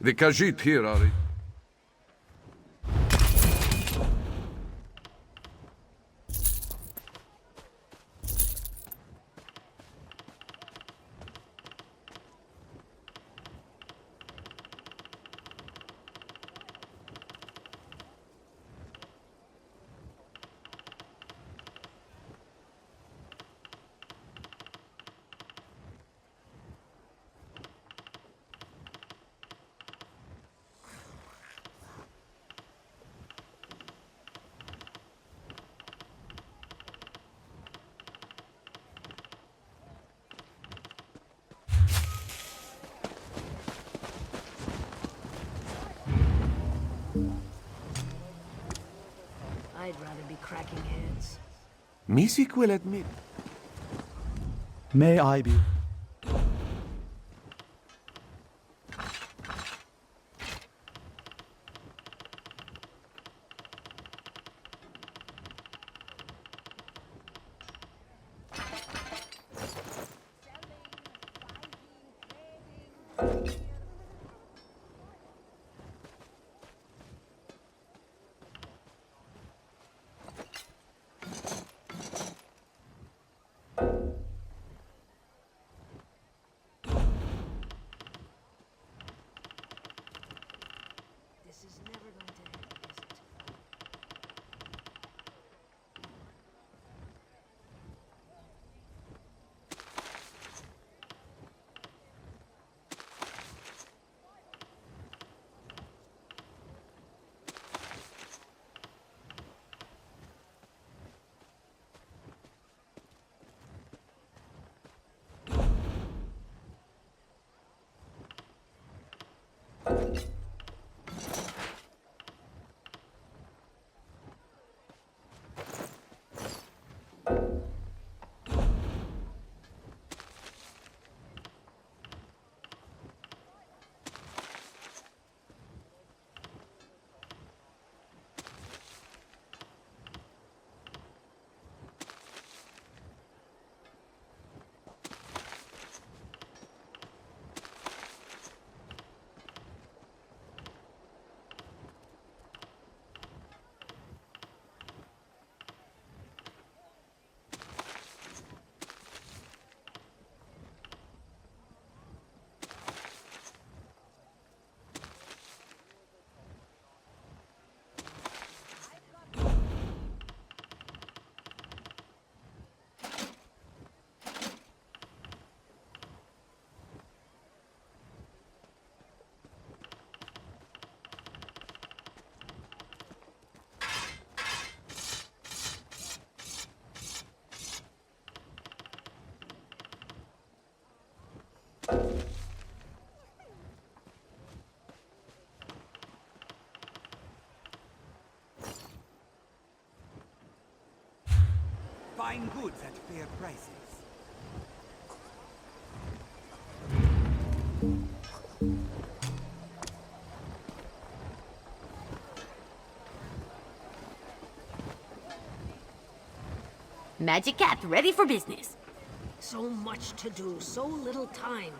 The Khajiit here are... I'd rather be cracking heads. Misik will admit. May I be? This is never going to end, is it? Buying goods at fair prices. Magic Cat, ready for business. So much to do, so little time.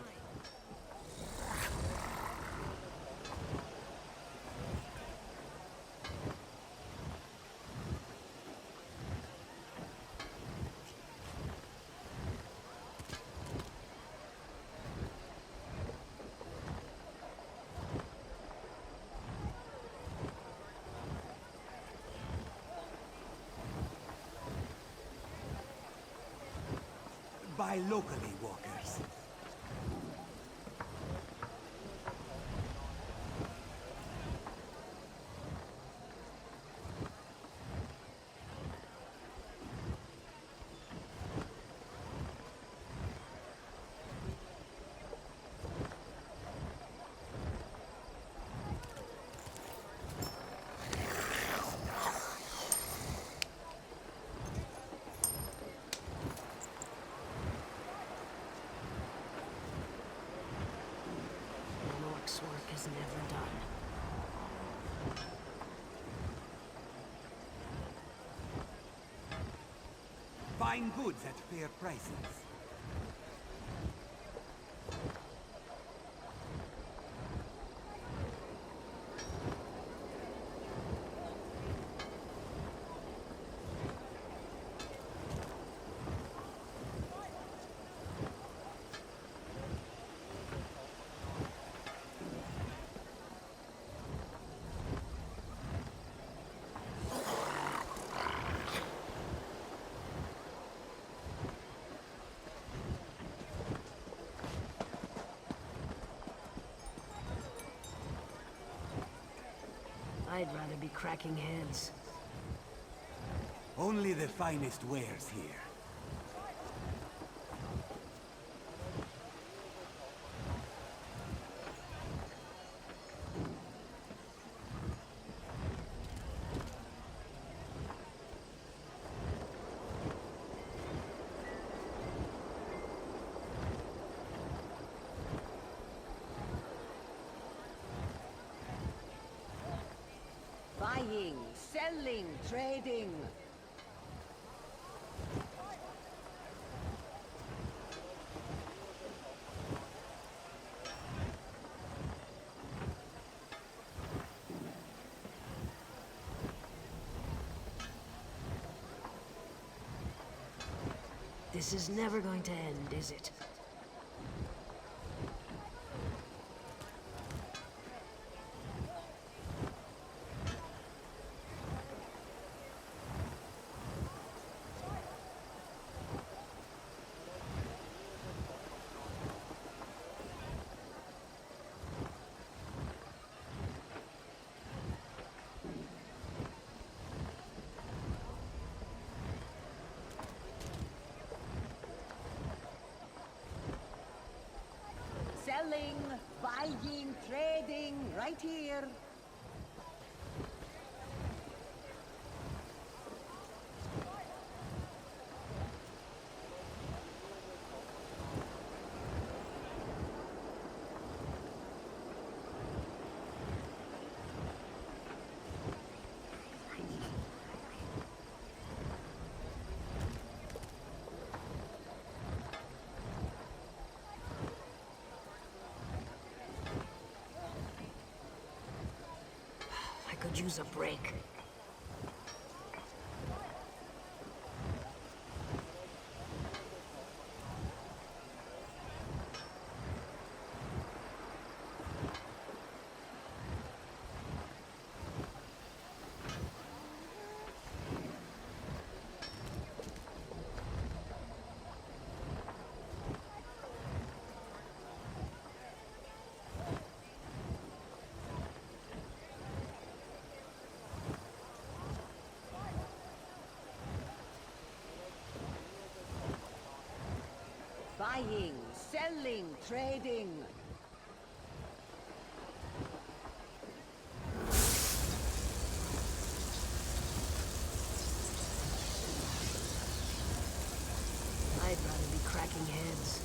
Buy locally, walkers. This work is never done. Buying goods at fair prices. I'd rather be cracking heads. Only the finest wares here. Buying, selling, trading. This is never going to end, is it? Selling, buying, trading, right here. I could use a break. Buying, selling, trading. I'd rather be cracking heads.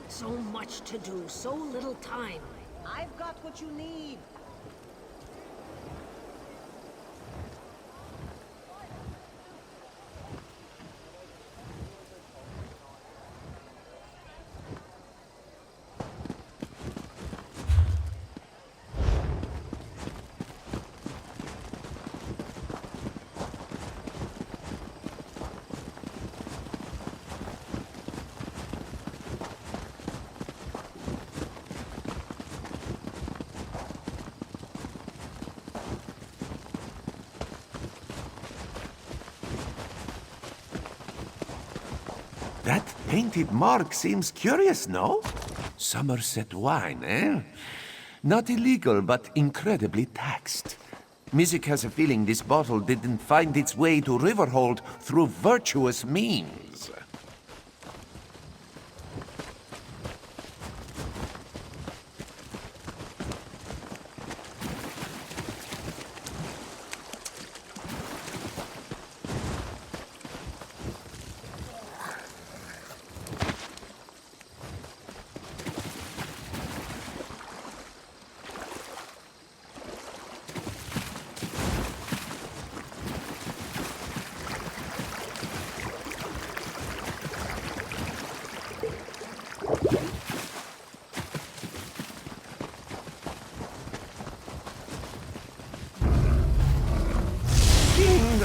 So much to do, so little time. I've got what you need. That painted mark seems curious, no? Somerset wine, eh? Not illegal, but incredibly taxed. Music has a feeling this bottle didn't find its way to Riverhold through virtuous means.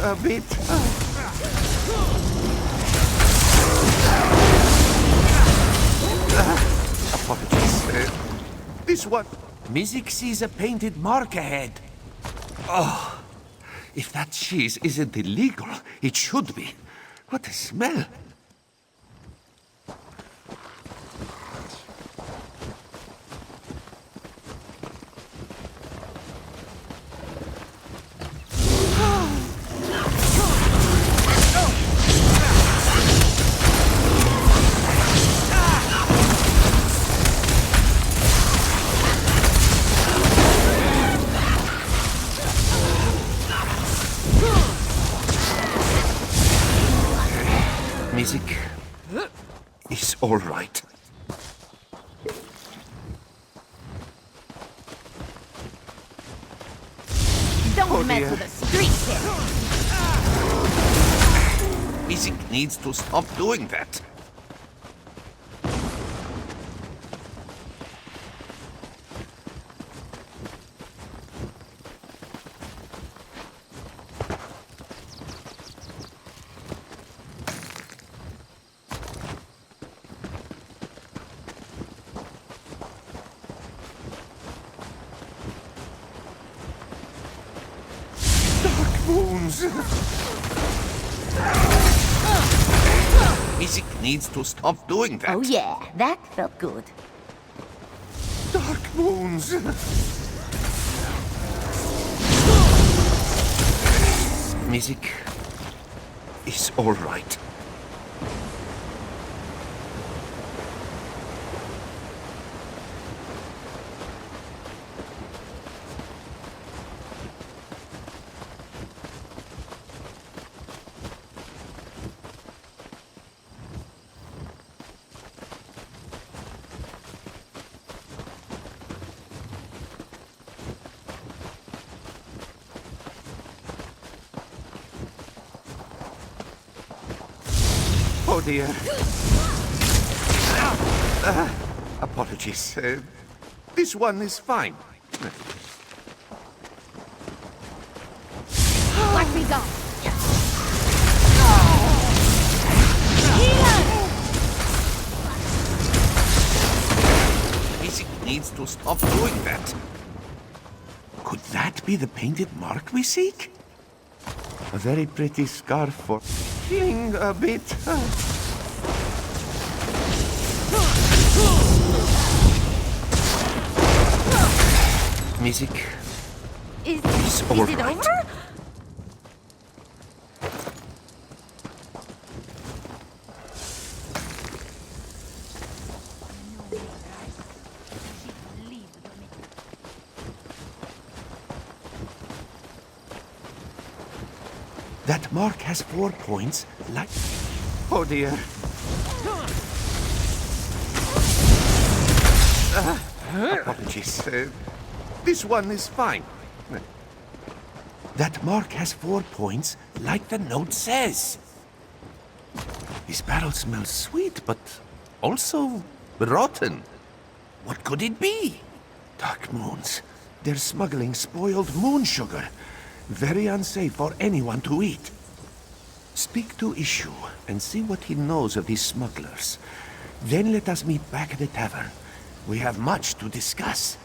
a bit... apologies. This one... Music sees a painted mark ahead. Oh, if that cheese isn't illegal, it should be. What a smell. Music is all right. Don't mess dear. with a street kid. Music needs to stop doing that. Wounds. Music needs to stop doing that. Oh yeah, that felt good. Dark wounds. Music is all right. Oh dear. Apologies. This one is fine. Lock these off. Music needs to stop doing that. Could that be the painted mark we seek? A very pretty scarf for feeling a bit... Music Is all it right. over? That mark has 4 points, like... Oh dear. Apologies. This one is fine. That mark has 4 points, like the note says. This barrel smells sweet, but also rotten. What could it be? Dark moons. They're smuggling spoiled moon sugar. Very unsafe for anyone to eat. Speak to Ishu and see what he knows of these smugglers. Then let us meet back at the tavern. We have much to discuss.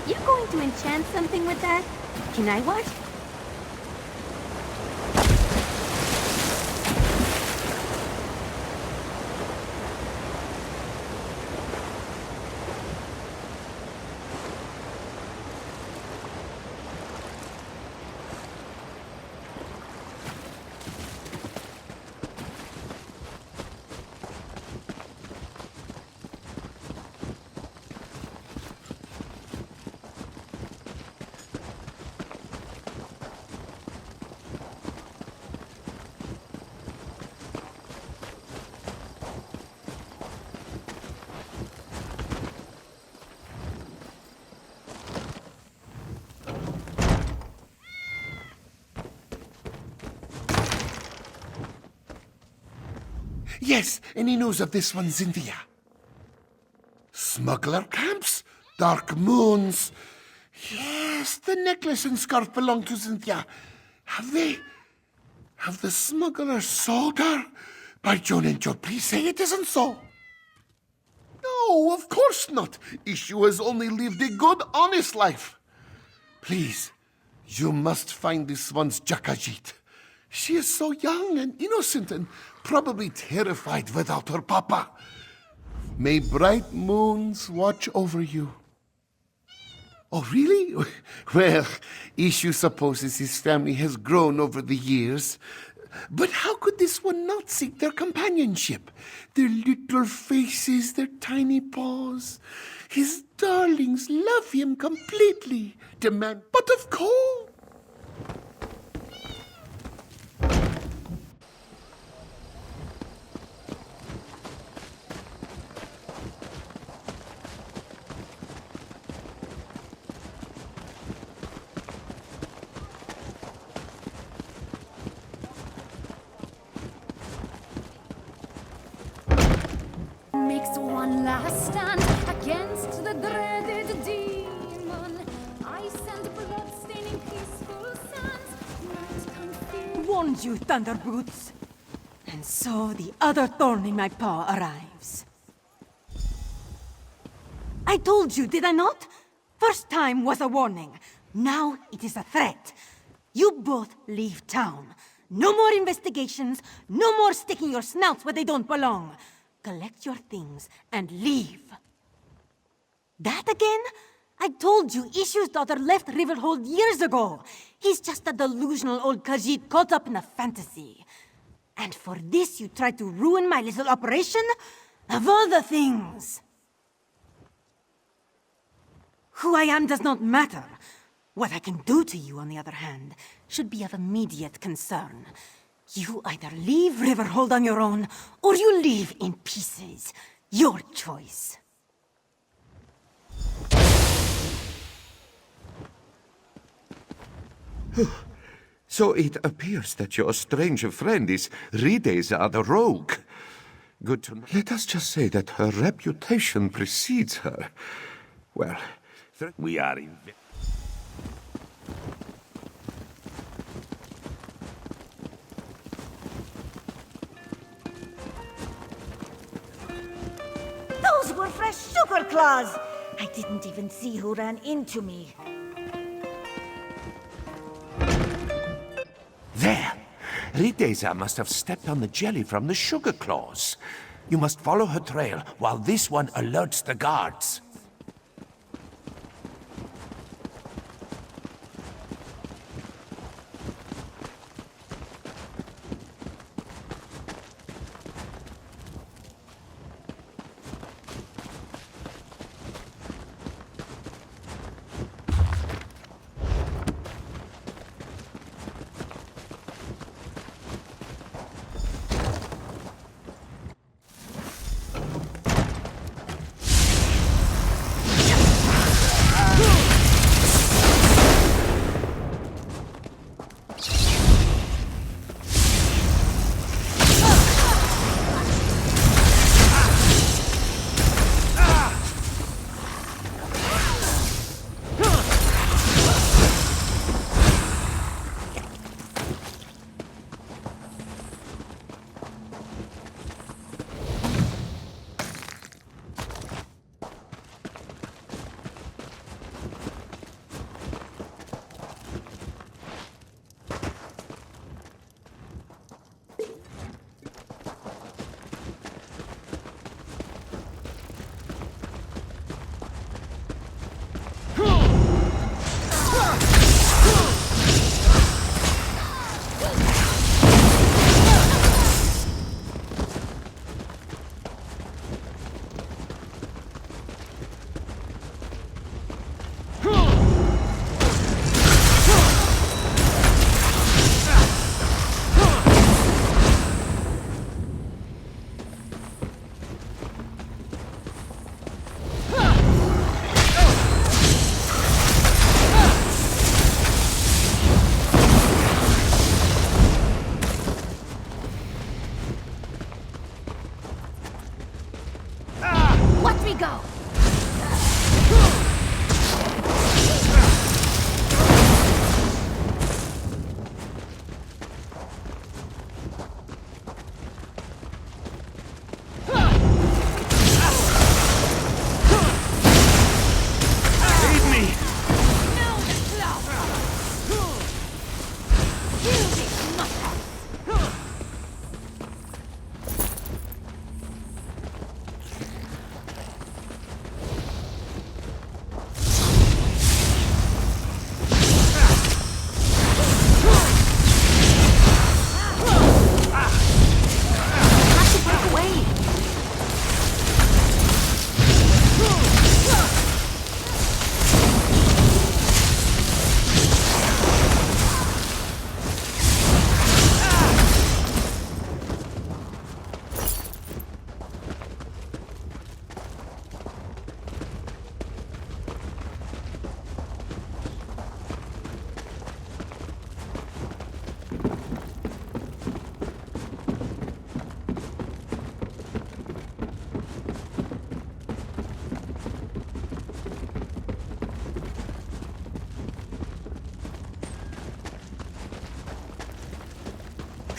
You going to enchant something with that? Can I watch? Yes, any news of this one, Cynthia? Smuggler camps, dark moons. Yes, the necklace and scarf belong to Cynthia. Have the smugglers sold her? By John and Joe, please say it isn't so. No, of course not. Ishu has only lived a good, honest life. Please, you must find this one's Jakajit. She is so young and innocent and probably terrified without her papa. May bright moons watch over you. Oh, really? Well, Ishu supposes his family has grown over the years. But how could this one not seek their companionship? Their little faces, their tiny paws. His darlings love him completely. Demand, but of course. Makes one last stand against the dreaded demon. Ice and blood staining peaceful sands. Night confused. Warned you, Thunderboots. And so the other thorn in my paw arrives. I told you, did I not? First time was a warning. Now it is a threat. You both leave town. No more investigations. No more sticking your snouts where they don't belong. Collect your things and leave. That again? I told you Ishu's daughter left Riverhold years ago. He's just a delusional old Khajiit caught up in a fantasy. And for this you tried to ruin my little operation? Of all the things! Who I am does not matter. What I can do to you, on the other hand, should be of immediate concern. You either leave Riverhold on your own, or you leave in pieces. Your choice. So it appears that your strange friend is Rideza the rogue. Good to know. Let us just say that her reputation precedes her. Well, we are in... Those were fresh sugar claws. I didn't even see who ran into me. There! Rideza must have stepped on the jelly from the sugar claws. You must follow her trail while this one alerts the guards.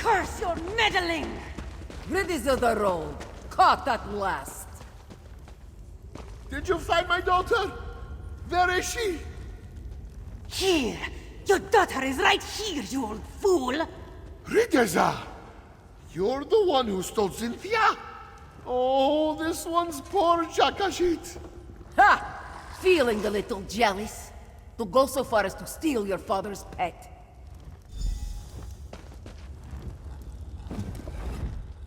Curse your meddling! ESO the road, caught at last. Did you find my daughter? Where is she? Here! Your daughter is right here, you old fool! Rideza! You're the one who stole Cynthia? Oh, this one's poor Jakashit. Ha! Feeling a little jealous? To go so far as to steal your father's pet.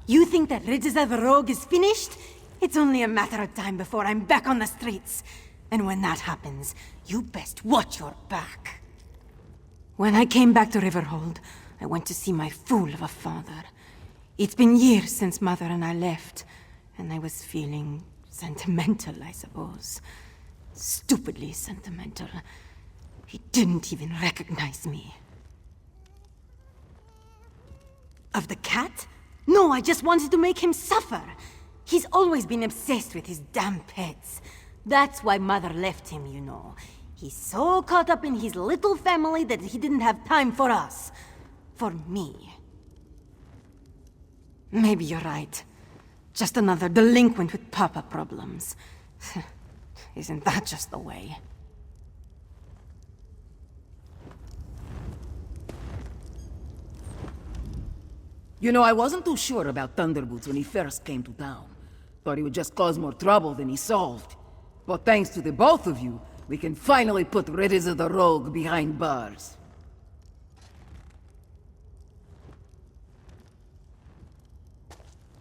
You think that Ridza the rogue is finished? It's only a matter of time before I'm back on the streets. And when that happens, you best watch your back. When I came back to Riverhold, I went to see my fool of a father. It's been years since Mother and I left, and I was feeling sentimental, I suppose. Stupidly sentimental. He didn't even recognize me. Of the cat? No, I just wanted to make him suffer. He's always been obsessed with his damn pets. That's why Mother left him, you know. He's so caught up in his little family that he didn't have time for us. For me. Maybe you're right. Just another delinquent with papa problems. Isn't that just the way? You know, I wasn't too sure about Thunderboots when he first came to town. Thought he would just cause more trouble than he solved. But thanks to the both of you, we can finally put ESO the rogue behind bars.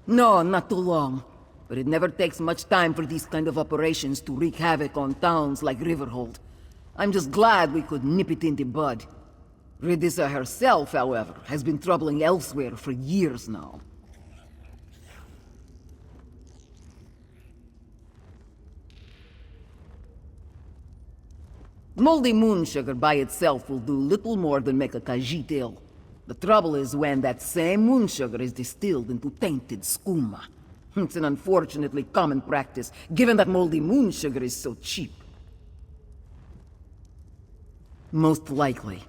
No, not too long. But it never takes much time for these kind of operations to wreak havoc on towns like Riverhold. I'm just glad we could nip it in the bud. ESO herself, however, has been troubling elsewhere for years now. Moldy moon sugar by itself will do little more than make a Khajiit ill. The trouble is when that same moon sugar is distilled into tainted skooma. It's an unfortunately common practice, given that moldy moon sugar is so cheap. Most likely.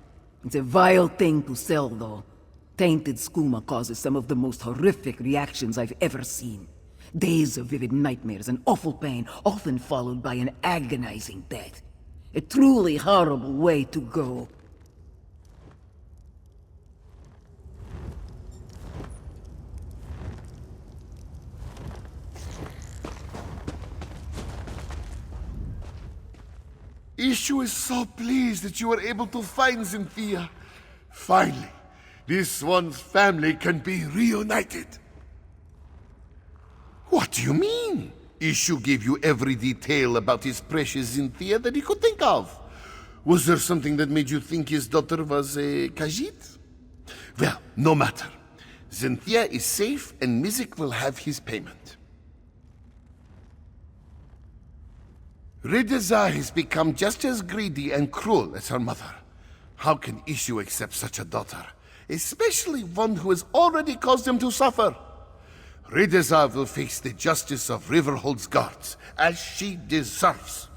It's a vile thing to sell, though. Tainted skooma causes some of the most horrific reactions I've ever seen. Days of vivid nightmares and awful pain, often followed by an agonizing death. A truly horrible way to go. Ishu is so pleased that you were able to find Cynthia. Finally, this one's family can be reunited. What do you mean? Ishu gave you every detail about his precious Cynthia that he could think of. Was there something that made you think his daughter was a Khajiit? Well, no matter. Cynthia is safe and Mizik will have his payment. Rideza has become just as greedy and cruel as her mother. How can Ishu accept such a daughter? Especially one who has already caused him to suffer. Rideza will face the justice of Riverhold's guards, as she deserves.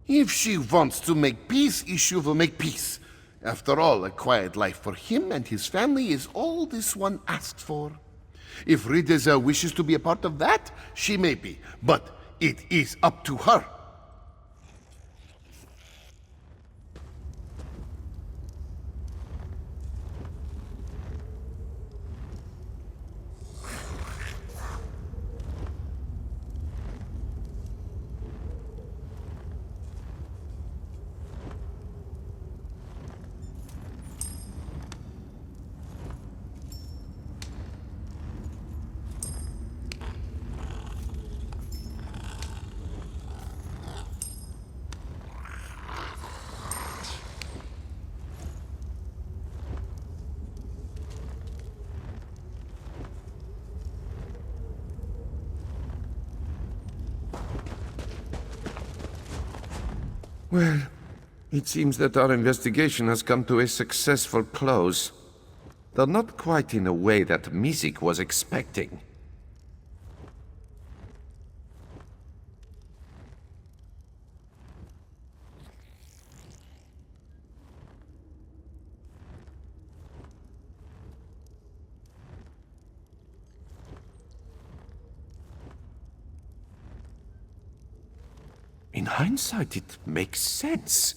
If she wants to make peace, Ishu will make peace. After all, a quiet life for him and his family is all this one asked for. If Rideza wishes to be a part of that, she may be, but it is up to her. Well, it seems that our investigation has come to a successful close. Though not quite in a way that Mizik was expecting. In hindsight, it makes sense.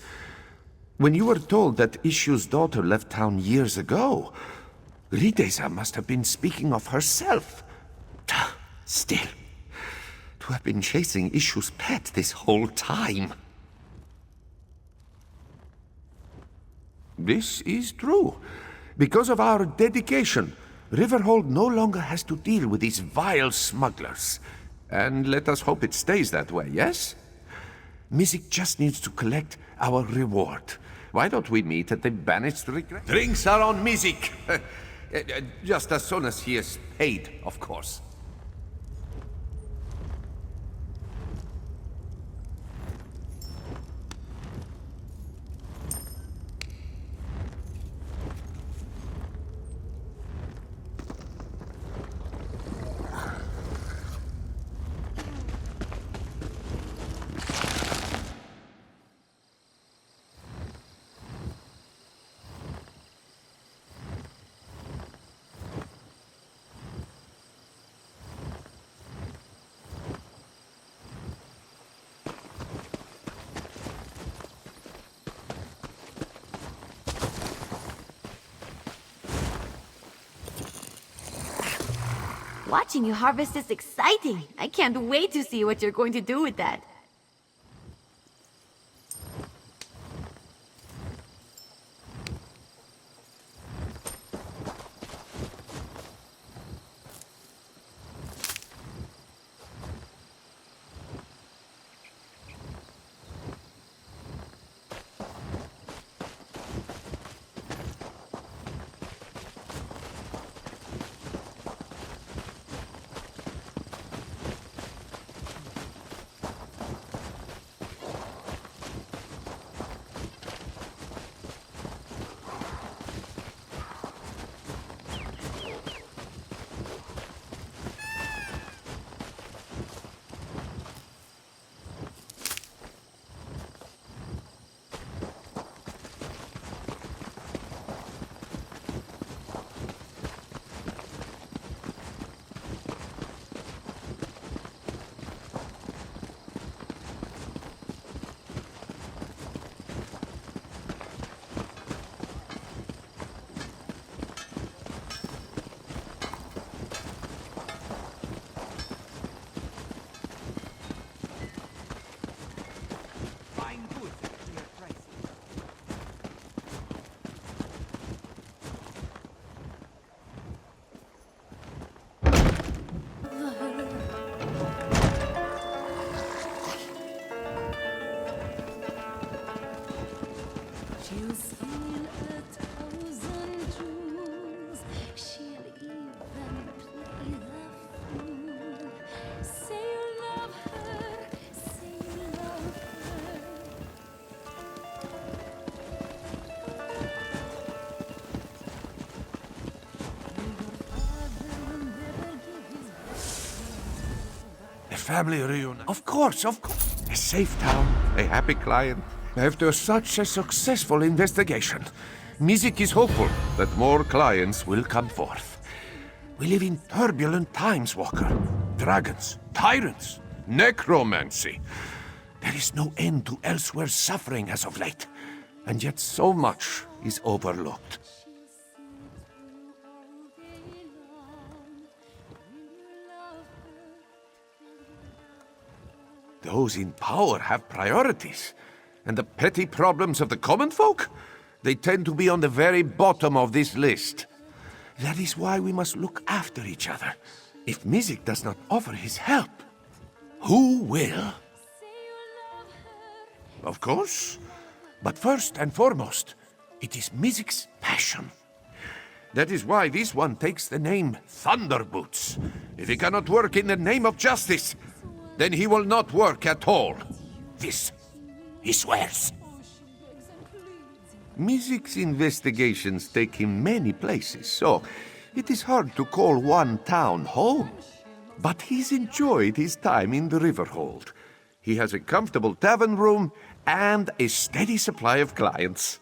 When you were told that Issue's daughter left town years ago, Rideza must have been speaking of herself. Still, to have been chasing Issue's pet this whole time. This is true. Because of our dedication, Riverhold no longer has to deal with these vile smugglers. And let us hope it stays that way, yes? Mizik just needs to collect our reward. Why don't we meet at the banished regret? Drinks are on Mizik! Just as soon as he is paid, of course. Watching you harvest is exciting. I can't wait to see what you're going to do with that. Buying goods at fair prices. She'll steal 1,000 jewels. She'll even play the fool. Say you love her. Say you love her. A family reunion. Of course, of course. A safe town, a happy client. After such a successful investigation, Mizik is hopeful that more clients will come forth. We live in turbulent times, Walker. Dragons, tyrants, necromancy. There is no end to Elsewhere's suffering as of late, and yet so much is overlooked. Those in power have priorities, and the petty problems of the common folk, they tend to be on the very bottom of this list. That is why we must look after each other. If Mizik does not offer his help, who will? Of course. But first and foremost, it is Mizik's passion. That is why this one takes the name Thunderboots. If he cannot work in the name of justice, then he will not work at all. This, he swears. Mizik's investigations take him many places, so it is hard to call one town home. But he's enjoyed his time in the Riverhold. He has a comfortable tavern room and a steady supply of clients.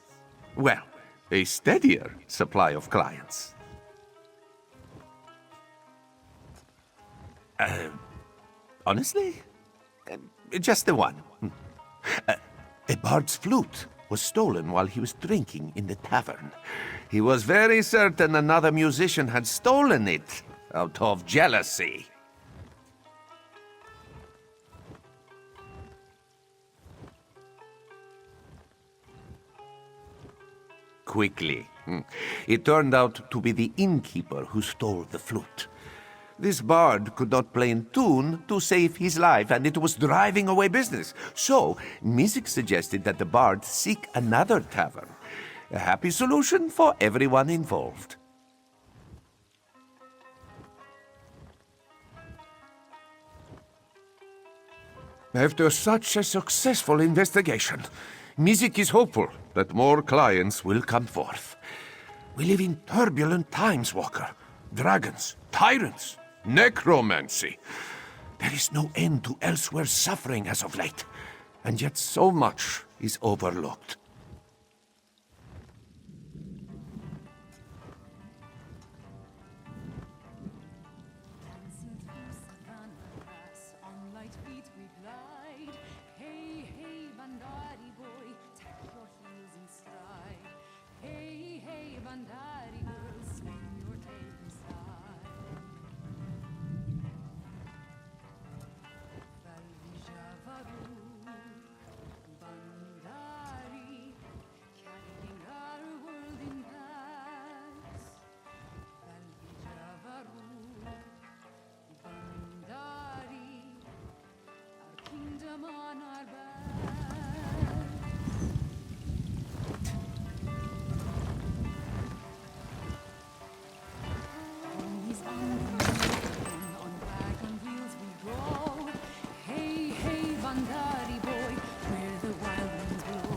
Well, a steadier supply of clients. Honestly? Just the one. A bard's flute was stolen while he was drinking in the tavern. He was very certain another musician had stolen it out of jealousy. Quickly, it turned out to be the innkeeper who stole the flute. This bard could not play in tune to save his life, and it was driving away business. So, Music suggested that the bard seek another tavern. A happy solution for everyone involved. After such a successful investigation, Music is hopeful that more clients will come forth. We live in turbulent times, Walker. Dragons, tyrants, necromancy. There is no end to Elsewhere's suffering as of late, and yet so much is overlooked. Dancing through savannah grass, on light feet we glide. Hey, hey, Bandari boy, tack your heels in stride. Hey, hey, Bandari girl, swing your tail inside. Valjavaru, Bandari, carrying our world in bags. Valjavaru, Bandari, our kingdom on our backs. Ponies on the moon, on wagon wheels we go. Hey, hey, Bandari boy, where the wild winds blow.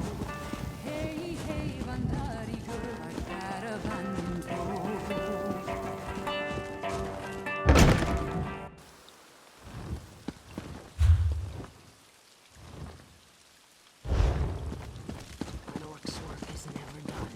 Hey, hey, Bandari girl, our caravan in tow. An orc's work is never done.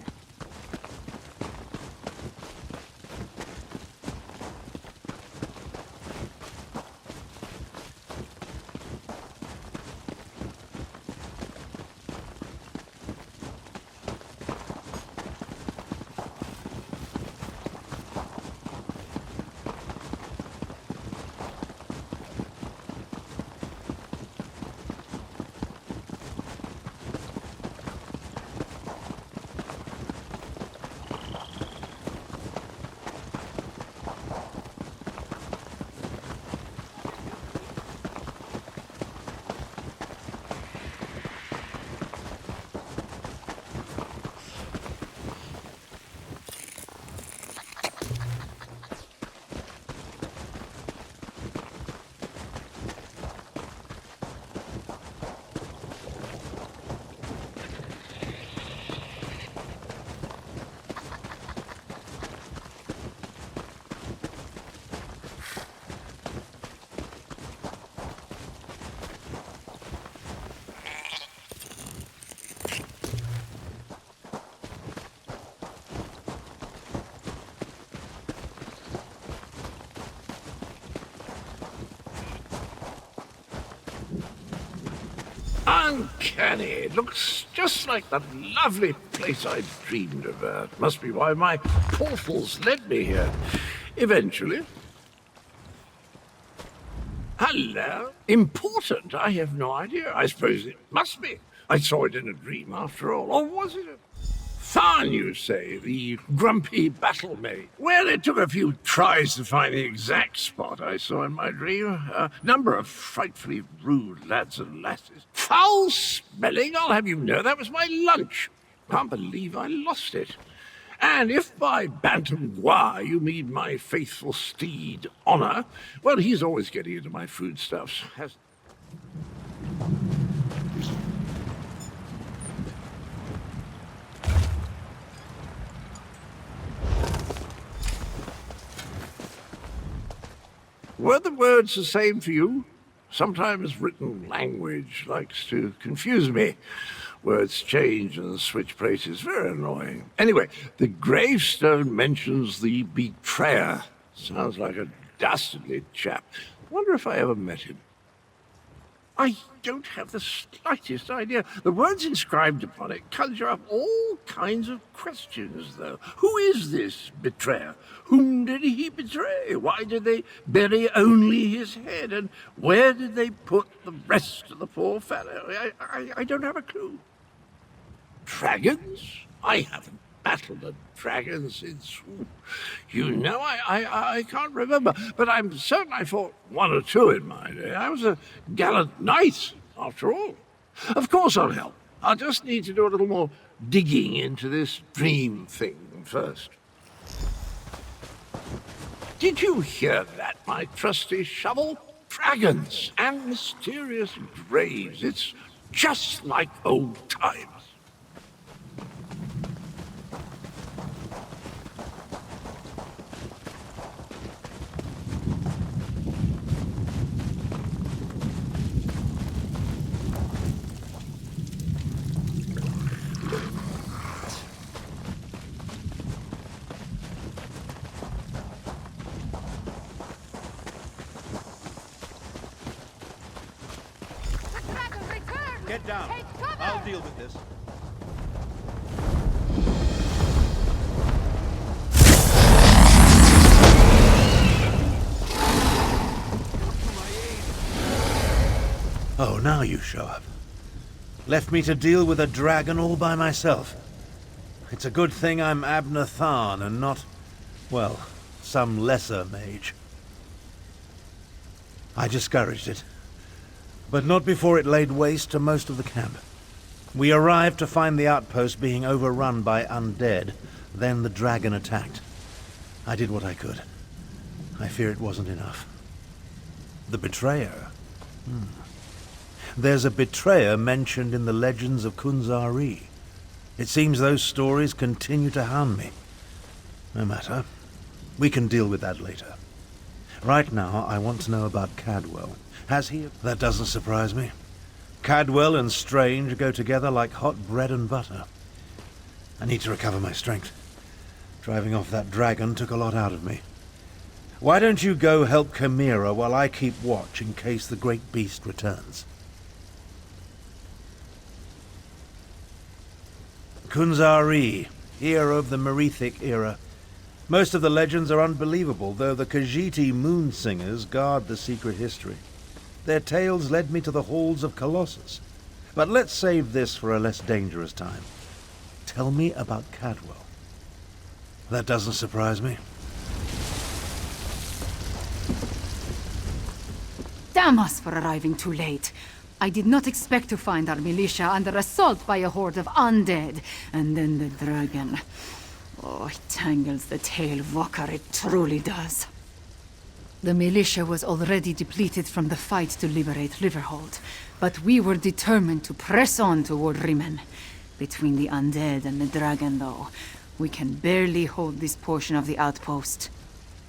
Uncanny. It looks just like that lovely place I dreamed of. Must be why my portals led me here. Eventually. Hello. Important? I have no idea. I suppose it must be. I saw it in a dream after all. Or was it a... Tharn, you say, the grumpy battle maid. Well, it took a few tries to find the exact spot I saw in my dream. A number of frightfully rude lads and lasses. Foul smelling, I'll have you know, that was my lunch. Can't believe I lost it. And if by Bantam Gua you mean my faithful steed, Honor, well, he's always getting into my foodstuffs. Were the words the same for you? Sometimes written language likes to confuse me. Words change and switch places. Very annoying. Anyway, the gravestone mentions the betrayer. Sounds like a dastardly chap. Wonder if I ever met him. I don't have the slightest idea. The words inscribed upon it conjure up all kinds of questions, though. Who is this betrayer? Whom did he betray? Why did they bury only his head? And where did they put the rest of the poor fellow? I don't have a clue. Dragons? I haven't battled a dragon since, I can't remember. But I'm certain I fought one or two in my day. I was a gallant knight, after all. Of course I'll help. I'll just need to do a little more digging into this dream thing first. Did you hear that, my trusty shovel? Dragons and mysterious graves. It's just like old times. Get down. I'll deal with this. Oh, now you show up. Left me to deal with a dragon all by myself. It's a good thing I'm Abner Tharn and not, well, some lesser mage. I discouraged it, but not before it laid waste to most of the camp. We arrived to find the outpost being overrun by undead, then the dragon attacked. I did what I could. I fear it wasn't enough. The betrayer? There's a betrayer mentioned in the legends of Kunzari. It seems those stories continue to hound me. No matter. We can deal with that later. Right now, I want to know about Cadwell. Has he? That doesn't surprise me. Cadwell and Strange go together like hot bread and butter. I need to recover my strength. Driving off that dragon took a lot out of me. Why don't you go help Chimera while I keep watch in case the great beast returns? Kunzari, hero of the Merethic era. Most of the legends are unbelievable, though the Khajiiti moon singers guard the secret history. Their tales led me to the halls of Colossus. But let's save this for a less dangerous time. Tell me about Cadwell. That doesn't surprise me. Damn us for arriving too late. I did not expect to find our militia under assault by a horde of undead, and then the dragon. Oh, it tangles the tail, Walker, it truly does. The militia was already depleted from the fight to liberate Riverhold, but we were determined to press on toward Rimen. Between the undead and the dragon, though, we can barely hold this portion of the outpost.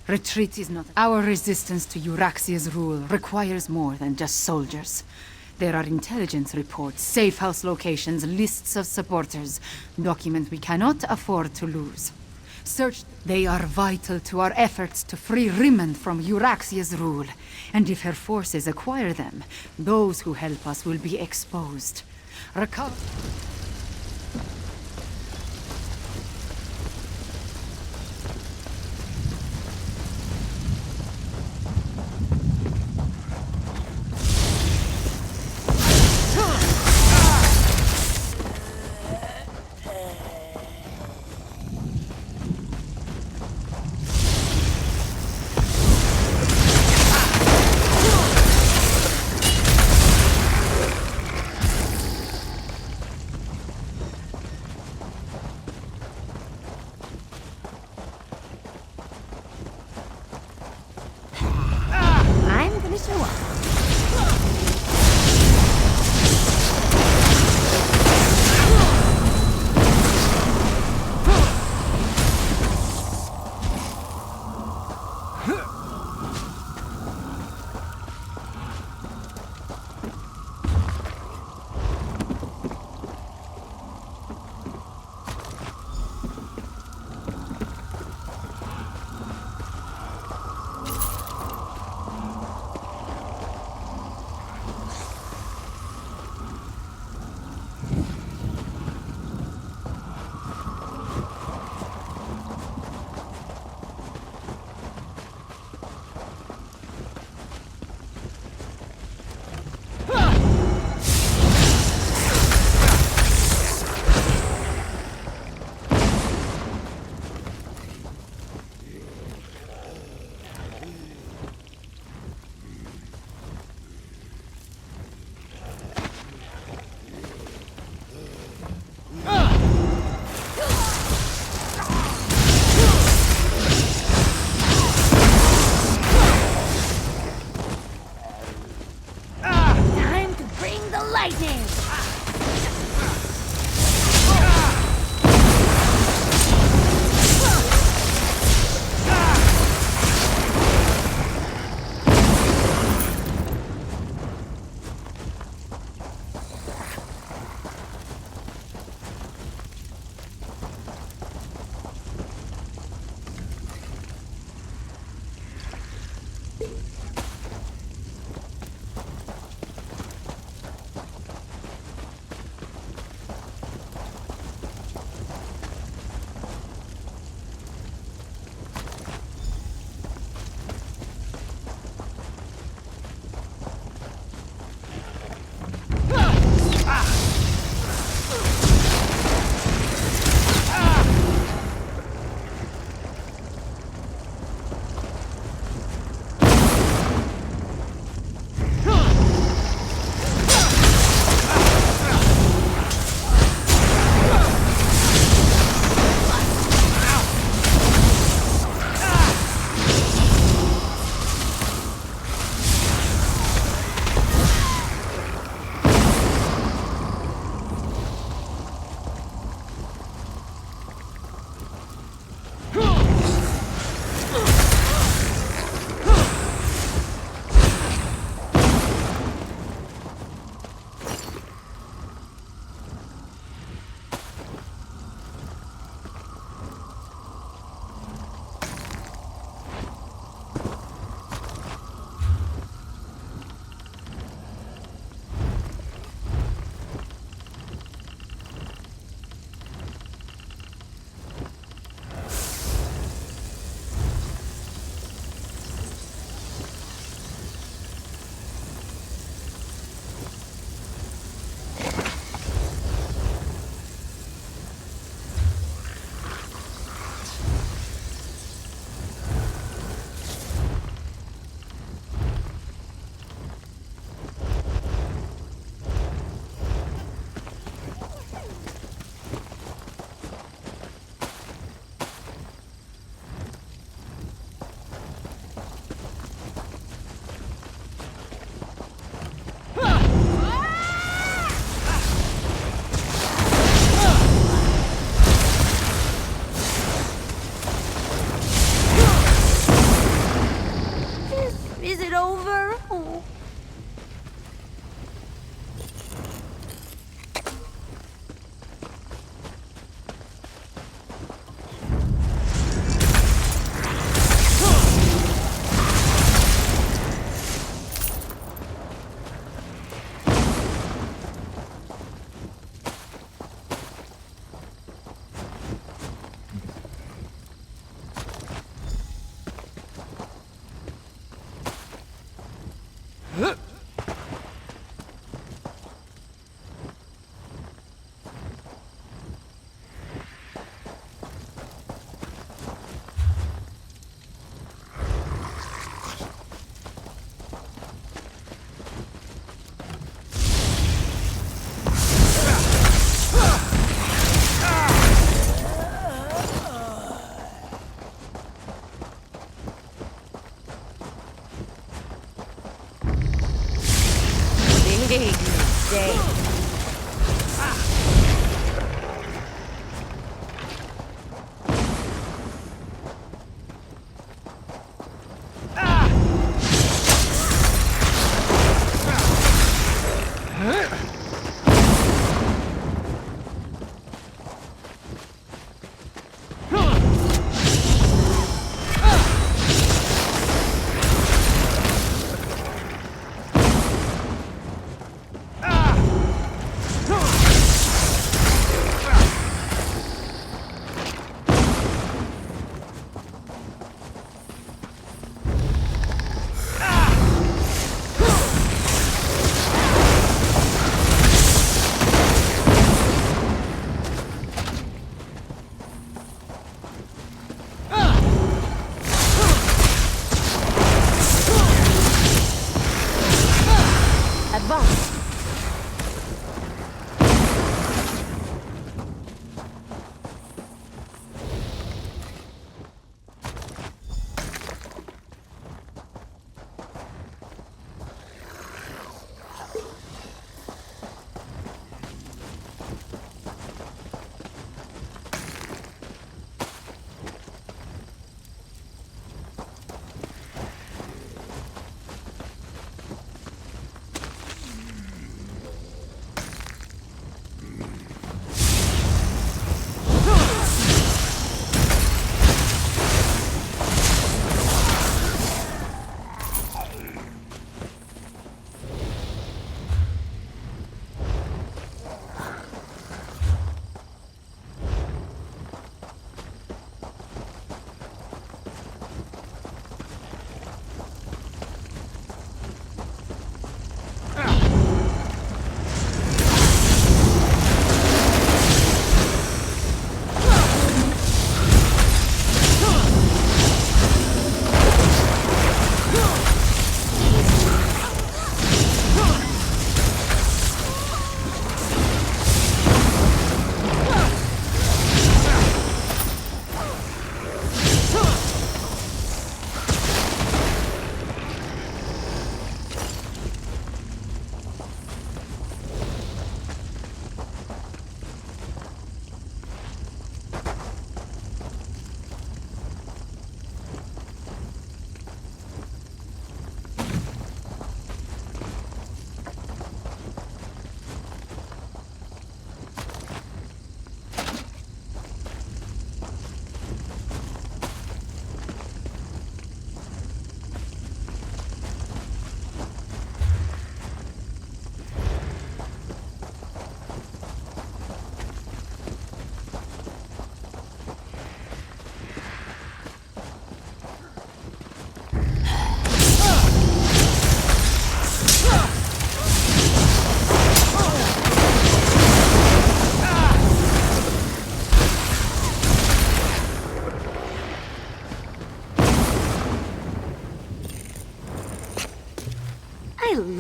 Retreat is not... Our resistance to Euraxia's rule requires more than just soldiers. There are intelligence reports, safe house locations, lists of supporters, documents we cannot afford to lose. Search. They are vital to our efforts to free Rimen from Euraxia's rule. And if her forces acquire them, those who help us will be exposed. Recover...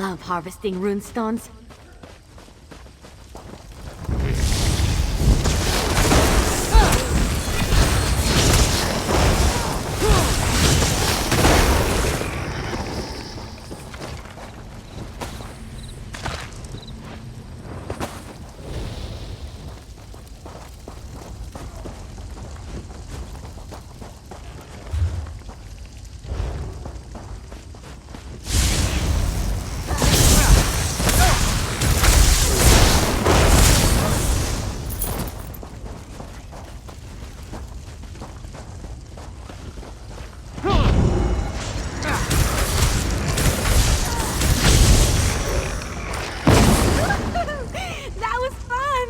love harvesting runestones. That was fun!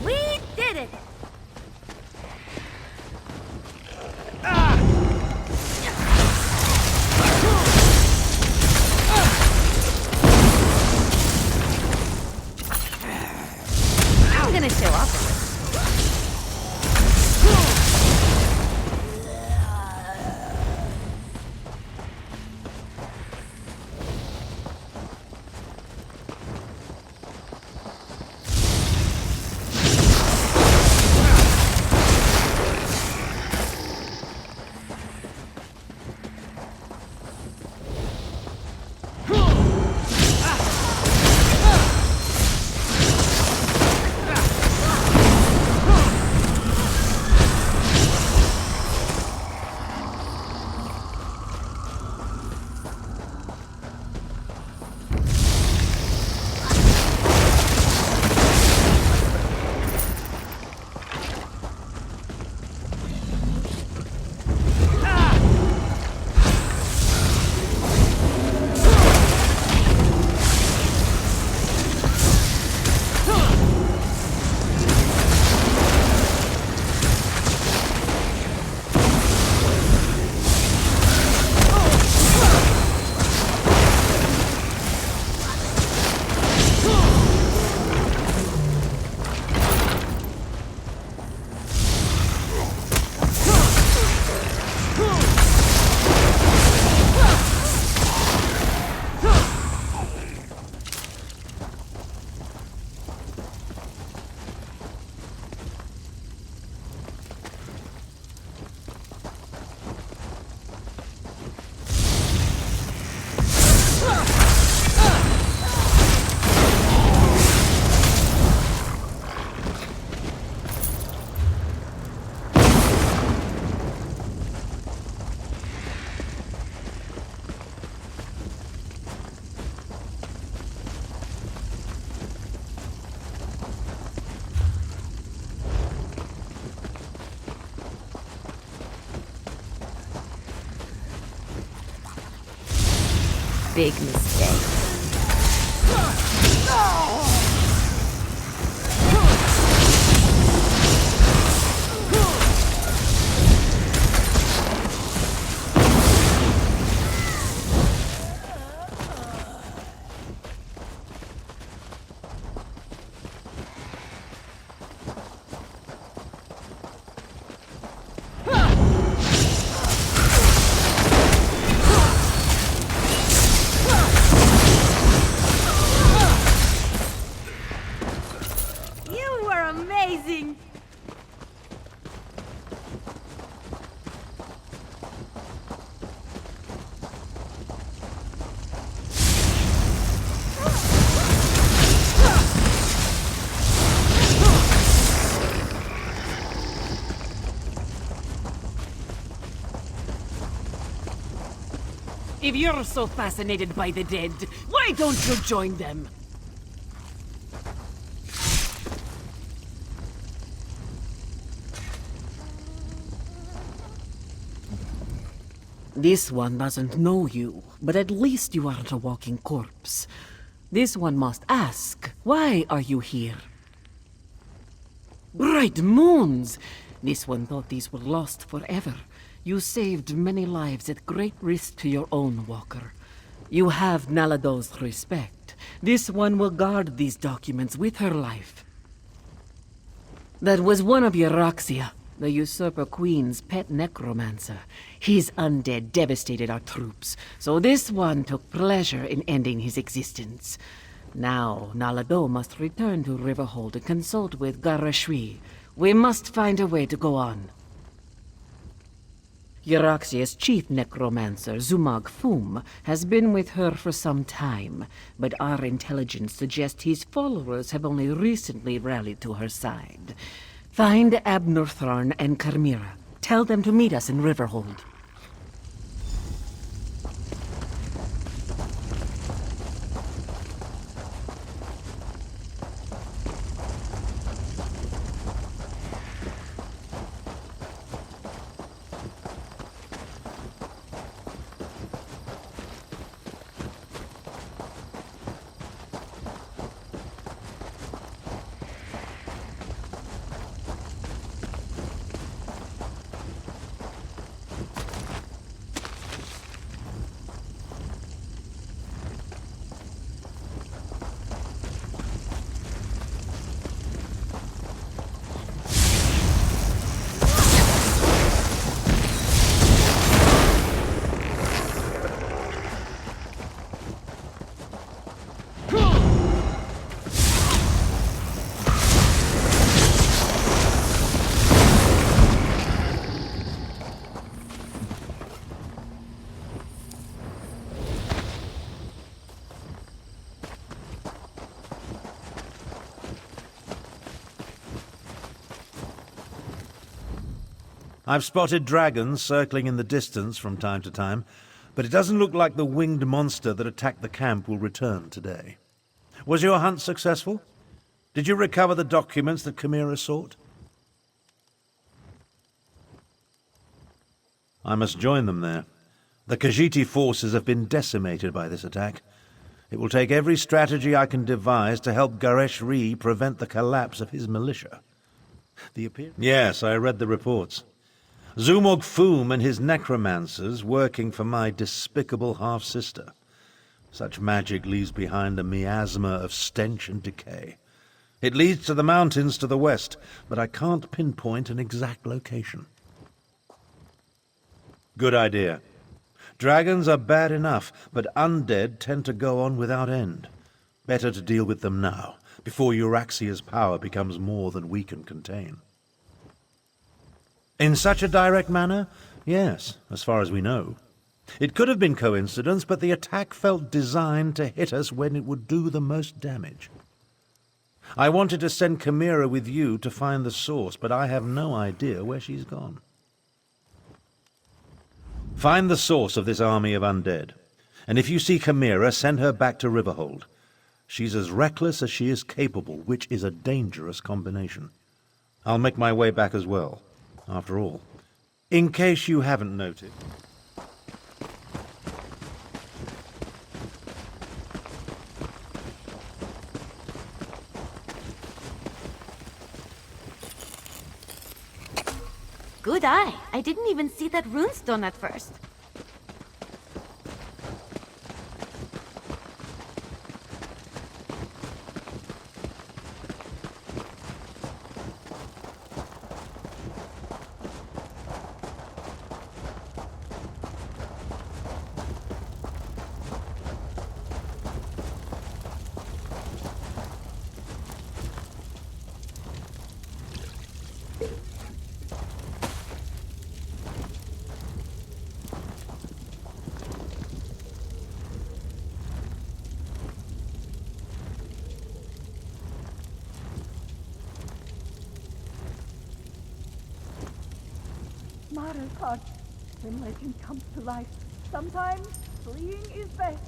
We did it! I'm gonna show off. Big mistake. You were amazing! If you're so fascinated by the dead, why don't you join them? This one doesn't know you, but at least you aren't a walking corpse. This one must ask, why are you here? Bright moons! This one thought these were lost forever. You saved many lives at great risk to your own walker. You have Nalado's respect. This one will guard these documents with her life. That was one of Euryxia, the usurper queen's pet necromancer. His undead devastated our troops, so this one took pleasure in ending his existence. Now, Nalado must return to Riverhold and consult with Garashri. We must find a way to go on. Euryxia's chief necromancer, Zumag Fum, has been with her for some time, but our intelligence suggests his followers have only recently rallied to her side. Find Abnortharn and Carmira. Tell them to meet us in Riverhold. I've spotted dragons circling in the distance from time to time, but it doesn't look like the winged monster that attacked the camp will return today. Was your hunt successful? Did you recover the documents that Chimera sought? I must join them there. The Khajiit forces have been decimated by this attack. It will take every strategy I can devise to help Gareshri prevent the collapse of his militia. Yes, I read the reports. Zumog Fum and his necromancers working for my despicable half-sister. Such magic leaves behind a miasma of stench and decay. It leads to the mountains to the west, but I can't pinpoint an exact location. Good idea. Dragons are bad enough, but undead tend to go on without end. Better to deal with them now, before Euryxia's power becomes more than we can contain. In such a direct manner? Yes, as far as we know. It could have been coincidence, but the attack felt designed to hit us when it would do the most damage. I wanted to send Chimera with you to find the source, but I have no idea where she's gone. Find the source of this army of undead, and if you see Chimera, send her back to Riverhold. She's as reckless as she is capable, which is a dangerous combination. I'll make my way back as well. After all, in case you haven't noted. Good eye. I didn't even see that runestone at first. Mara's heart. When legend comes to life, sometimes fleeing is best.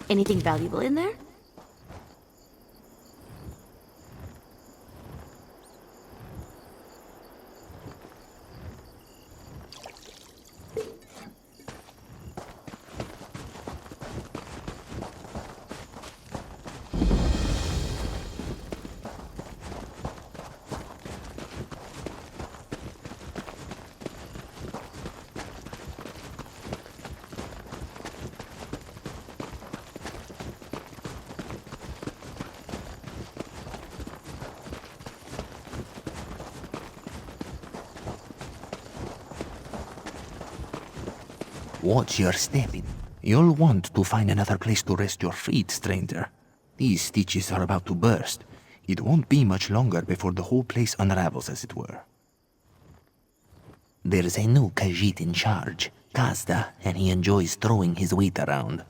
Anything valuable in there? Watch your stepping. You'll want to find another place to rest your feet, stranger. These stitches are about to burst. It won't be much longer before the whole place unravels, as it were. There's a new Khajiit in charge, Kazda, and he enjoys throwing his weight around.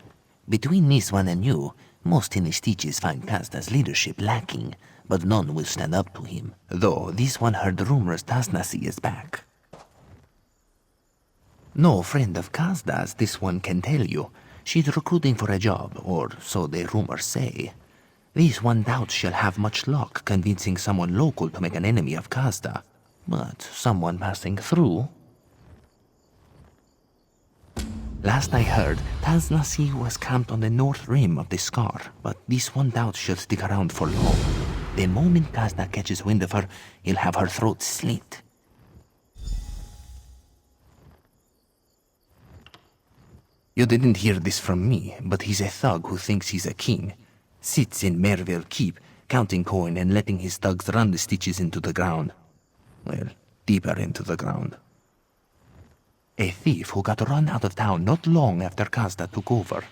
Between this one and you, most in the stitches find Kazda's leadership lacking, but none will stand up to him. Though this one heard rumors Tasnasi is back. No friend of Kazda's, this one can tell you. She's recruiting for a job, or so the rumors say. This one doubts she'll have much luck convincing someone local to make an enemy of Kazda. But someone passing through... Last I heard, Tasnasi was camped on the north rim of the scar, but this one doubts she'll stick around for long. The moment Kazda catches wind of her, he'll have her throat slit. You didn't hear this from me, but he's a thug who thinks he's a king. Sits in Merville Keep, counting coin and letting his thugs run the stitches into the ground. Well, deeper into the ground. A thief who got run out of town not long after Kazda took over.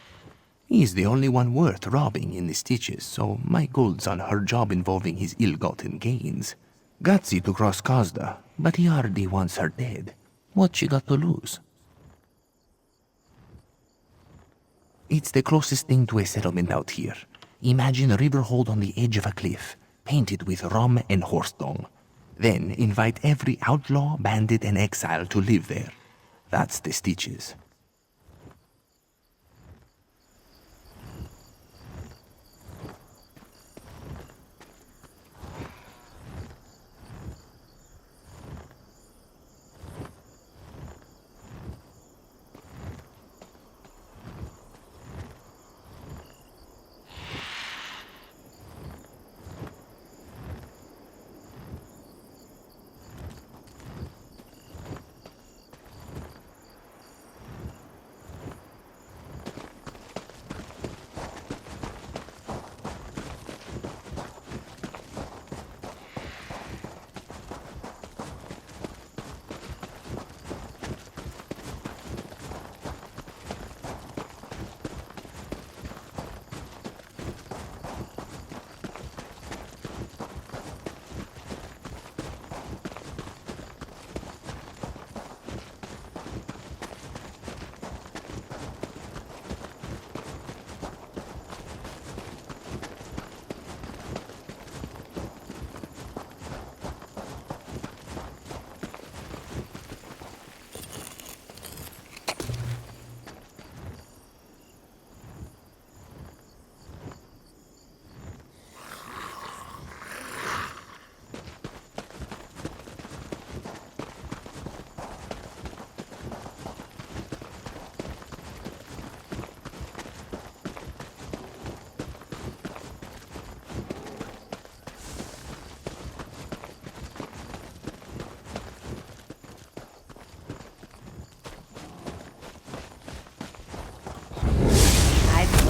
He's the only one worth robbing in the stitches, so my gold's on her job involving his ill-gotten gains. Gutsy to cross Kazda, but he already wants her dead. What she got to lose? It's the closest thing to a settlement out here. Imagine a river hold on the edge of a cliff, painted with rum and horse dung. Then invite every outlaw, bandit, and exile to live there. That's the stitches.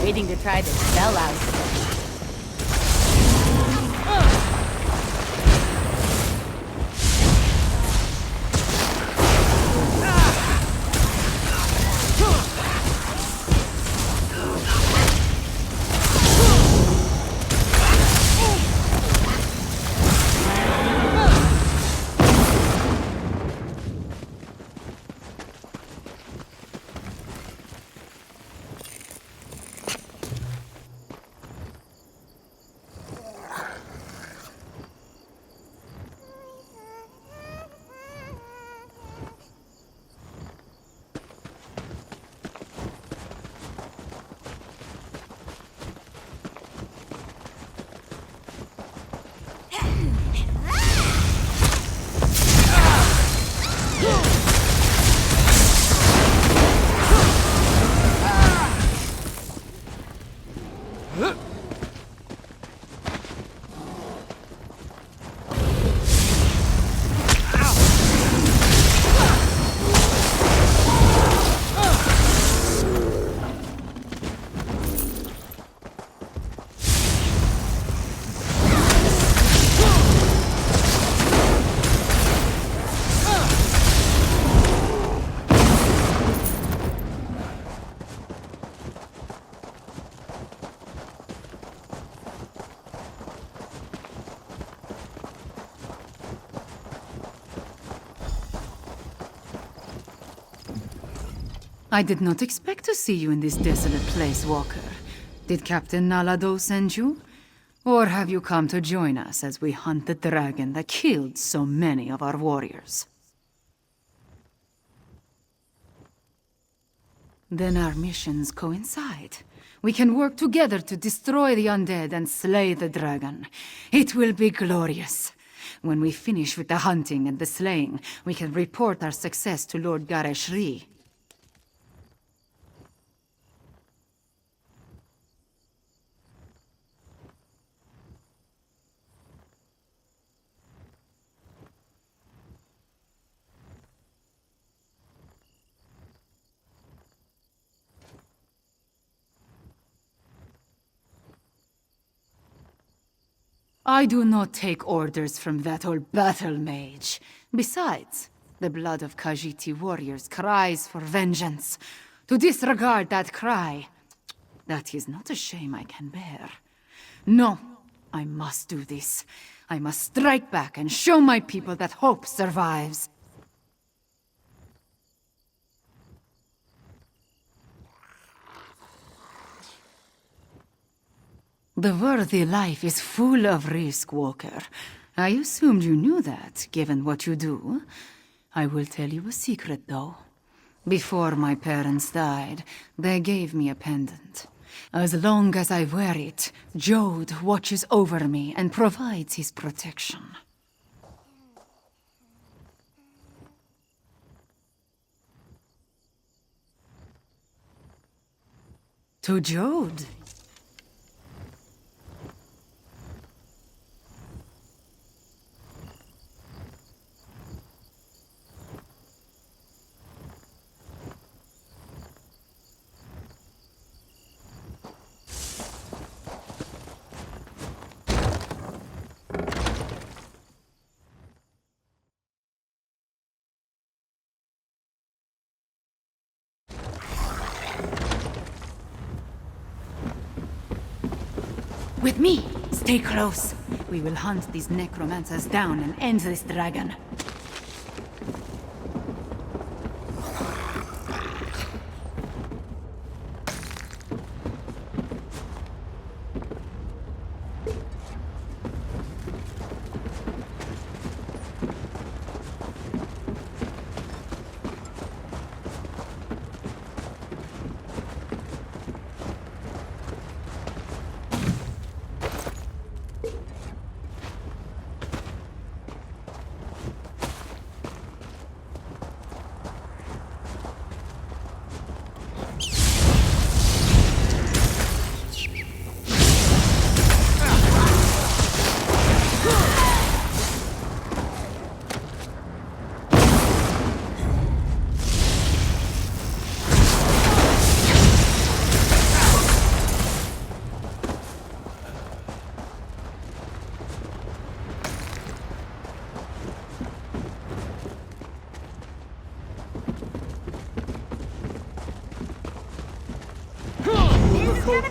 Waiting to try the spell out. I did not expect to see you in this desolate place, Walker. Did Captain Nalado send you? Or have you come to join us as we hunt the dragon that killed so many of our warriors? Then our missions coincide. We can work together to destroy the undead and slay the dragon. It will be glorious. When we finish with the hunting and the slaying, we can report our success to Lord Gareshri. I do not take orders from that old battle mage. Besides, the blood of Khajiiti warriors cries for vengeance. To disregard that cry, that is not a shame I can bear. No, I must do this. I must strike back and show my people that hope survives. The worthy life is full of risk, Walker. I assumed you knew that, given what you do. I will tell you a secret, though. Before my parents died, they gave me a pendant. As long as I wear it, Jode watches over me and provides his protection. To Jode. With me! Stay close. We will hunt these necromancers down and end this dragon.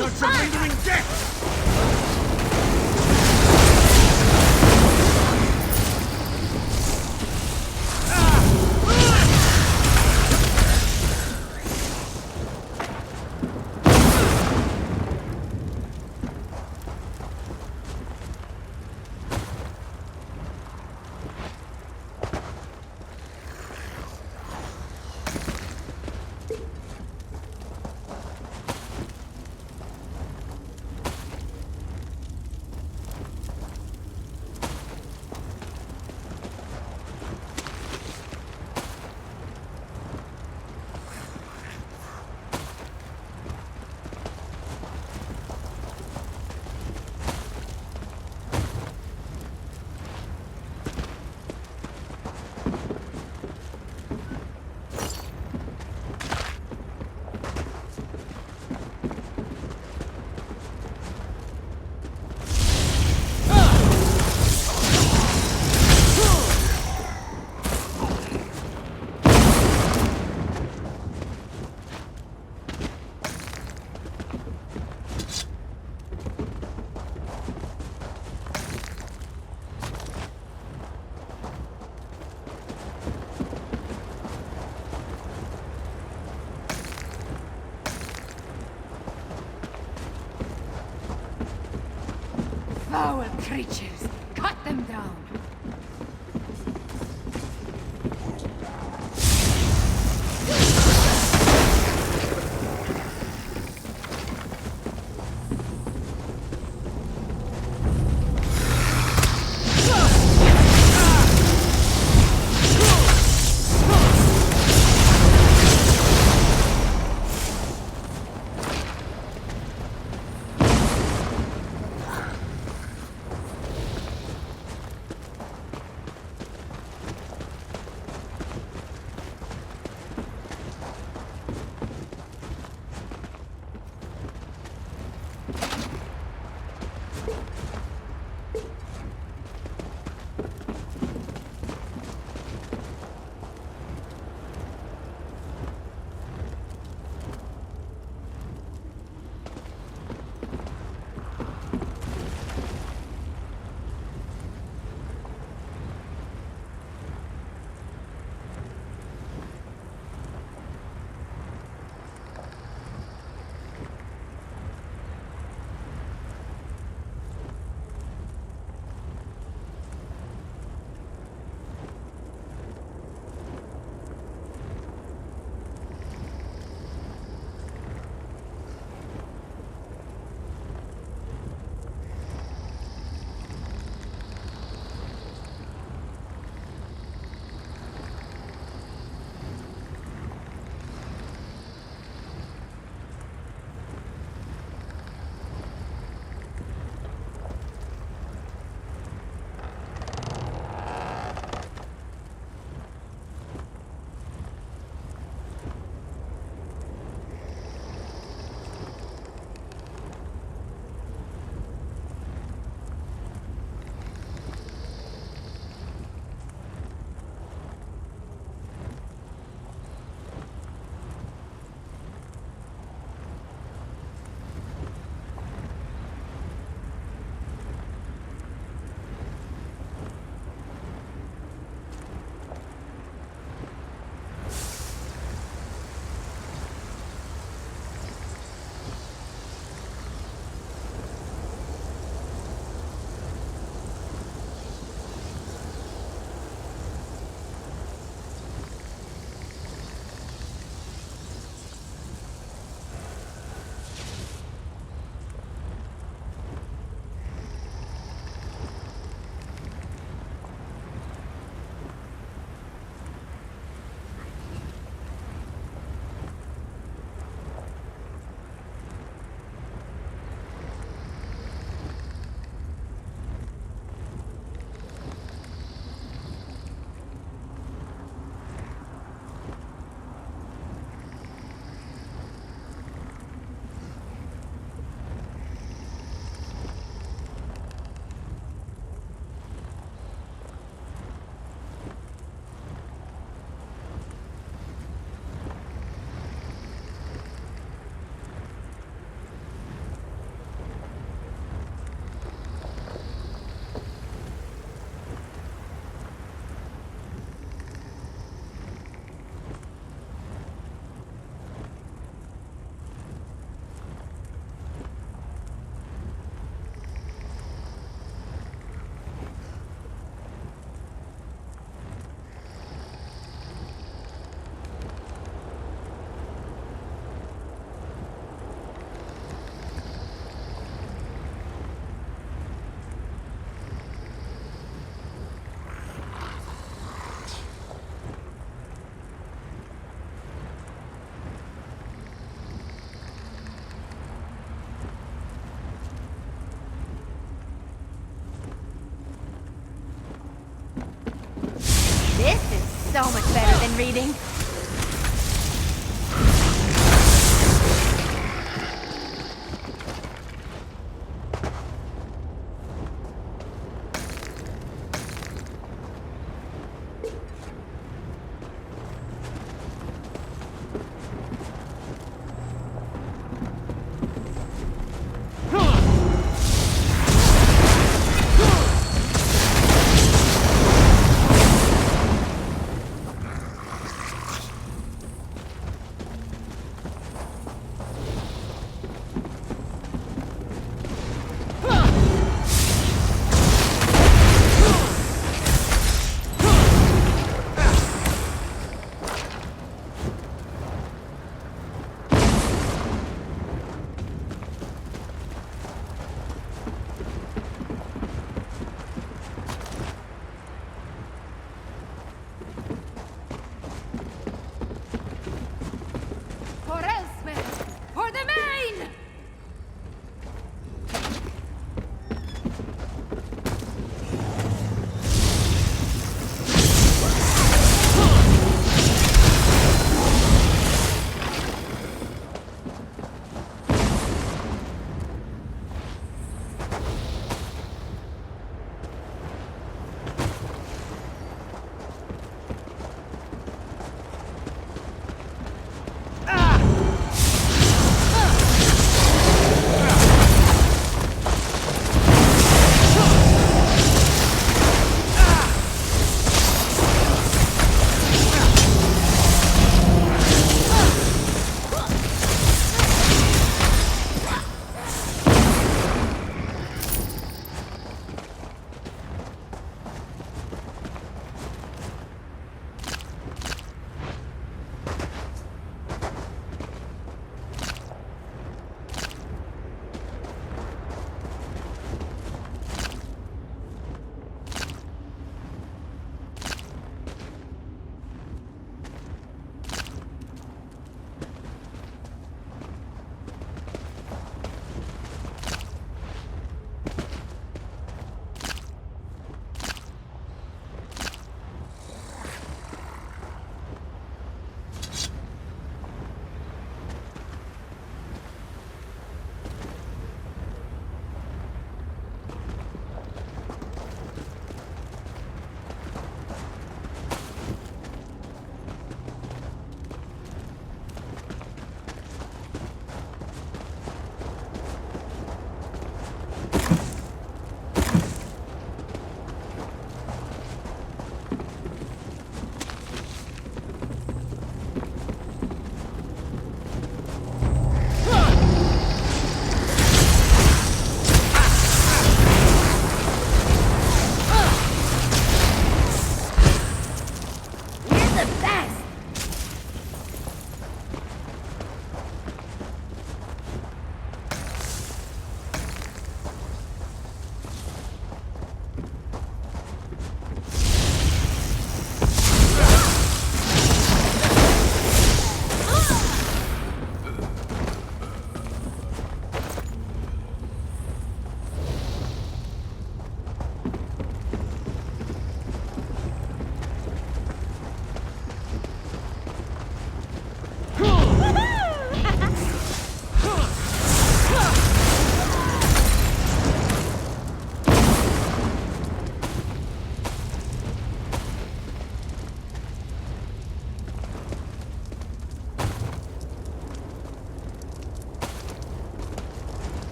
Touch of lingering death! Foul creatures! Cut them down! This is so much better than reading.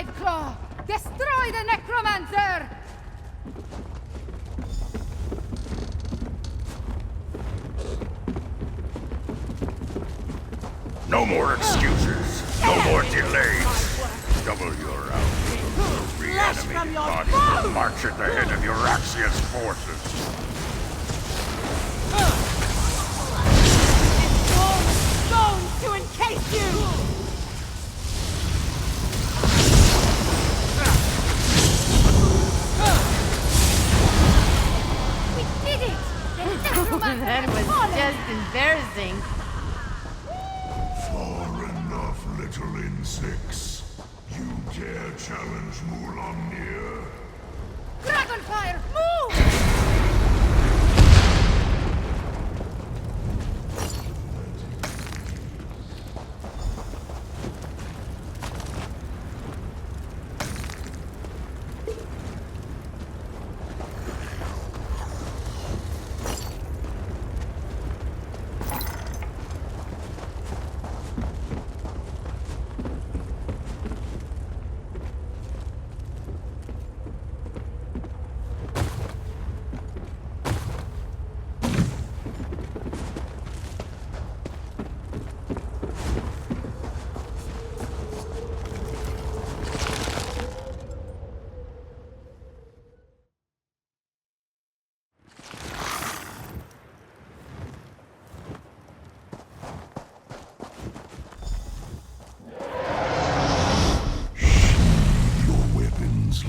Five Claw! Destroy the Necromancer! No more excuses. No more delays. Double your output. The reanimated body will march at the head of Euraxia's forces. Bones to encase you! That was just embarrassing. Far enough, little insects. You dare challenge Mulamnir? Dragonfire, move!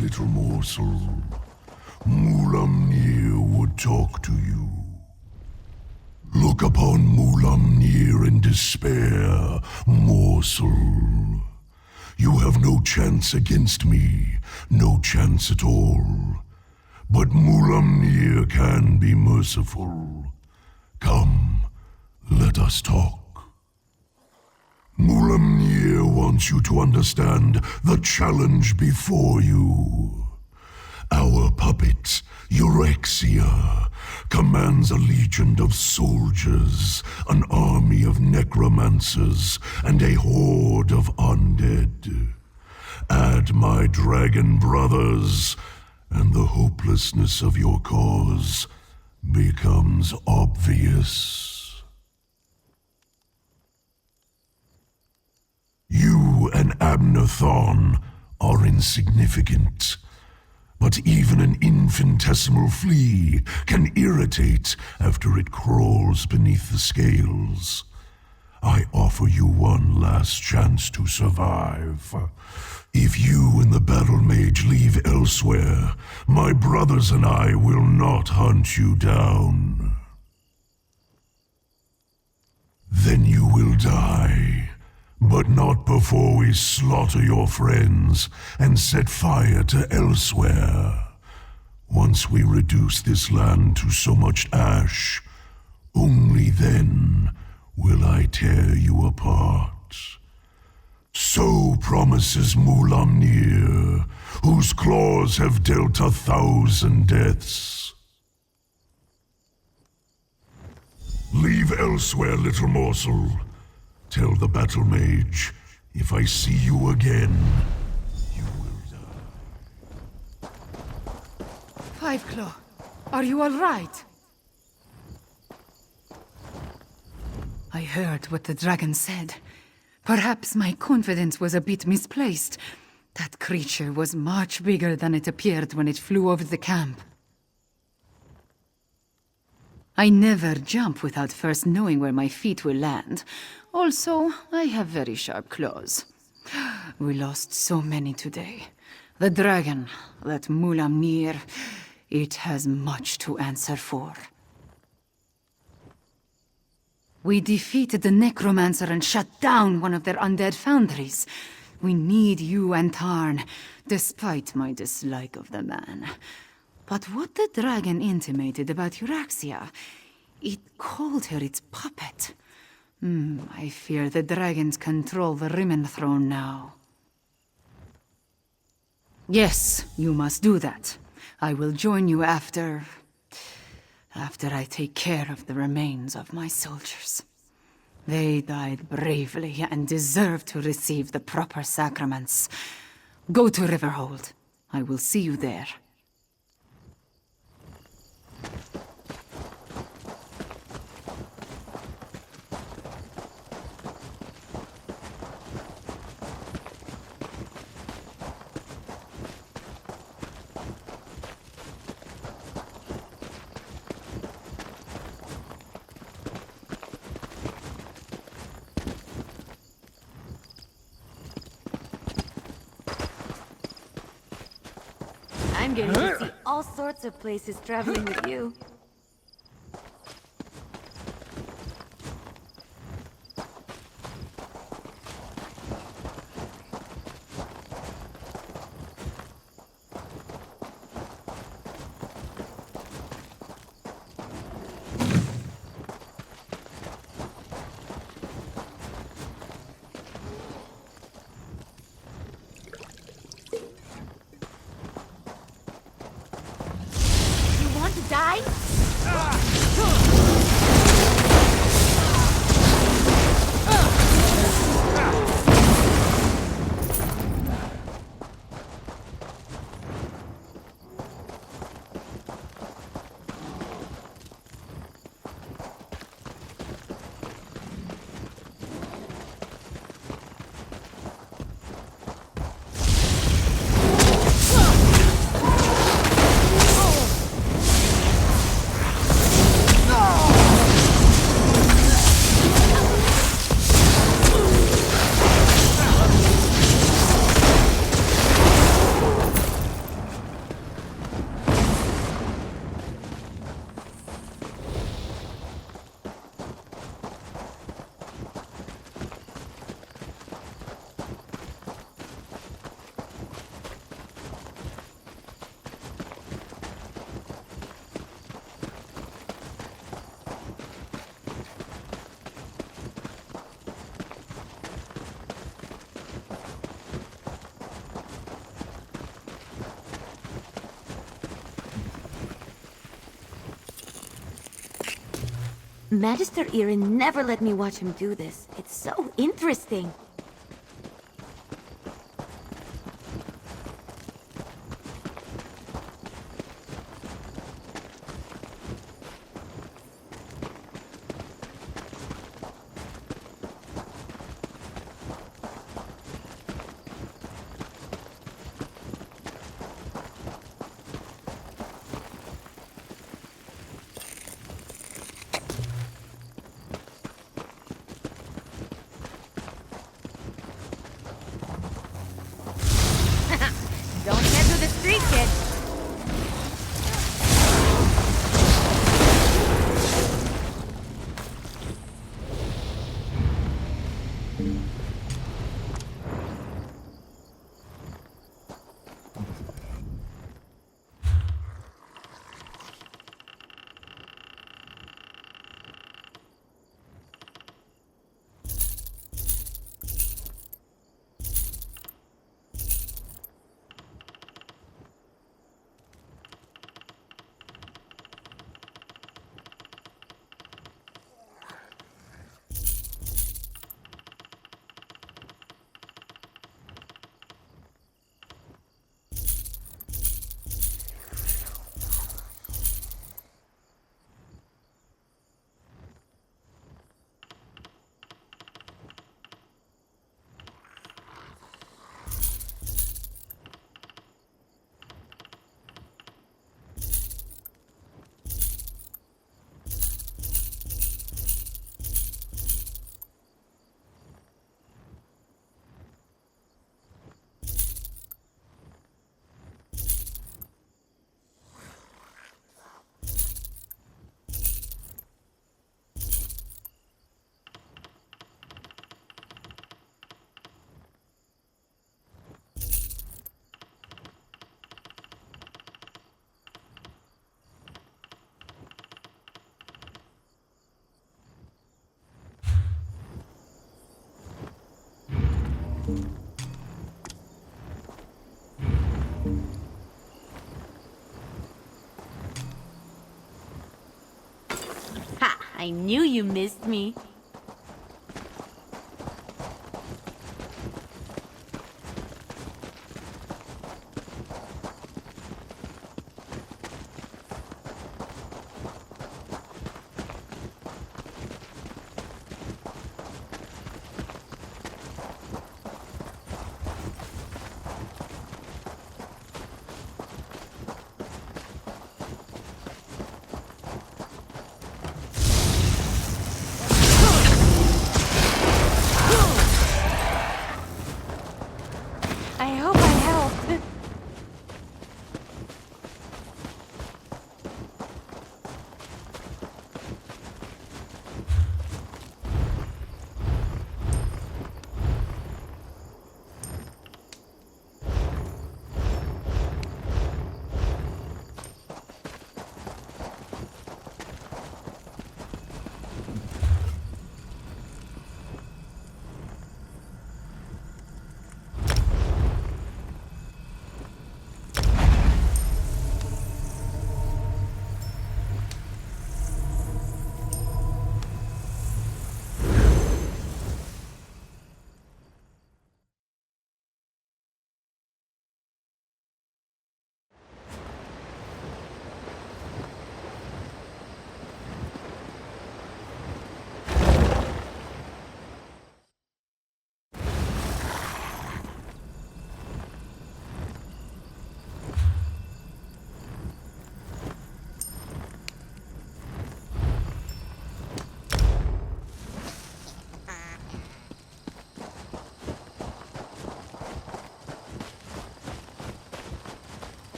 Little morsel. Mulamnir would talk to you. Look upon Mulamnir in despair, morsel. You have no chance against me, no chance at all. But Mulamnir can be merciful. Come, let us talk. Mulamnir wants you to understand the challenge before you. Our puppet, Euraxia, commands a legion of soldiers, an army of necromancers, and a horde of undead. Add my dragon brothers, and the hopelessness of your cause becomes obvious. You and Abnathon are insignificant, but even an infinitesimal flea can irritate after it crawls beneath the scales. I offer you one last chance to survive. If you and the battle mage leave elsewhere, my brothers and I will not hunt you down. Then you will die. But not before we slaughter your friends and set fire to elsewhere. Once we reduce this land to so much ash, only then will I tear you apart. So promises Mulamnir, whose claws have dealt 1,000 deaths. Leave elsewhere, little morsel. Tell the battle mage, if I see you again, you will die. Five Claw, are you all right? I heard what the dragon said. Perhaps my confidence was a bit misplaced. That creature was much bigger than it appeared when it flew over the camp. I never jump without first knowing where my feet will land. Also, I have very sharp claws. We lost so many today. The dragon, that Mulamnir, it has much to answer for. We defeated the Necromancer and shut down one of their undead foundries. We need you and Tarn, despite my dislike of the man. But what the dragon intimated about Euraxia, it called her its puppet. I fear the dragons control the Rimmen throne now. Yes, you must do that. I will join you after I take care of the remains of my soldiers. They died bravely and deserve to receive the proper sacraments. Go to Riverhold. I will see you there. I'm getting to see all sorts of places traveling with you. Die? Magister Irin never let me watch him do this. It's so interesting. Don't head to the street, kid. Ha! I knew you missed me.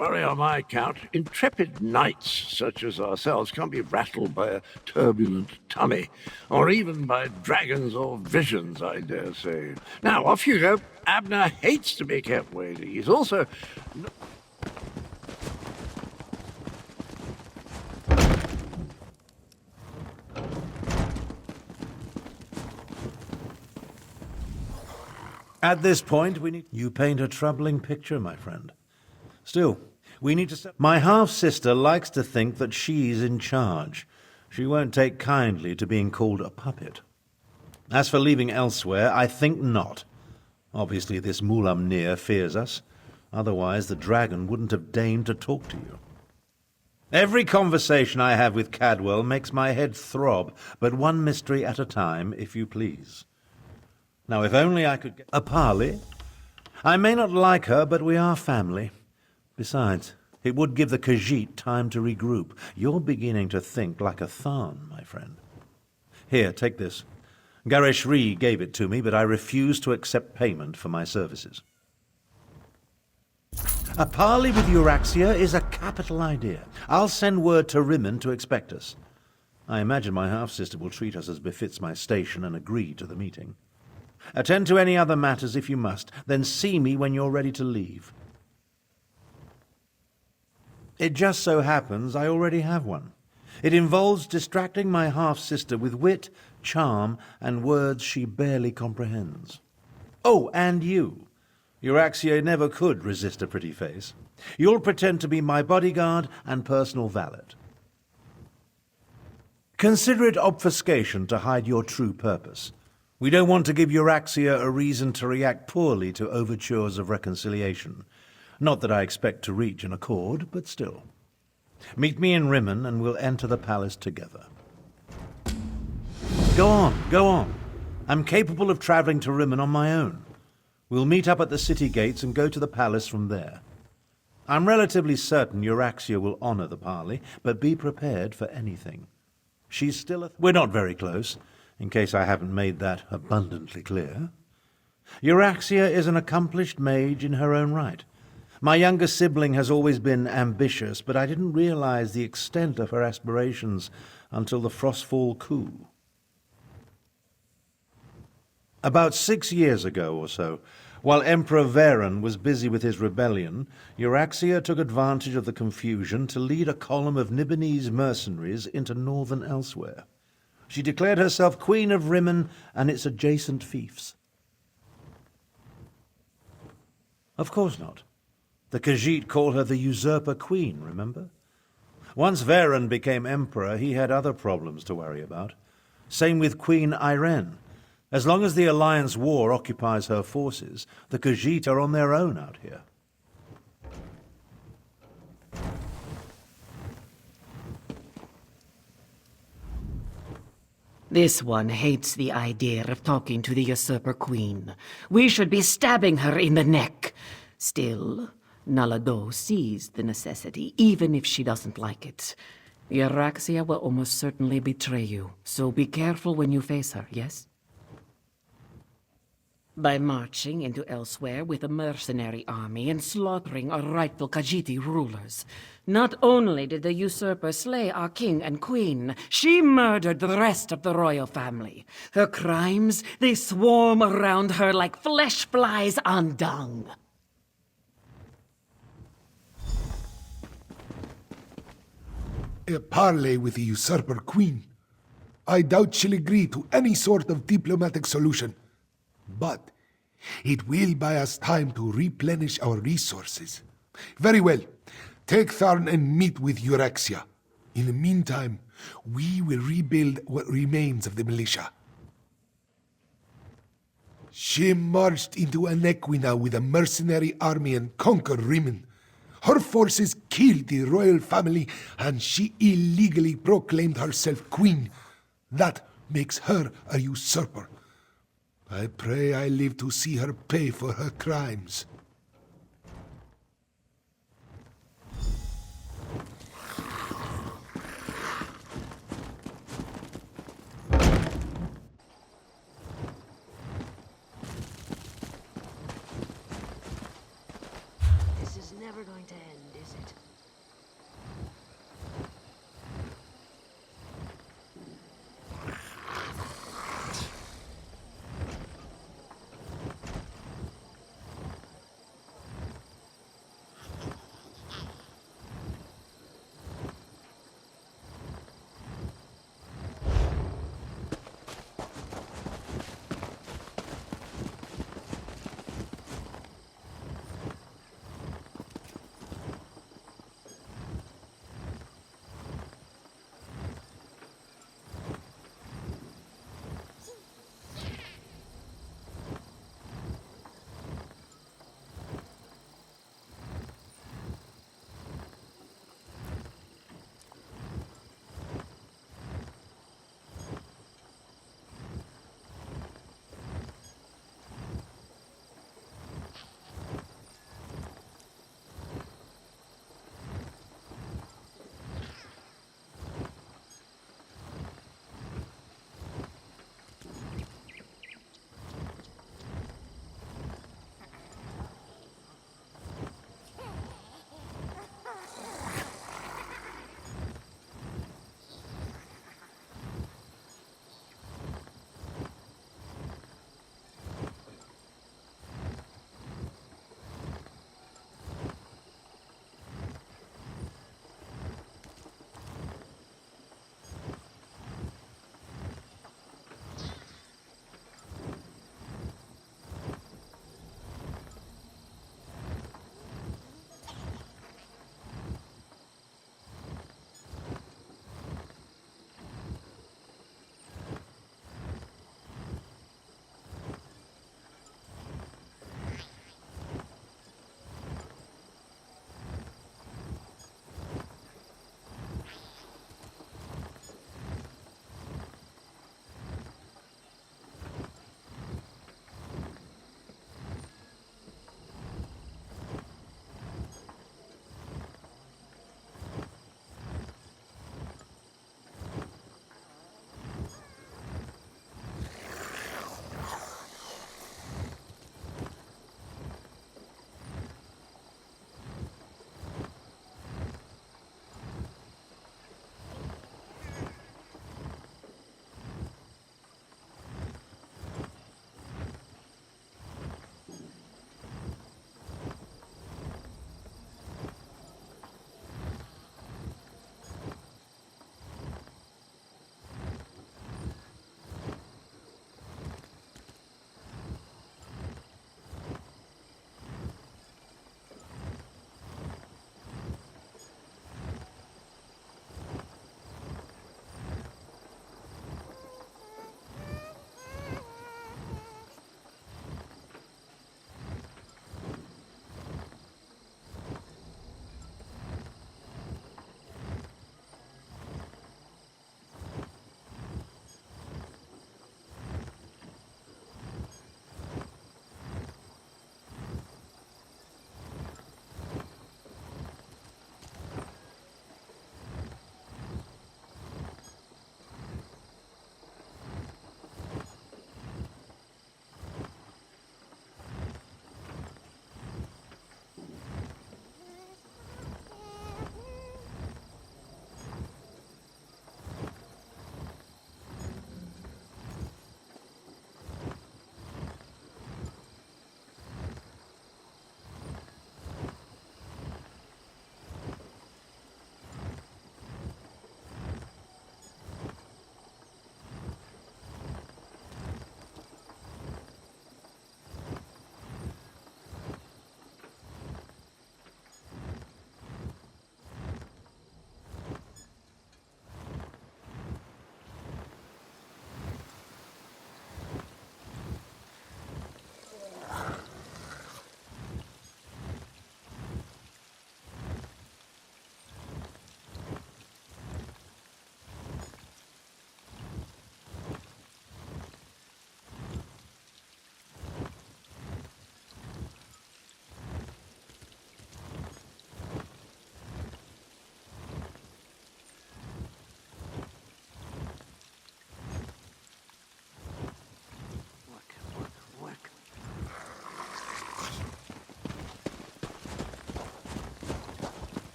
worry on my account. Intrepid knights such as ourselves can't be rattled by a turbulent tummy, or even by dragons or visions, I dare say. Now, off you go. Abner hates to be kept waiting. He's also... At this point, we need... You paint a troubling picture, my friend. Still, we need to... My half-sister likes to think that she's in charge. She won't take kindly to being called a puppet. As for leaving elsewhere, I think not. Obviously, this Mulamnir fears us. Otherwise, the dragon wouldn't have deigned to talk to you. Every conversation I have with Cadwell makes my head throb, but one mystery at a time, if you please. Now, if only I could get... A parley? I may not like her, but we are family. Besides, it would give the Khajiit time to regroup. You're beginning to think like a Tharn, my friend. Here, take this. Gareshri gave it to me, but I refuse to accept payment for my services. A parley with Euraxia is a capital idea. I'll send word to Rimmon to expect us. I imagine my half-sister will treat us as befits my station and agree to the meeting. Attend to any other matters if you must, then see me when you're ready to leave. It just so happens I already have one. It involves distracting my half-sister with wit, charm, and words she barely comprehends. Oh, and you. Euraxia never could resist a pretty face. You'll pretend to be my bodyguard and personal valet. Consider it obfuscation to hide your true purpose. We don't want to give Euraxia a reason to react poorly to overtures of reconciliation. Not that I expect to reach an accord, but still. Meet me in Rimmon and we'll enter the palace together. Go on, go on. I'm capable of traveling to Rimmon on my own. We'll meet up at the city gates and go to the palace from there. I'm relatively certain Euraxia will honor the parley, but be prepared for anything. She's still We're not very close, in case I haven't made that abundantly clear. Euraxia is an accomplished mage in her own right. My younger sibling has always been ambitious, but I didn't realize the extent of her aspirations until the Frostfall coup. About 6 years ago or so, while Emperor Varen was busy with his rebellion, Euraxia took advantage of the confusion to lead a column of Nibonese mercenaries into northern Elsewhere. She declared herself Queen of Rimmon and its adjacent fiefs. Of course not. The Khajiit call her the Usurper Queen, remember? Once Varen became Emperor, he had other problems to worry about. Same with Queen Irene. As long as the Alliance War occupies her forces, the Khajiit are on their own out here. This one hates the idea of talking to the Usurper Queen. We should be stabbing her in the neck. Still, Nalado sees the necessity, even if she doesn't like it. Euraxia will almost certainly betray you, so be careful when you face her, yes? By marching into Elsewhere with a mercenary army and slaughtering our rightful Khajiiti rulers. Not only did the usurper slay our king and queen, she murdered the rest of the royal family. Her crimes, they swarm around her like flesh flies on dung. A parley with the usurper queen. I doubt she'll agree to any sort of diplomatic solution. But it will buy us time to replenish our resources. Very well. Take Tharn and meet with Euraxia. In the meantime, we will rebuild what remains of the militia. She marched into Anequina with a mercenary army and conquered Rimmon. Her forces killed the royal family, and she illegally proclaimed herself queen. That makes her a usurper. I pray I live to see her pay for her crimes. This is never going to end, is it?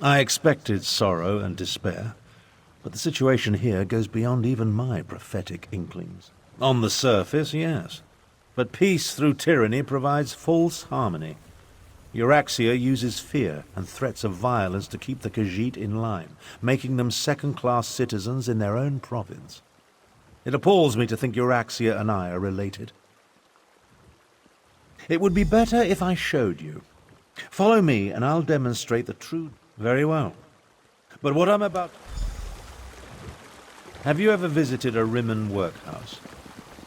I expected sorrow and despair, but the situation here goes beyond even my prophetic inklings. On the surface, yes, but peace through tyranny provides false harmony. Euraxia uses fear and threats of violence to keep the Khajiit in line, making them second-class citizens in their own province. It appalls me to think Euraxia and I are related. It would be better if I showed you. Follow me and I'll demonstrate the true... Very well. But what I'm about... Have you ever visited a Rimmen workhouse?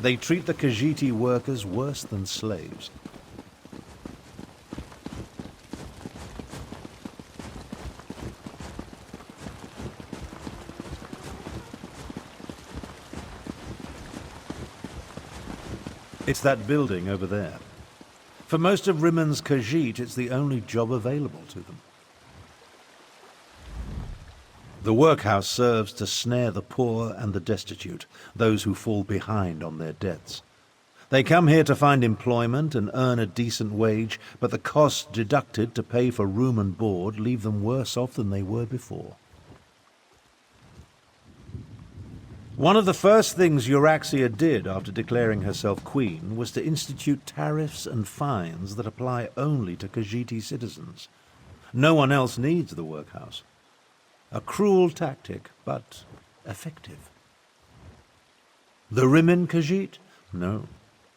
They treat the Khajiiti workers worse than slaves. It's that building over there. For most of Rimmen's Khajiit, it's the only job available to them. The workhouse serves to snare the poor and the destitute, those who fall behind on their debts. They come here to find employment and earn a decent wage, but the costs deducted to pay for room and board leave them worse off than they were before. One of the first things Euraxia did after declaring herself queen was to institute tariffs and fines that apply only to Khajiiti citizens. No one else needs the workhouse. A cruel tactic, but effective. The Rimmen Khajiit? No.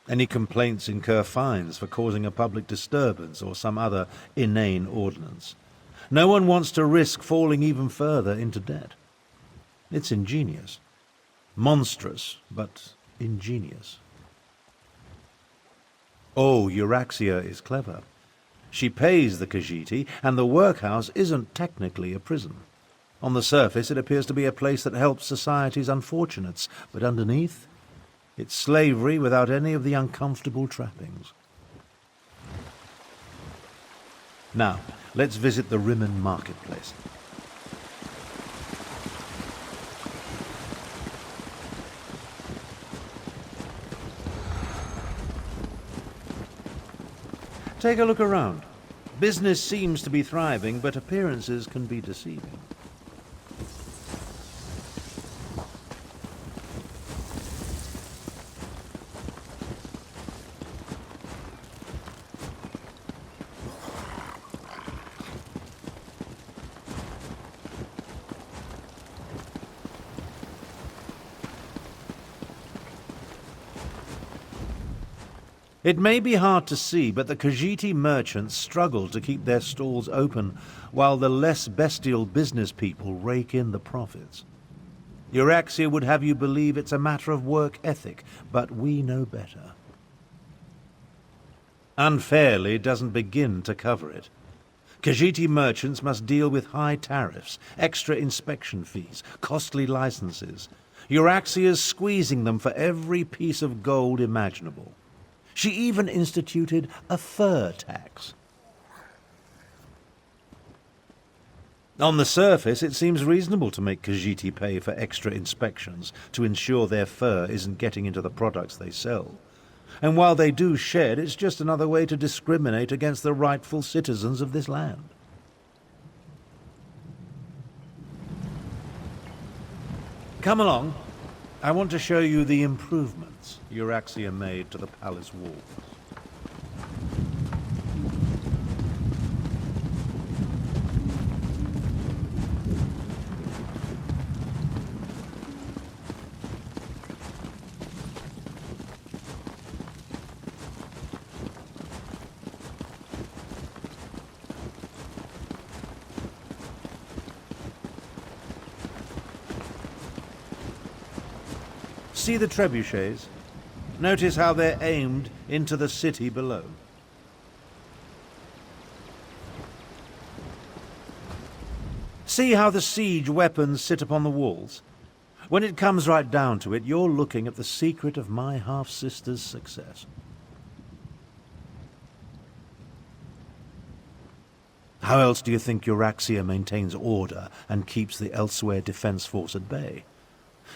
Any complaints incur fines for causing a public disturbance or some other inane ordinance. No one wants to risk falling even further into debt. It's ingenious. Monstrous, but ingenious. Oh, Euraxia is clever. She pays the Khajiiti, and the workhouse isn't technically a prison. On the surface, it appears to be a place that helps society's unfortunates, but underneath, it's slavery without any of the uncomfortable trappings. Now, let's visit the Rimmen marketplace. Take a look around. Business seems to be thriving, but appearances can be deceiving. It may be hard to see, but the Khajiiti merchants struggle to keep their stalls open, while the less bestial business people rake in the profits. Euraxia would have you believe it's a matter of work ethic, but we know better. Unfairly doesn't begin to cover it. Khajiiti merchants must deal with high tariffs, extra inspection fees, costly licenses. Euraxia's squeezing them for every piece of gold imaginable. She even instituted a fur tax. On the surface, it seems reasonable to make Khajiiti pay for extra inspections to ensure their fur isn't getting into the products they sell. And while they do shed, it's just another way to discriminate against the rightful citizens of this land. Come along. I want to show you the improvements Euraxia made to the palace walls. See the trebuchets? Notice how they're aimed into the city below. See how the siege weapons sit upon the walls? When it comes right down to it, you're looking at the secret of my half-sister's success. How else do you think Euraxia maintains order and keeps the elsewhere defense force at bay?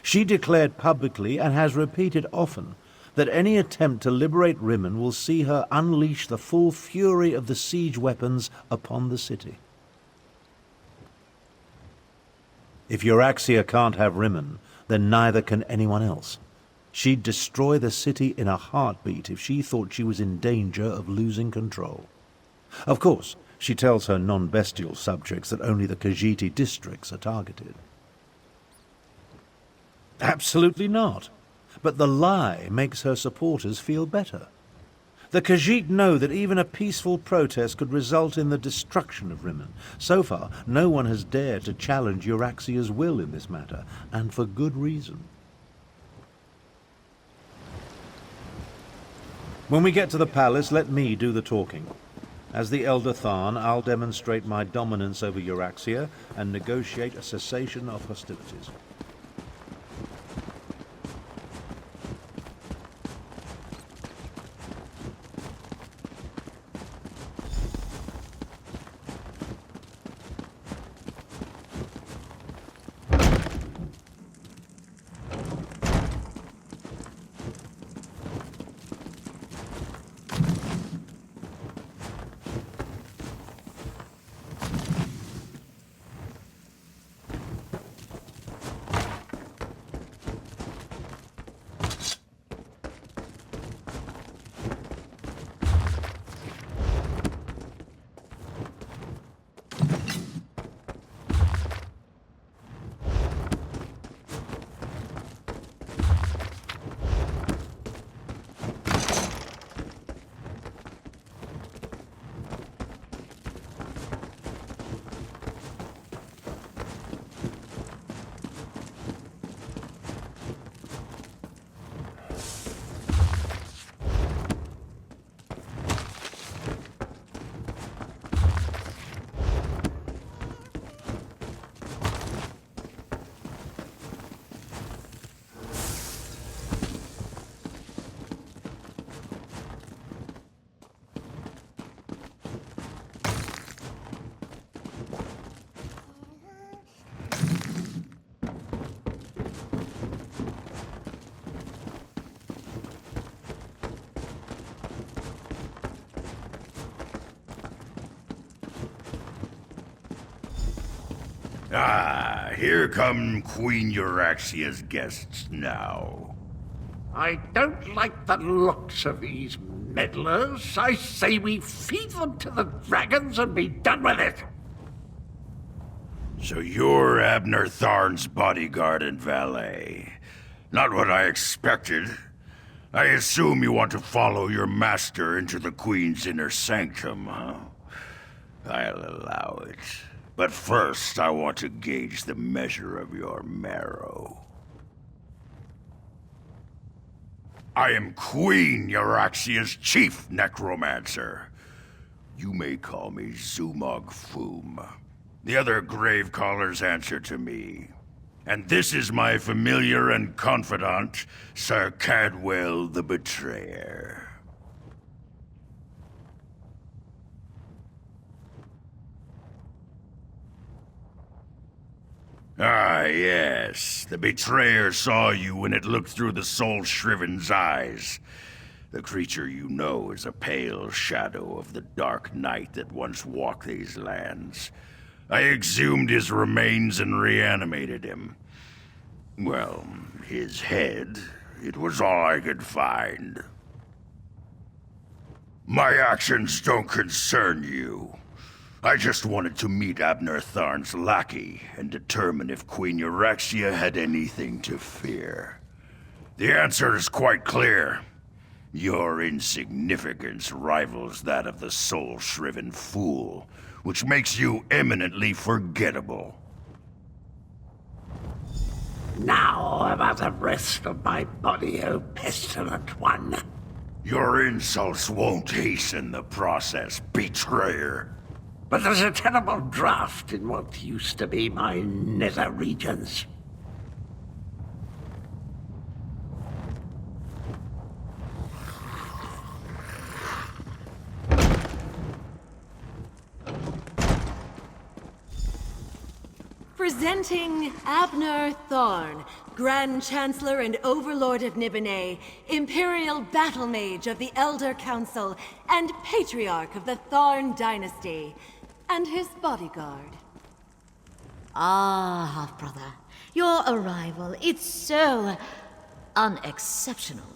She declared publicly, and has repeated often, that any attempt to liberate Rimmen will see her unleash the full fury of the siege weapons upon the city. If Euraxia can't have Rimmon, then neither can anyone else. She'd destroy the city in a heartbeat if she thought she was in danger of losing control. Of course, she tells her non-bestial subjects that only the Khajiit districts are targeted. Absolutely not. But the lie makes her supporters feel better. The Khajiit know that even a peaceful protest could result in the destruction of Rimmon. So far, no one has dared to challenge Euraxia's will in this matter, and for good reason. When we get to the palace, let me do the talking. As the Elder Tharn, I'll demonstrate my dominance over Euraxia and negotiate a cessation of hostilities. Ah, here come Queen Euraxia's guests now. I don't like the looks of these meddlers. I say we feed them to the dragons and be done with it. So you're Abner Tharn's bodyguard and valet. Not what I expected. I assume you want to follow your master into the Queen's inner sanctum, huh? I'll allow it. But first, I want to gauge the measure of your marrow. I am Queen Euraxia's chief necromancer. You may call me Zumog Foom. The other grave callers answer to me. And this is my familiar and confidant, Sir Cadwell the Betrayer. Ah, yes. The Betrayer saw you when it looked through the soul-shriven's eyes. The creature you know is a pale shadow of the dark night that once walked these lands. I exhumed his remains and reanimated him. Well, his head, it was all I could find. My actions don't concern you. I just wanted to meet Abner Tharn's lackey and determine if Queen Euraxia had anything to fear. The answer is quite clear. Your insignificance rivals that of the soul-shriven fool, which makes you eminently forgettable. Now about the rest of my body, O pestilent one. Your insults won't hasten the process, betrayer. But there's a terrible draft in what used to be my nether regions. Presenting Abner Tharn, Grand Chancellor and Overlord of Nibene, Imperial Battle Mage of the Elder Council, and Patriarch of the Tharn Dynasty, and his bodyguard. Ah, half-brother. Your arrival, it's so unexceptional.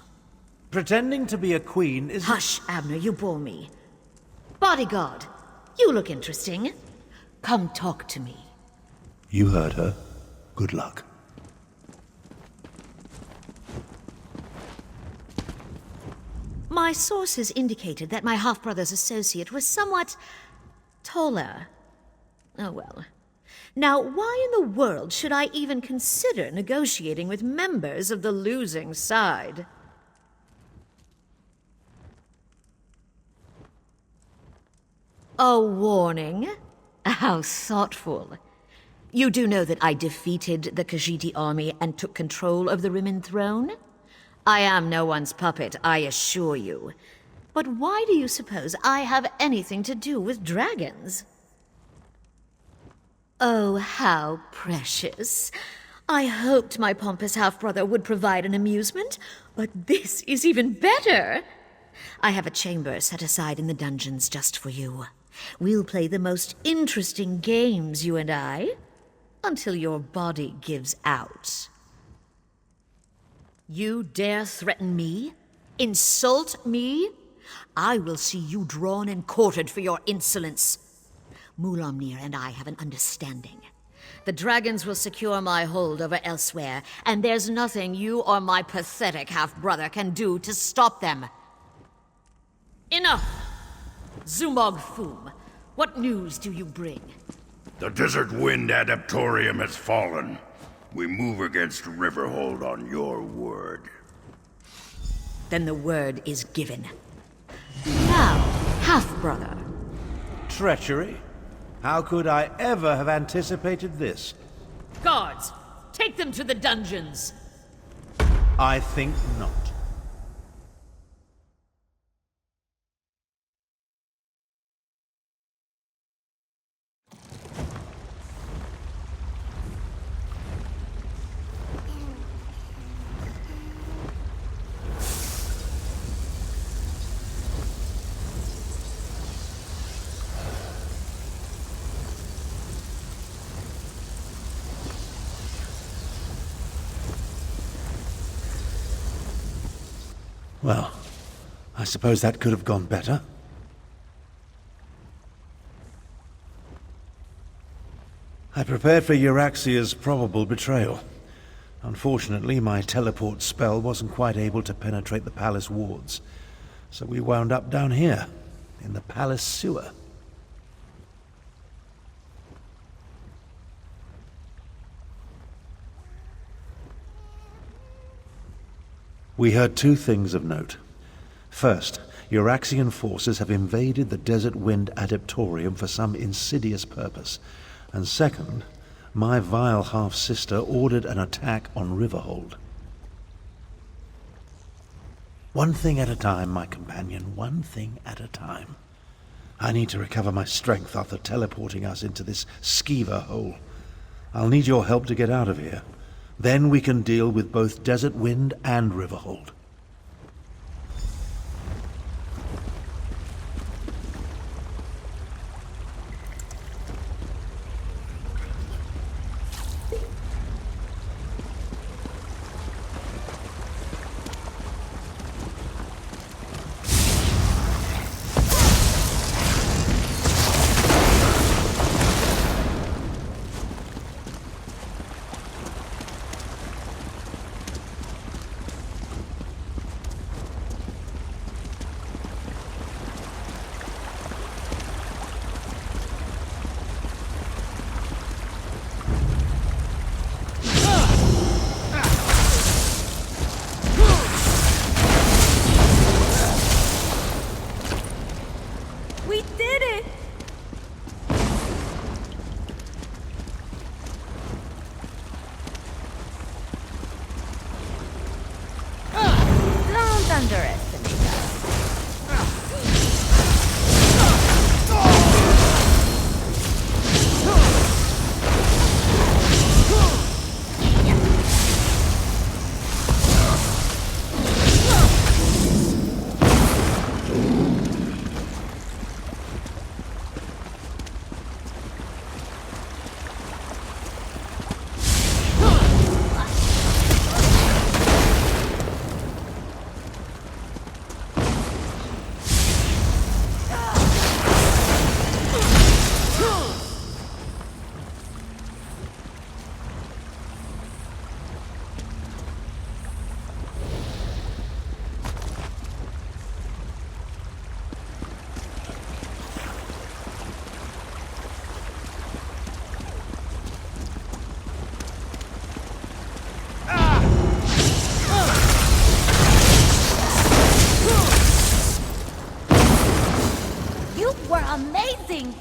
Pretending to be a queen is... Hush, Abner, you bore me. Bodyguard, you look interesting. Come talk to me. You heard her. Good luck. My sources indicated that my half-brother's associate was somewhat taller. Oh well. Now, why in the world should I even consider negotiating with members of the losing side? A warning? How thoughtful. You do know that I defeated the Khajiit army and took control of the Rimmon throne? I am no one's puppet, I assure you. But why do you suppose I have anything to do with dragons? Oh, how precious. I hoped my pompous half-brother would provide an amusement, but this is even better. I have a chamber set aside in the dungeons just for you. We'll play the most interesting games, you and I, until your body gives out. You dare threaten me? Insult me? I will see you drawn and quartered for your insolence. Mulamnir and I have an understanding. The dragons will secure my hold over elsewhere, and there's nothing you or my pathetic half-brother can do to stop them. Enough! Zumog Foom, what news do you bring? The Desert Wind Adaptorium has fallen. We move against Riverhold on your word. Then the word is given. Now, half-brother. Treachery? How could I ever have anticipated this? Guards, take them to the dungeons. I think not. Well, I suppose that could have gone better. I prepared for Euraxia's probable betrayal. Unfortunately, my teleport spell wasn't quite able to penetrate the palace wards, so we wound up down here, in the palace sewer. We heard two things of note. First, Euraxian forces have invaded the Desert Wind Adaptorium for some insidious purpose. And second, my vile half-sister ordered an attack on Riverhold. One thing at a time, my companion, one thing at a time. I need to recover my strength after teleporting us into this skeever hole. I'll need your help to get out of here. Then we can deal with both Desert Wind and Riverhold. amazing!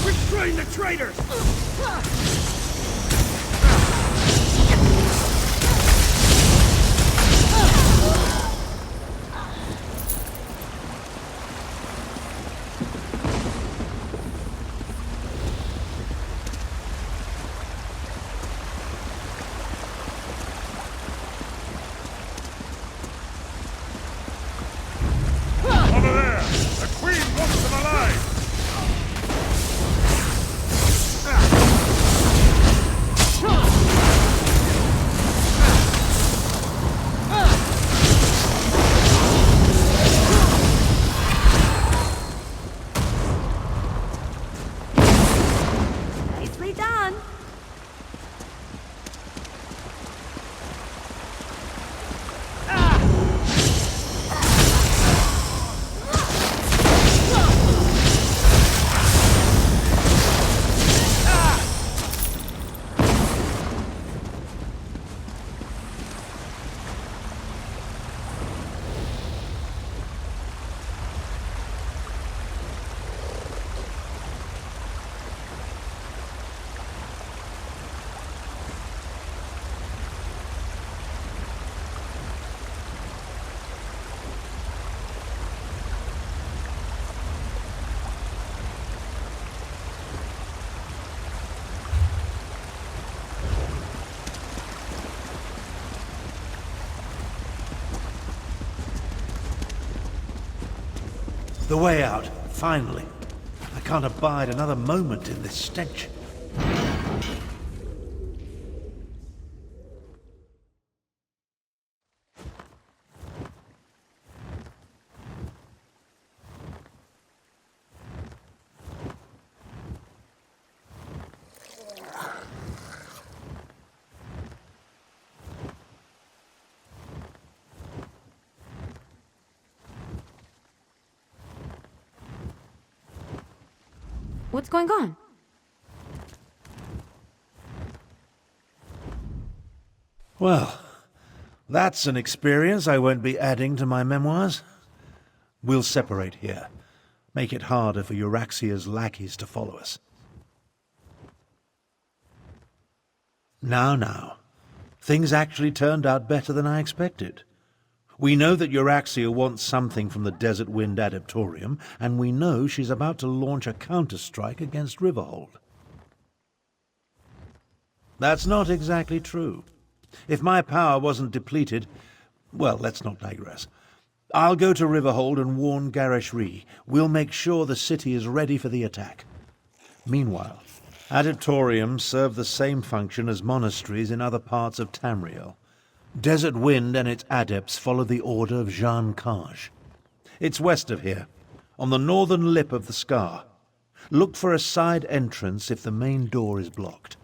Restrain the traitors! The way out, finally. I can't abide another moment in this stench. What's going on? Well, That's an experience I won't be adding to my memoirs. We'll separate here. Make it harder for Euraxia's lackeys to follow us. Now. Things actually turned out better than I expected. We know that Euraxia wants something from the Desert Wind Adeptorium, and we know she's about to launch a counter-strike against Riverhold. That's not exactly true. If my power wasn't depleted... Well, let's not digress. I'll go to Riverhold and warn Garishri. We'll make sure the city is ready for the attack. Meanwhile, Adeptoriums serve the same function as monasteries in other parts of Tamriel. Desert Wind and its adepts follow the order of Jean Kaj. It's west of here, on the northern lip of the scar. Look for a side entrance if the main door is blocked.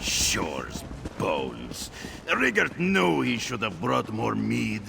Shore's bones. Rigert knew he should have brought more mead.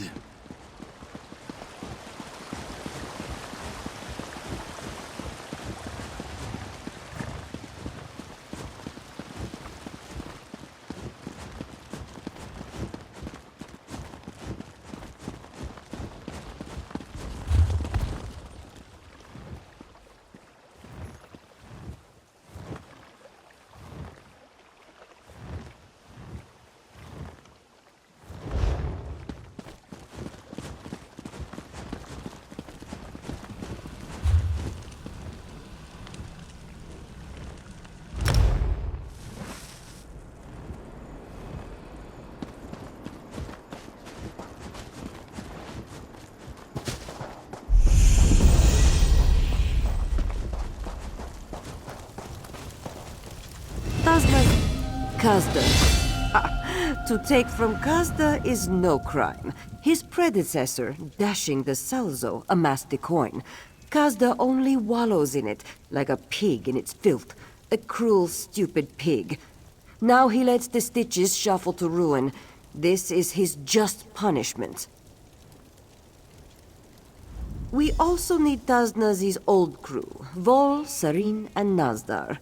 Kazda. To take from Kazda is no crime. His predecessor, dashing the Salzo, amassed the coin. Kazda only wallows in it, like a pig in its filth. A cruel, stupid pig. Now he lets the stitches shuffle to ruin. This is his just punishment. We also need Taznazi's old crew, Vol, Sarin, and Nazdar.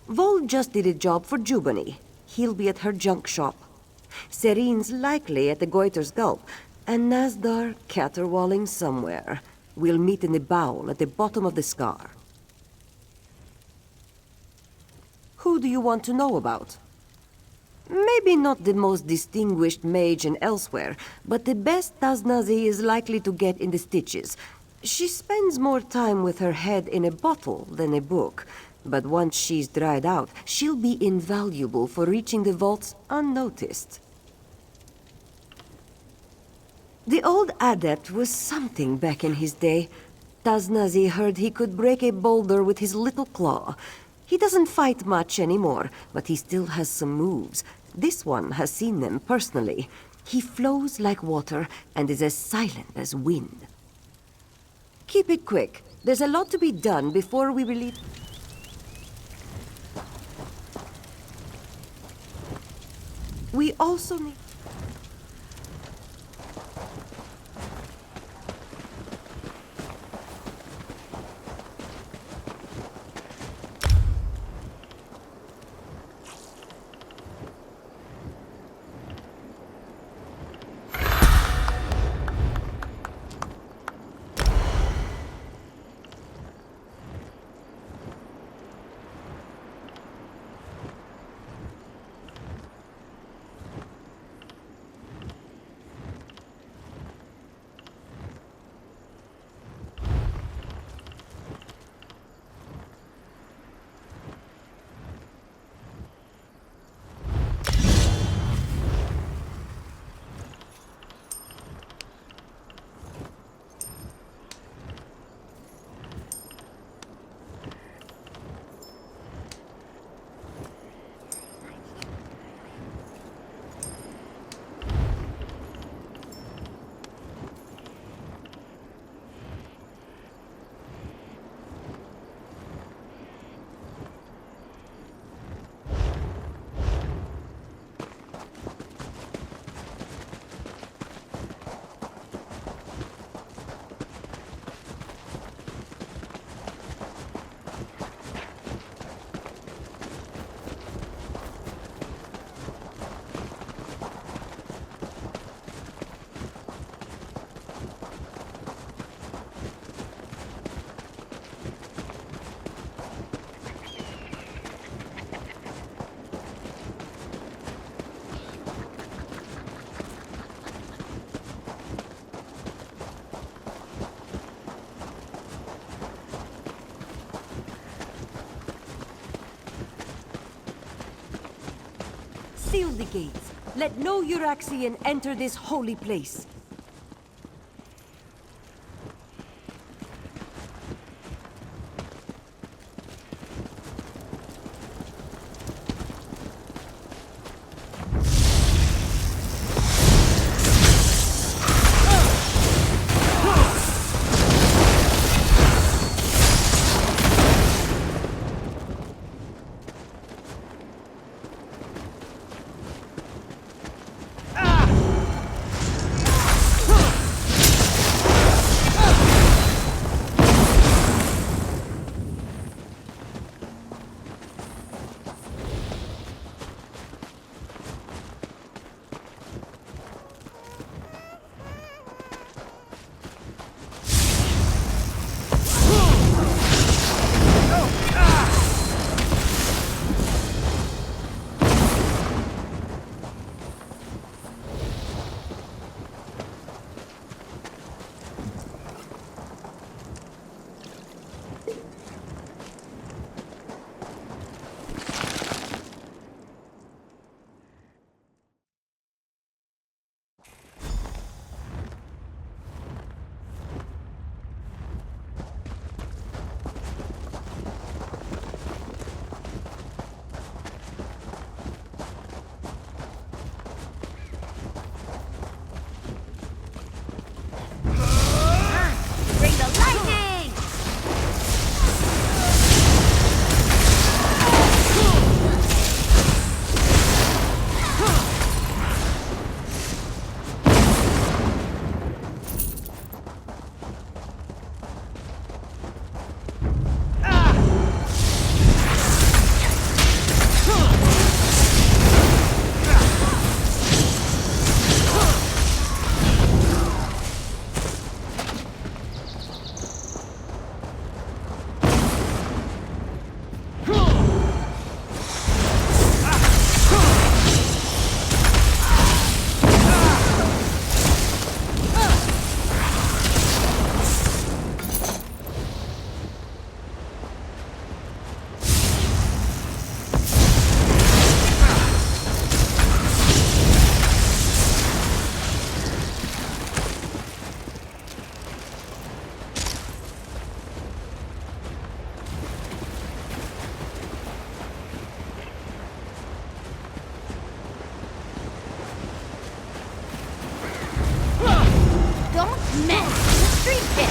Vol just did a job for Jubani. He'll be at her junk shop. Serin's likely at the Goiter's Gulp, and Nazdar caterwauling somewhere. We'll meet in the bowl at the bottom of the scar. Who do you want to know about? Maybe not the most distinguished mage and elsewhere, but the best Taznazi is likely to get in the stitches. She spends more time with her head in a bottle than a book. But once she's dried out, she'll be invaluable for reaching the vaults unnoticed. The old adept was something back in his day. Taznazi heard he could break a boulder with his little claw. He doesn't fight much anymore, but he still has some moves. This one has seen them personally. He flows like water and is as silent as wind. Keep it quick. There's a lot to be done before we release... We also need... Seal the gates. Let no Euraxian enter this holy place. Bring the lightning! Don't mess with the street pit!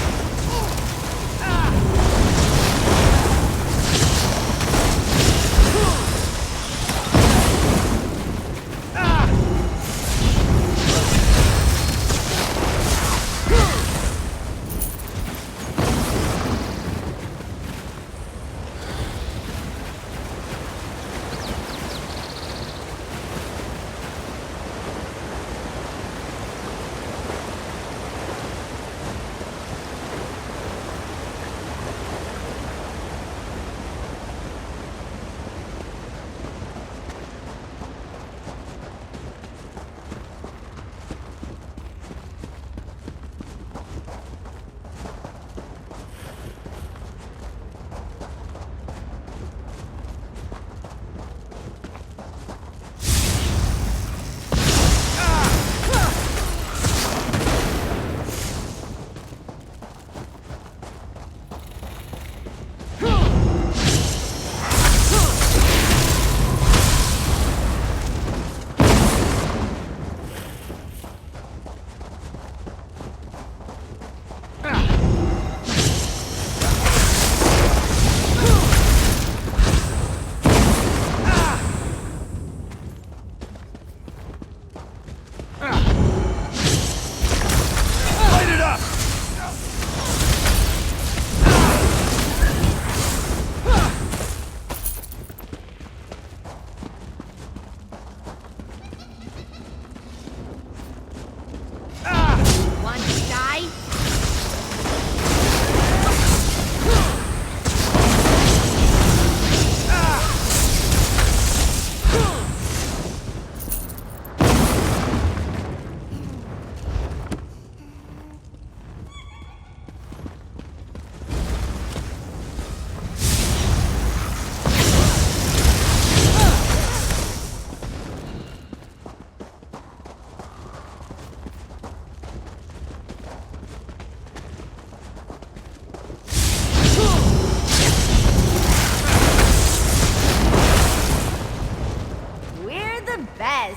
the best.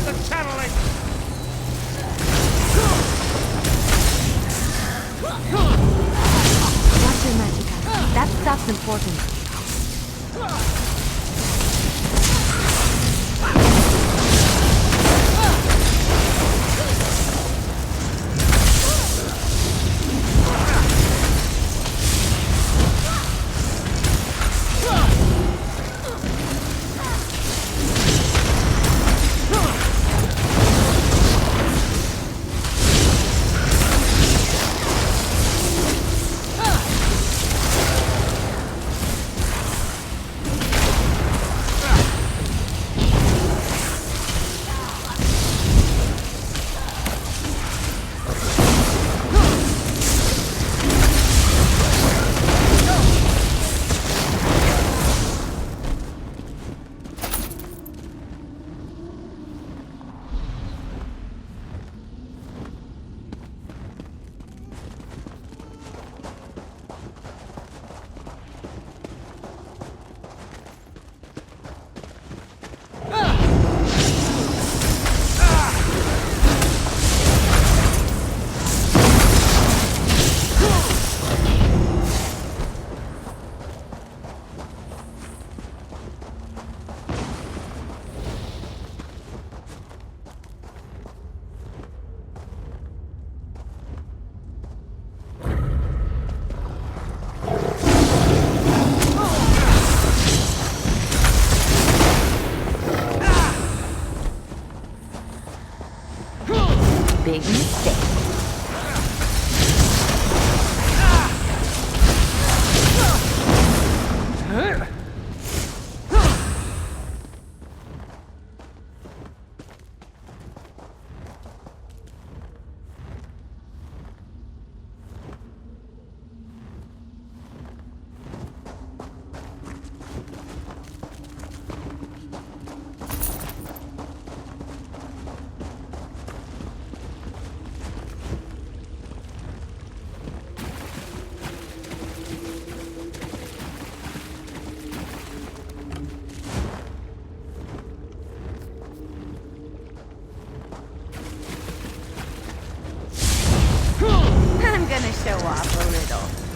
the channeling! Watch your magic. That stuff's important. Big mistake. I'm gonna show off a little.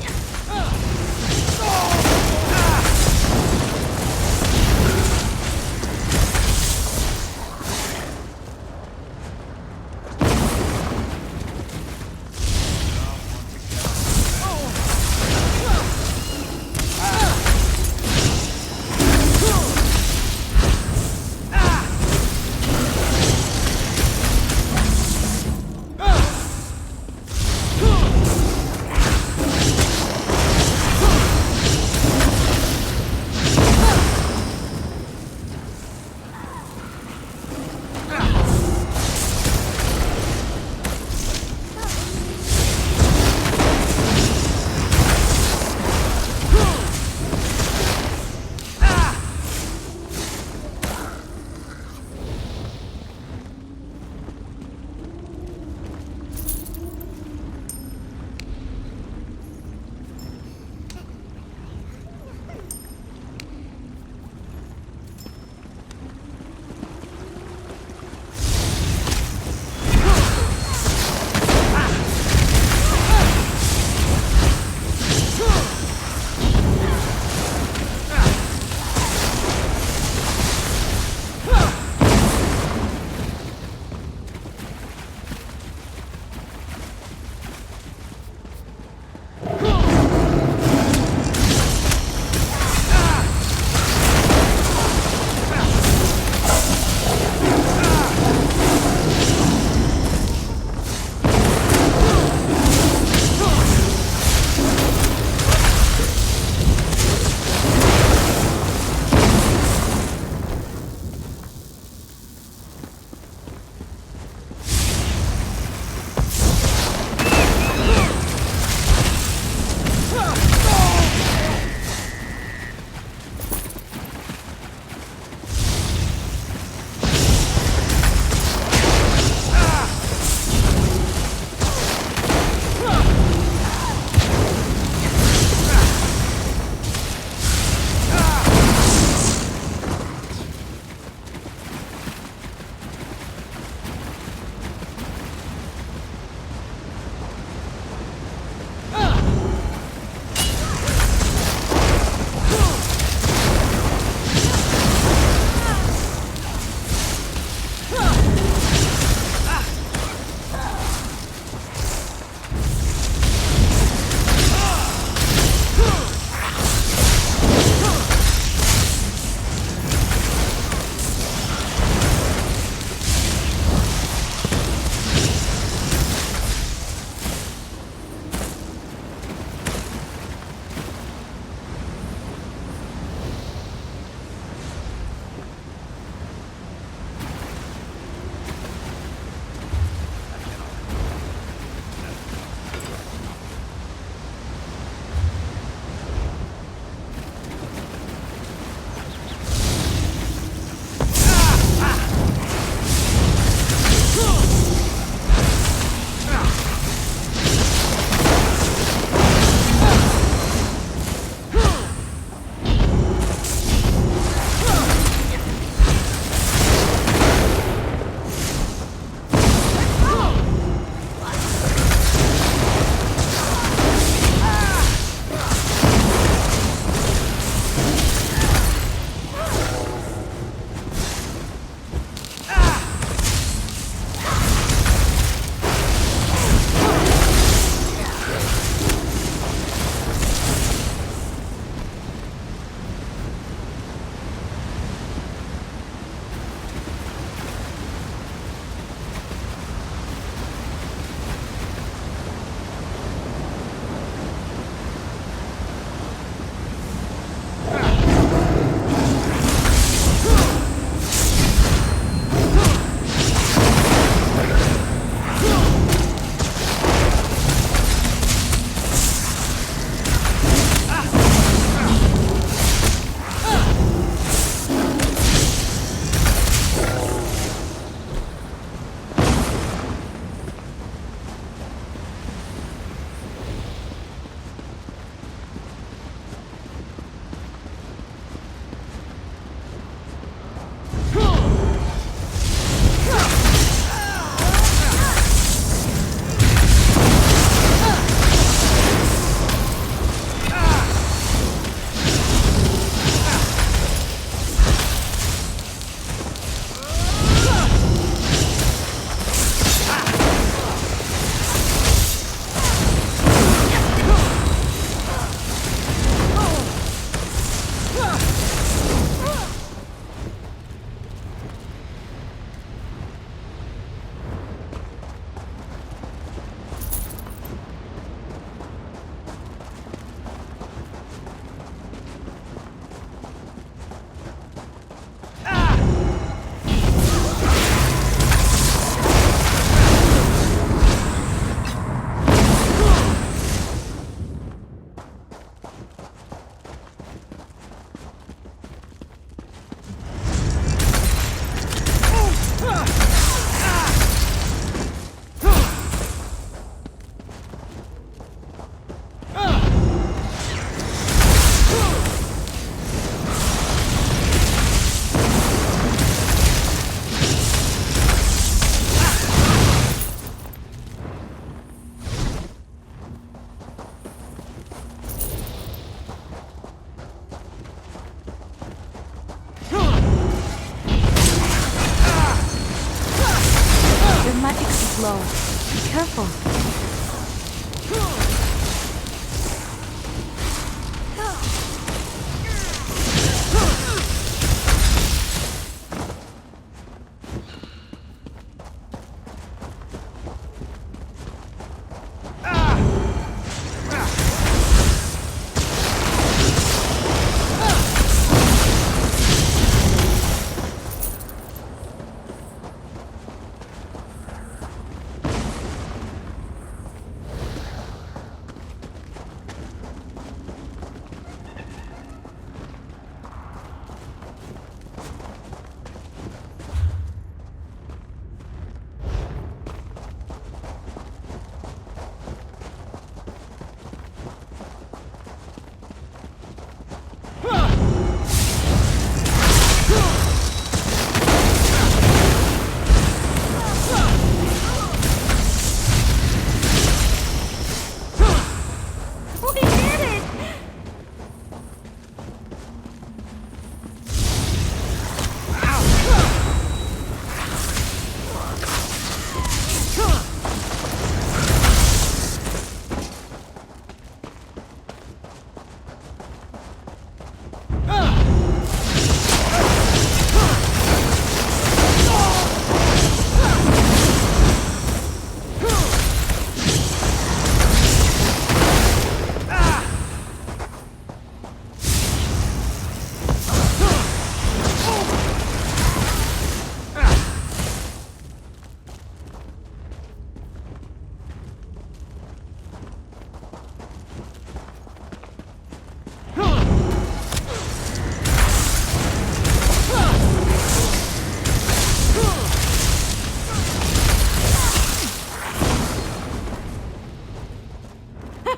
claw. Be careful.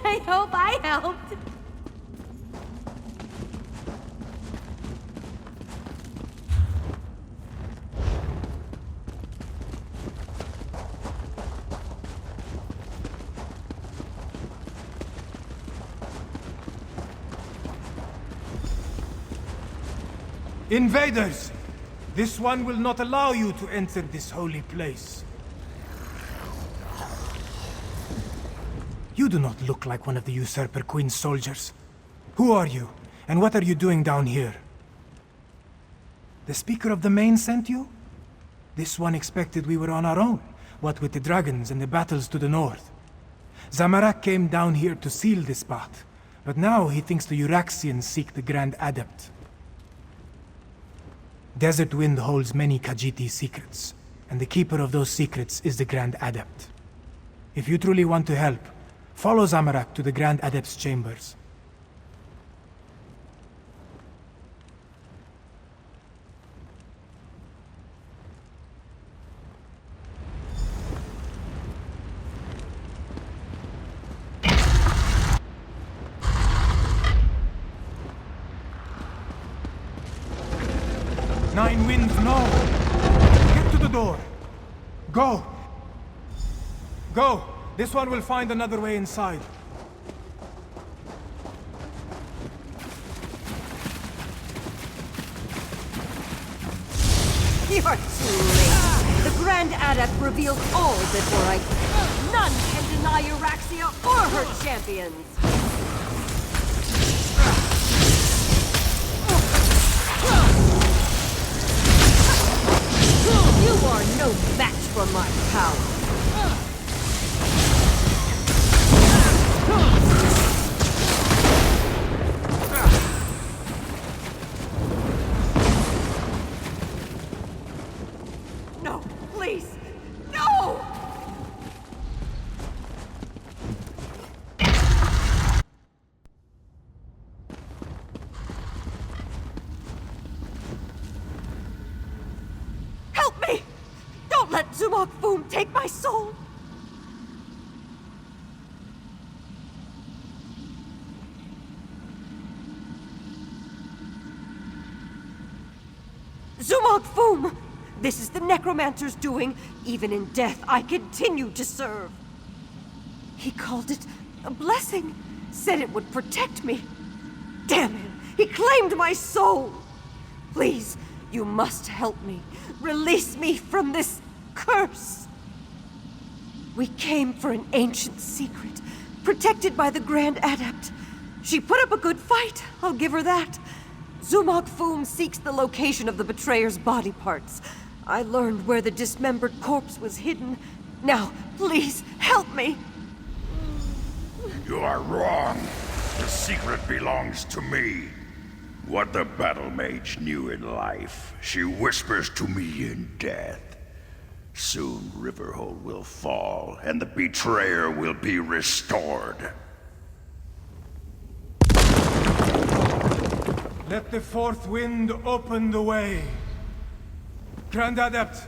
I hope I helped. Invaders! This one will not allow you to enter this holy place. You do not look like one of the Usurper Queen's soldiers. Who are you, and what are you doing down here? The Speaker of the Main sent you? This one expected we were on our own, what with the dragons and the battles to the north. Zamorak came down here to seal this path, but now he thinks the Uraxians seek the Grand Adept. Desert Wind holds many Khajiit secrets, and the keeper of those secrets is the Grand Adept. If you truly want to help, follow Zamorak to the Grand Adept's chambers. Nine Winds, no! Get to the door! Go! Go! This one will find another way inside. You're too late. The Grand Adept revealed all before I could. None can deny Euraxia or her champions. You are no match for my power. No, please, no! Help me! Don't let Zumok Foom take my soul! Zumok Foom! This is the Necromancer's doing. Even in death, I continue to serve. He called it a blessing. Said it would protect me. Damn him! He claimed my soul! Please, you must help me. Release me from this curse! We came for an ancient secret, protected by the Grand Adept. She put up a good fight, I'll give her that. Zumok Foom seeks the location of the betrayer's body parts. I learned where the dismembered corpse was hidden. Now, please, help me! You are wrong. The secret belongs to me. What the Battle Mage knew in life, she whispers to me in death. Soon Riverhold will fall, and the betrayer will be restored. Let the fourth wind open the way. Grand Adept!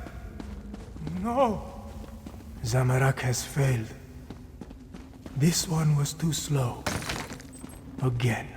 No! Zamorak has failed. This one was too slow. Again.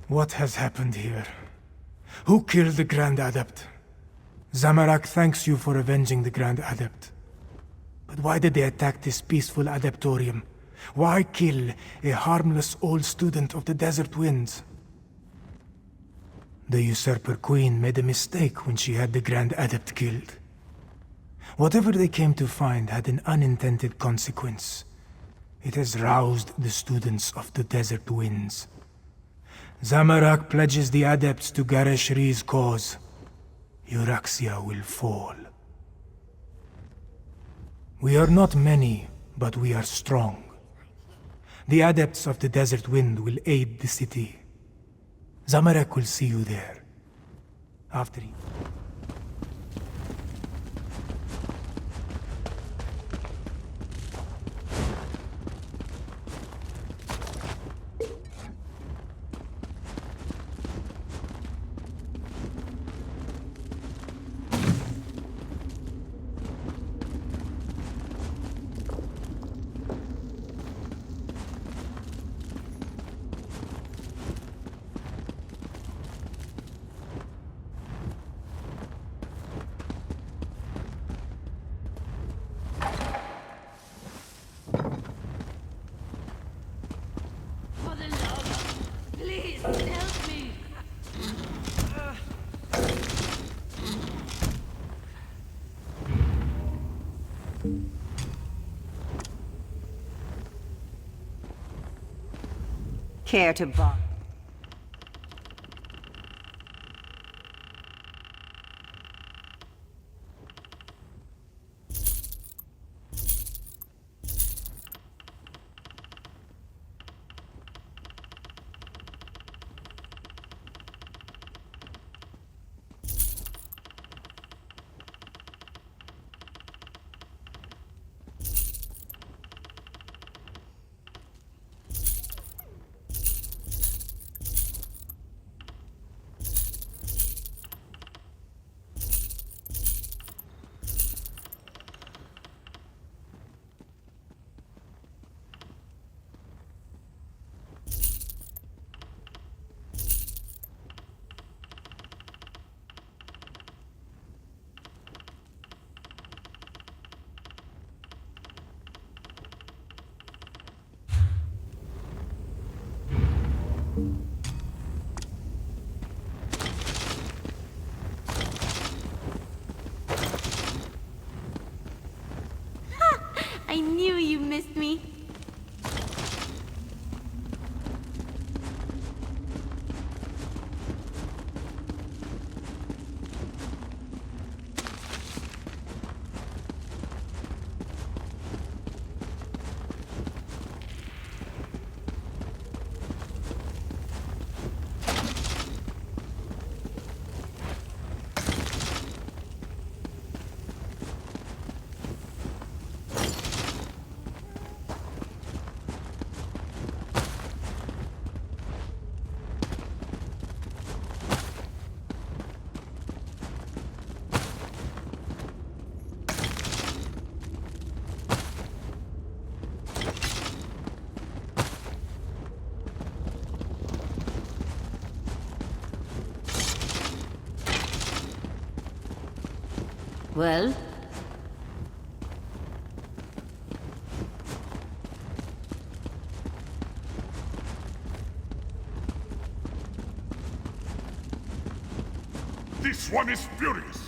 What has happened here? Who killed the Grand Adept? Zamorak thanks you for avenging the Grand Adept. But why did they attack this peaceful Adeptorium? Why kill a harmless old student of the Desert Winds? The Usurper Queen made a mistake when she had the Grand Adept killed. Whatever they came to find had an unintended consequence. It has roused the students of the Desert Winds. Zamorak pledges the adepts to Gareshri's cause. Euraxia will fall. We are not many, but we are strong. The adepts of the Desert Wind will aid the city. Zamorak will see you there. After he... Care to buy? I knew you missed me. Well? This one is furious.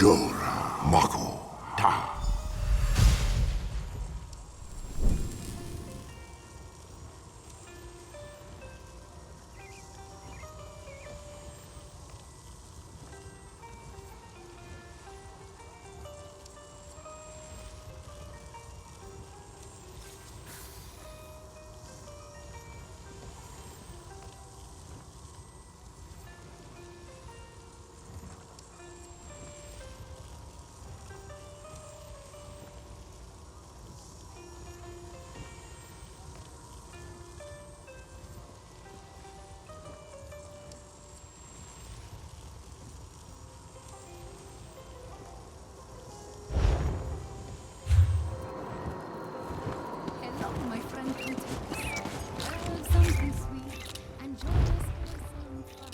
Jora Mako Ta. Hello, my friend. Come take this. Have something sweet and joyous for some fun.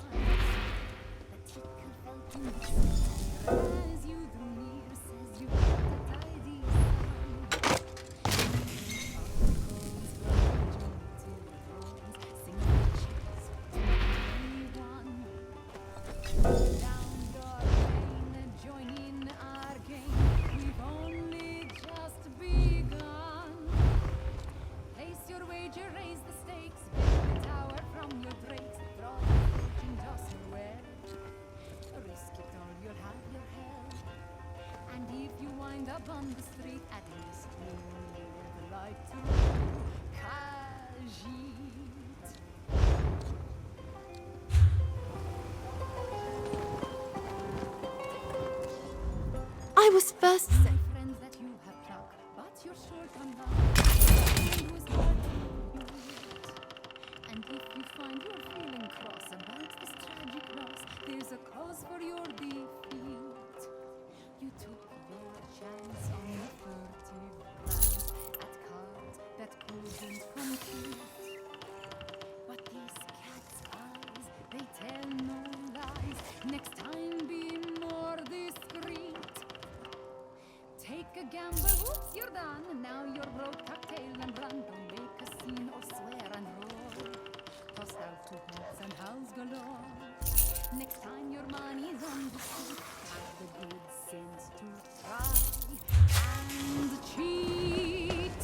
The tickle felt in the center as you drew near, says you got a tidy son. Sing the cheers for everyone. Down your lane and join in our game. We've only just begun. Place your wager, raise the stakes. Build a tower from your drakes. Draw the fortune toss your way. Risk it all, you'll have your hell. And if you wind up on the street, at least you'll live like true Khajiit. I was first. Say friends that you have pluck, but you're short on luck. It was hard to beat. And if you find you're feeling cross about this tragic loss, there's a cause for your defeat. You took your chance on the furtive glance at cards that couldn't compete. But these cat's eyes, they tell no lies. Next time be more discreet. Take a gamble, whoops, you're done. Now you're broke, tuck tail and run. Don't make a scene or swear and roar. Tossed out to hoops and howls galore. Next time your money's on the street, have the good sense to try and cheat.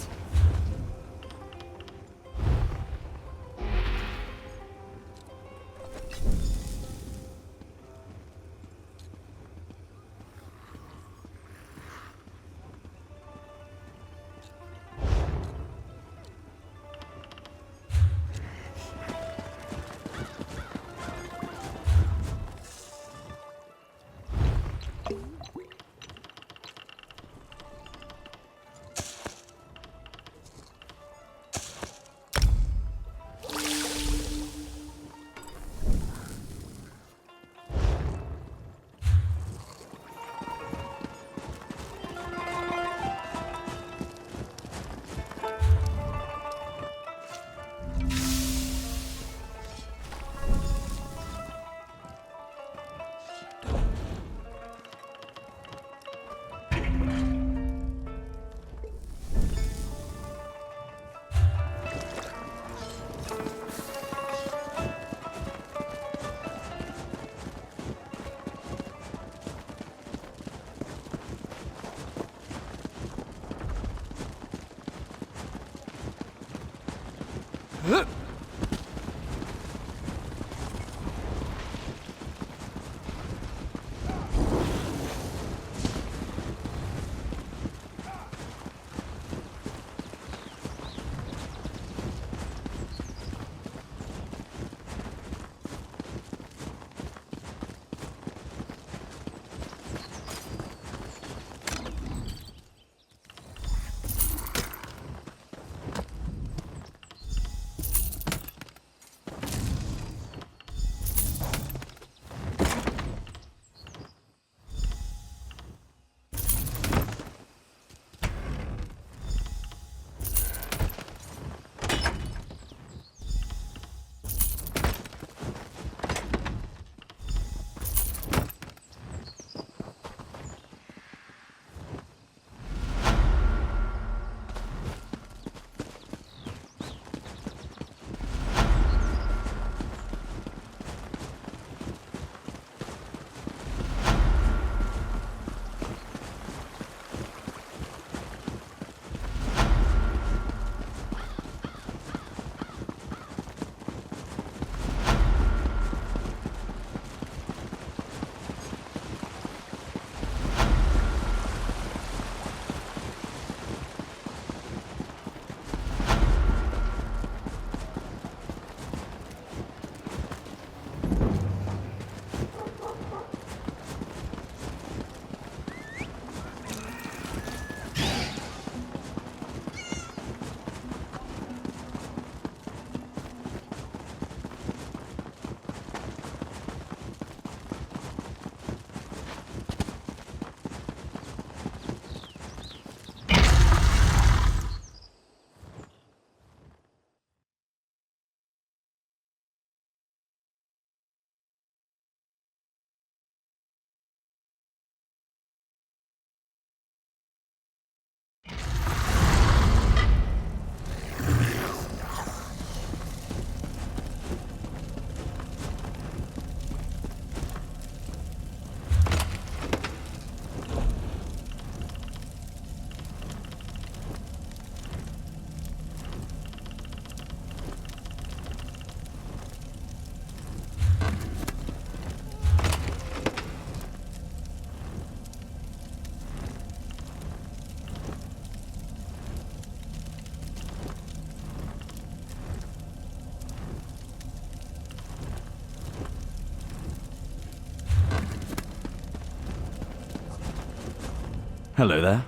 Hello there.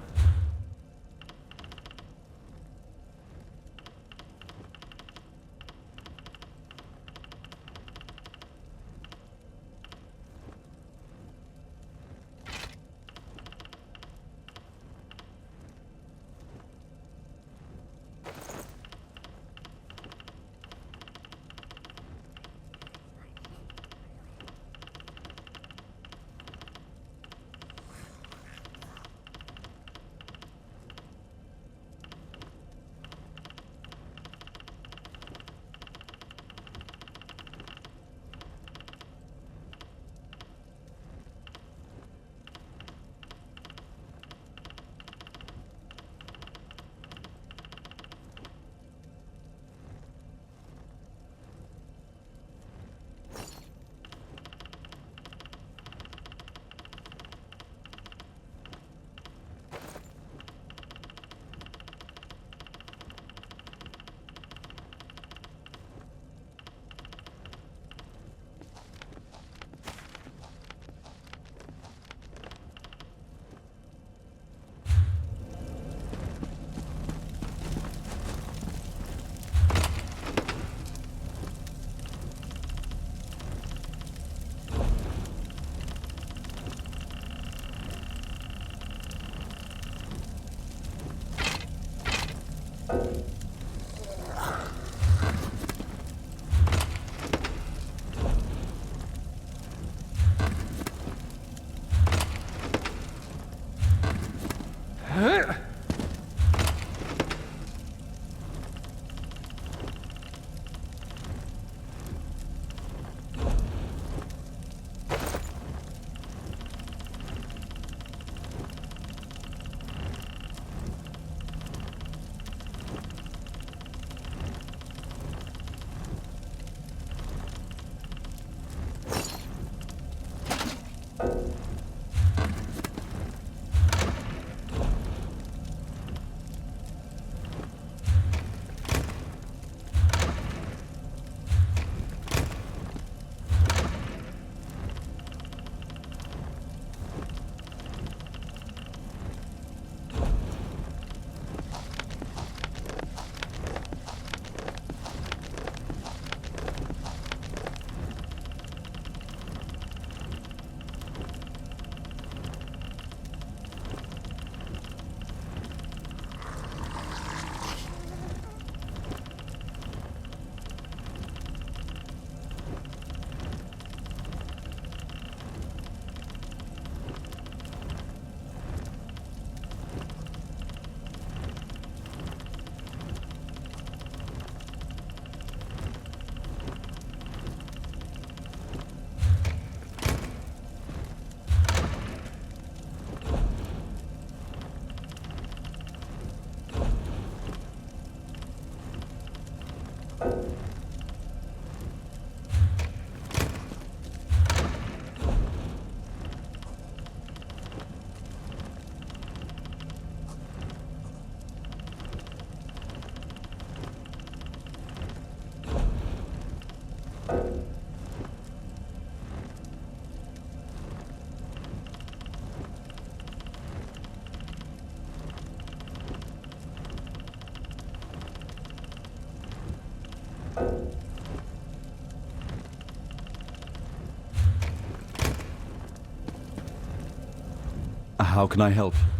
How can I help you?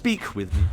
speak with me.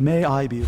May I be...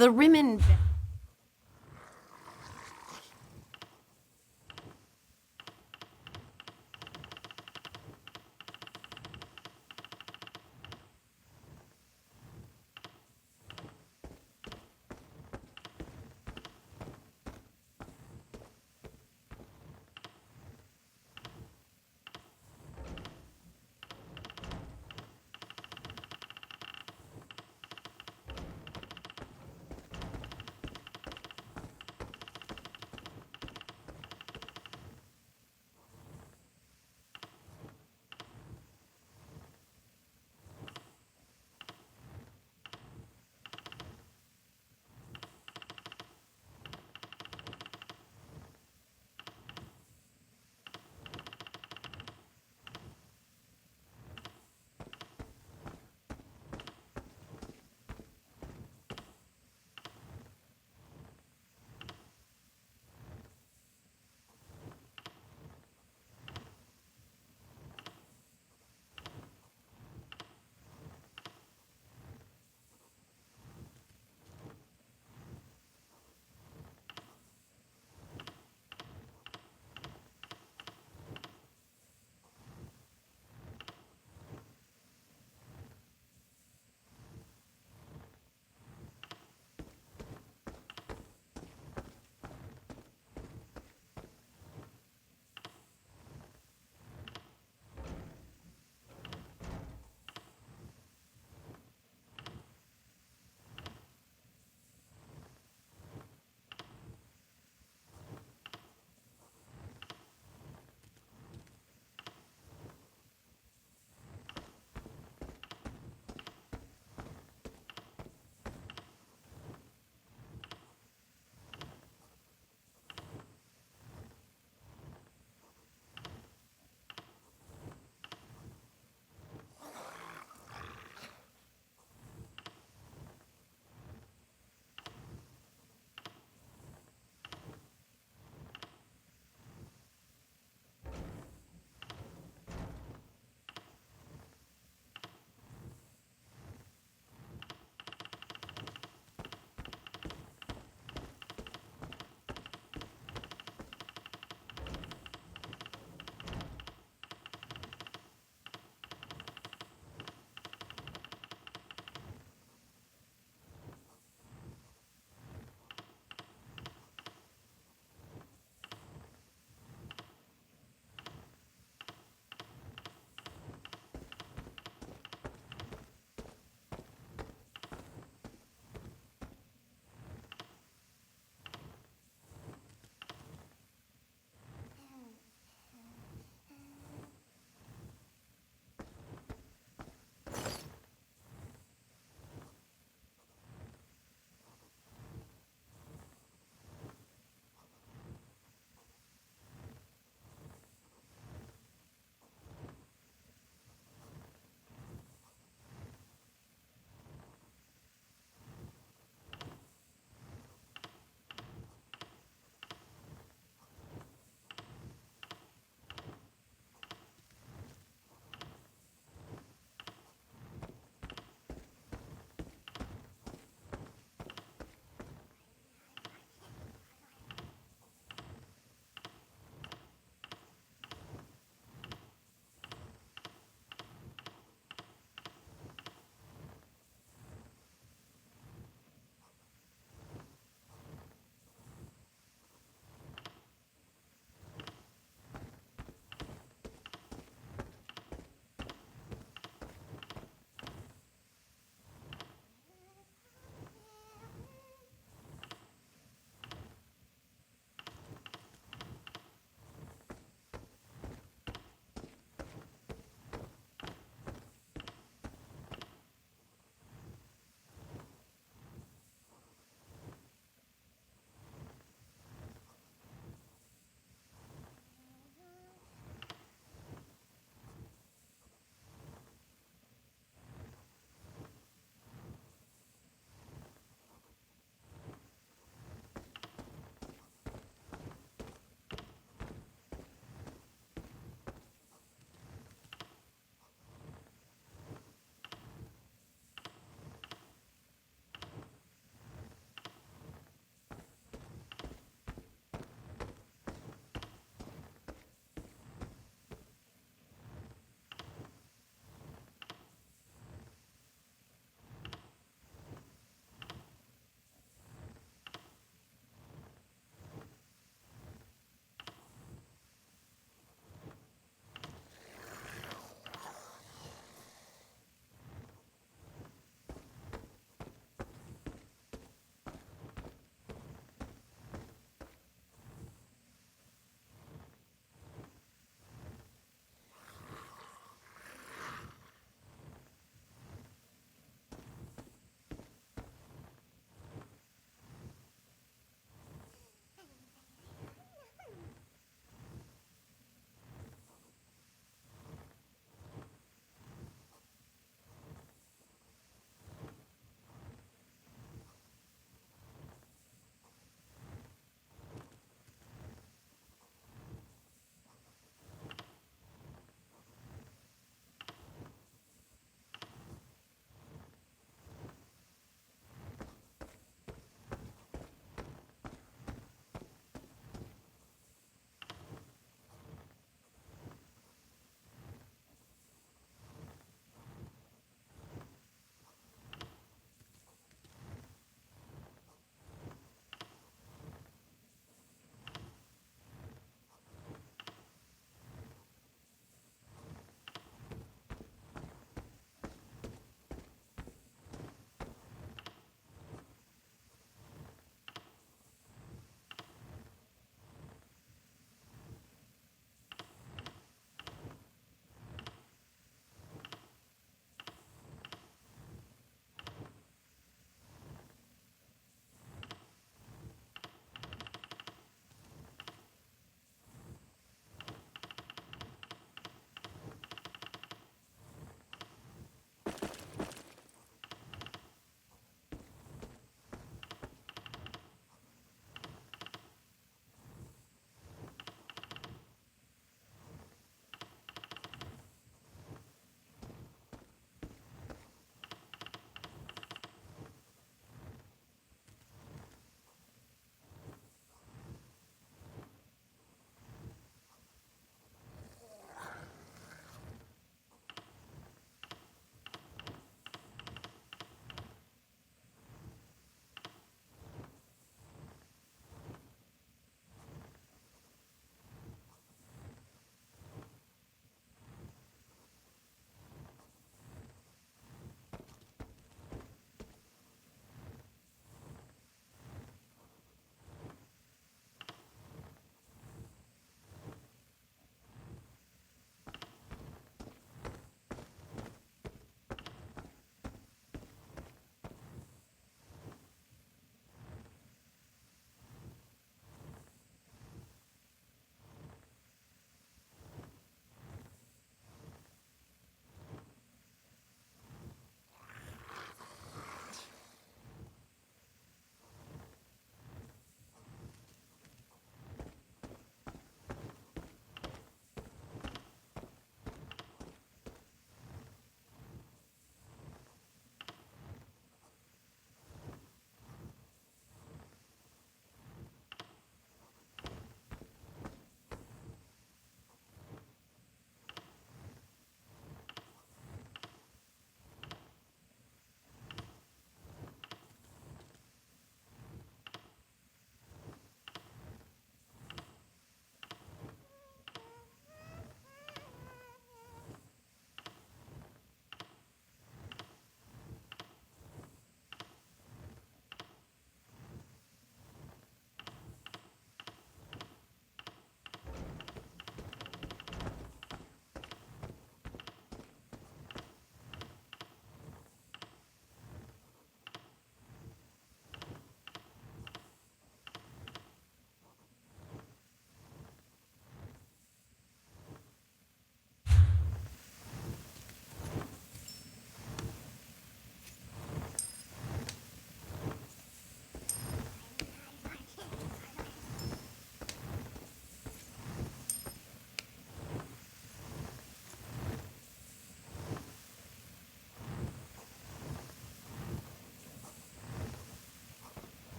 The Rimmen...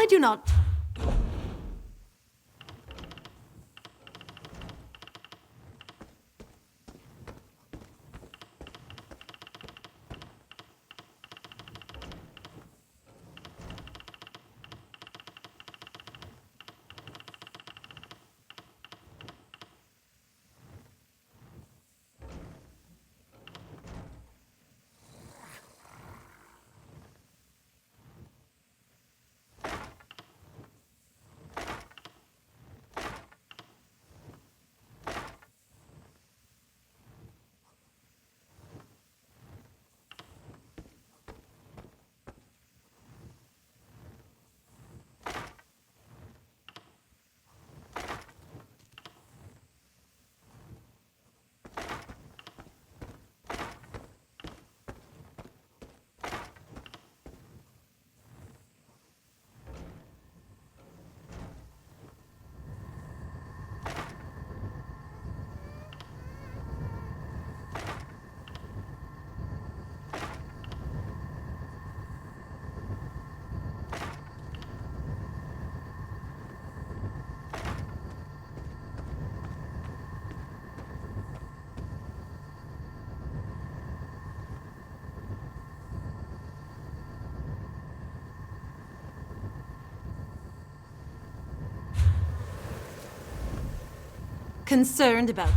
I do not... Concerned about...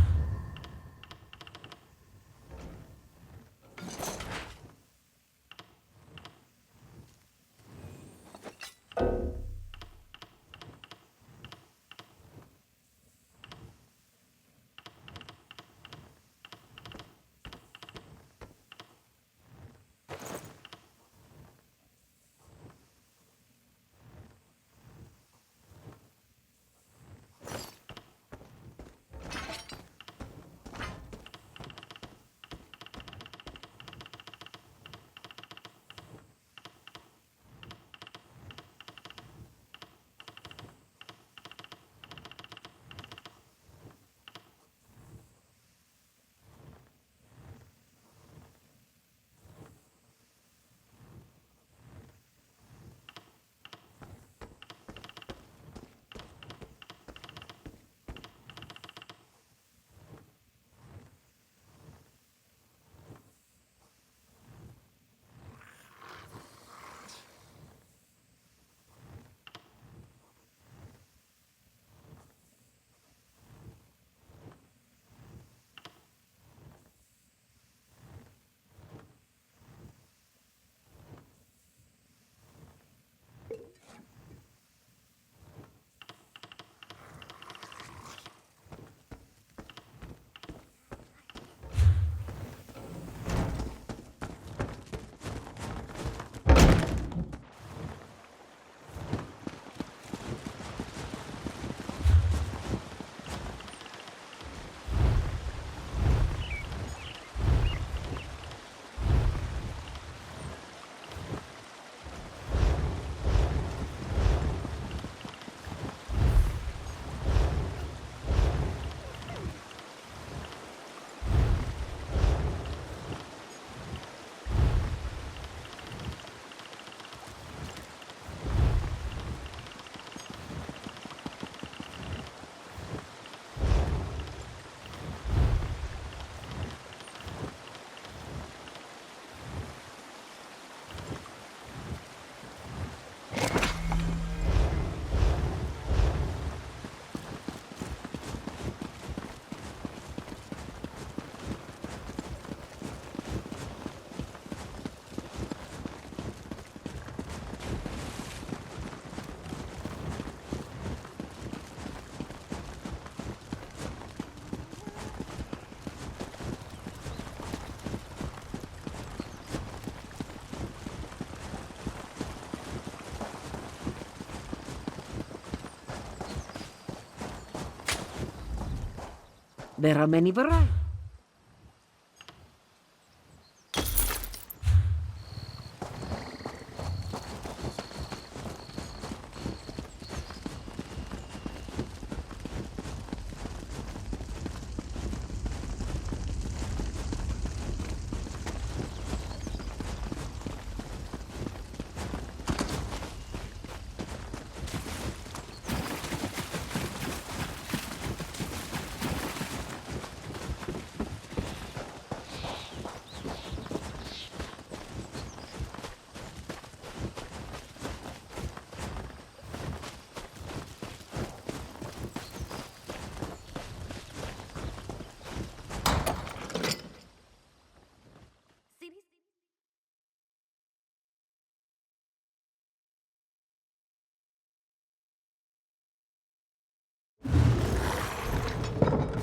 There are many varieties.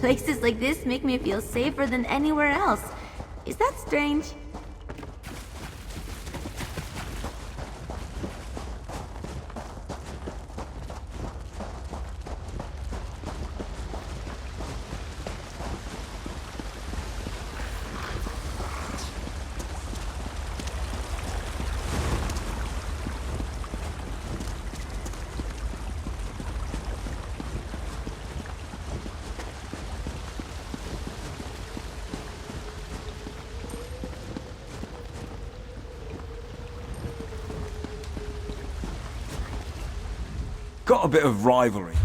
Places like this make me feel safer than anywhere else. Is that strange? Got a bit of rivalry.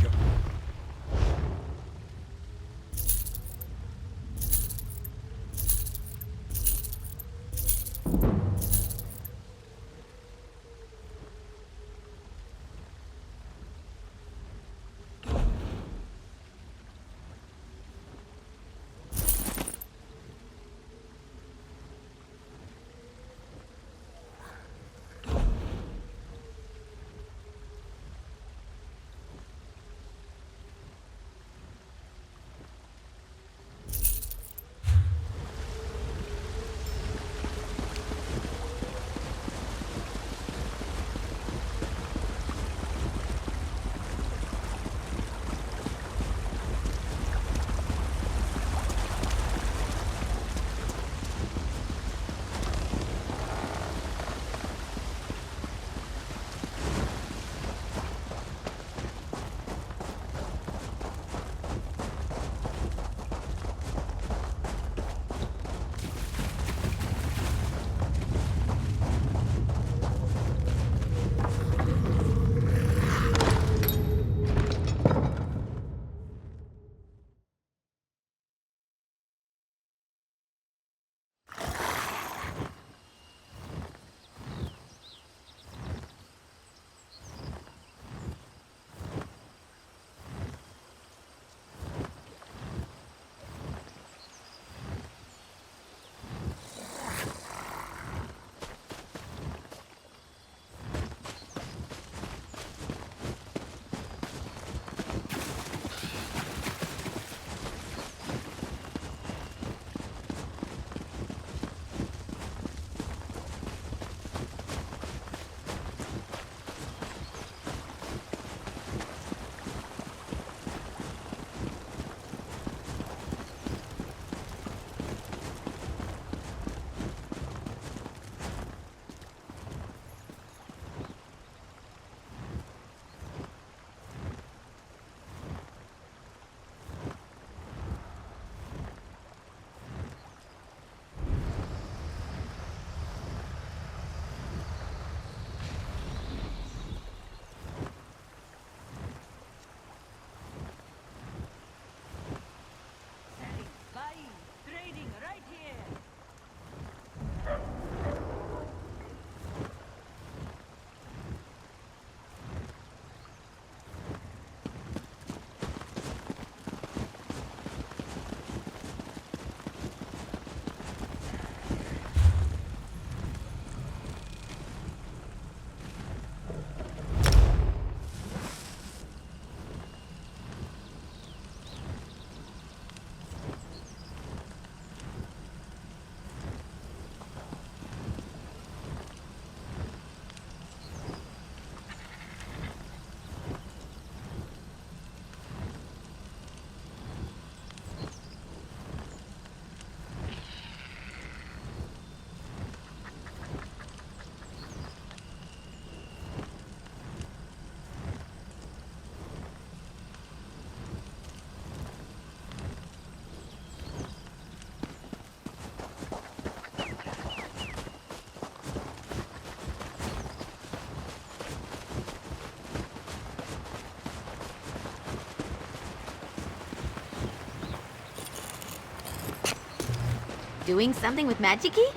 Doing something with magic-y?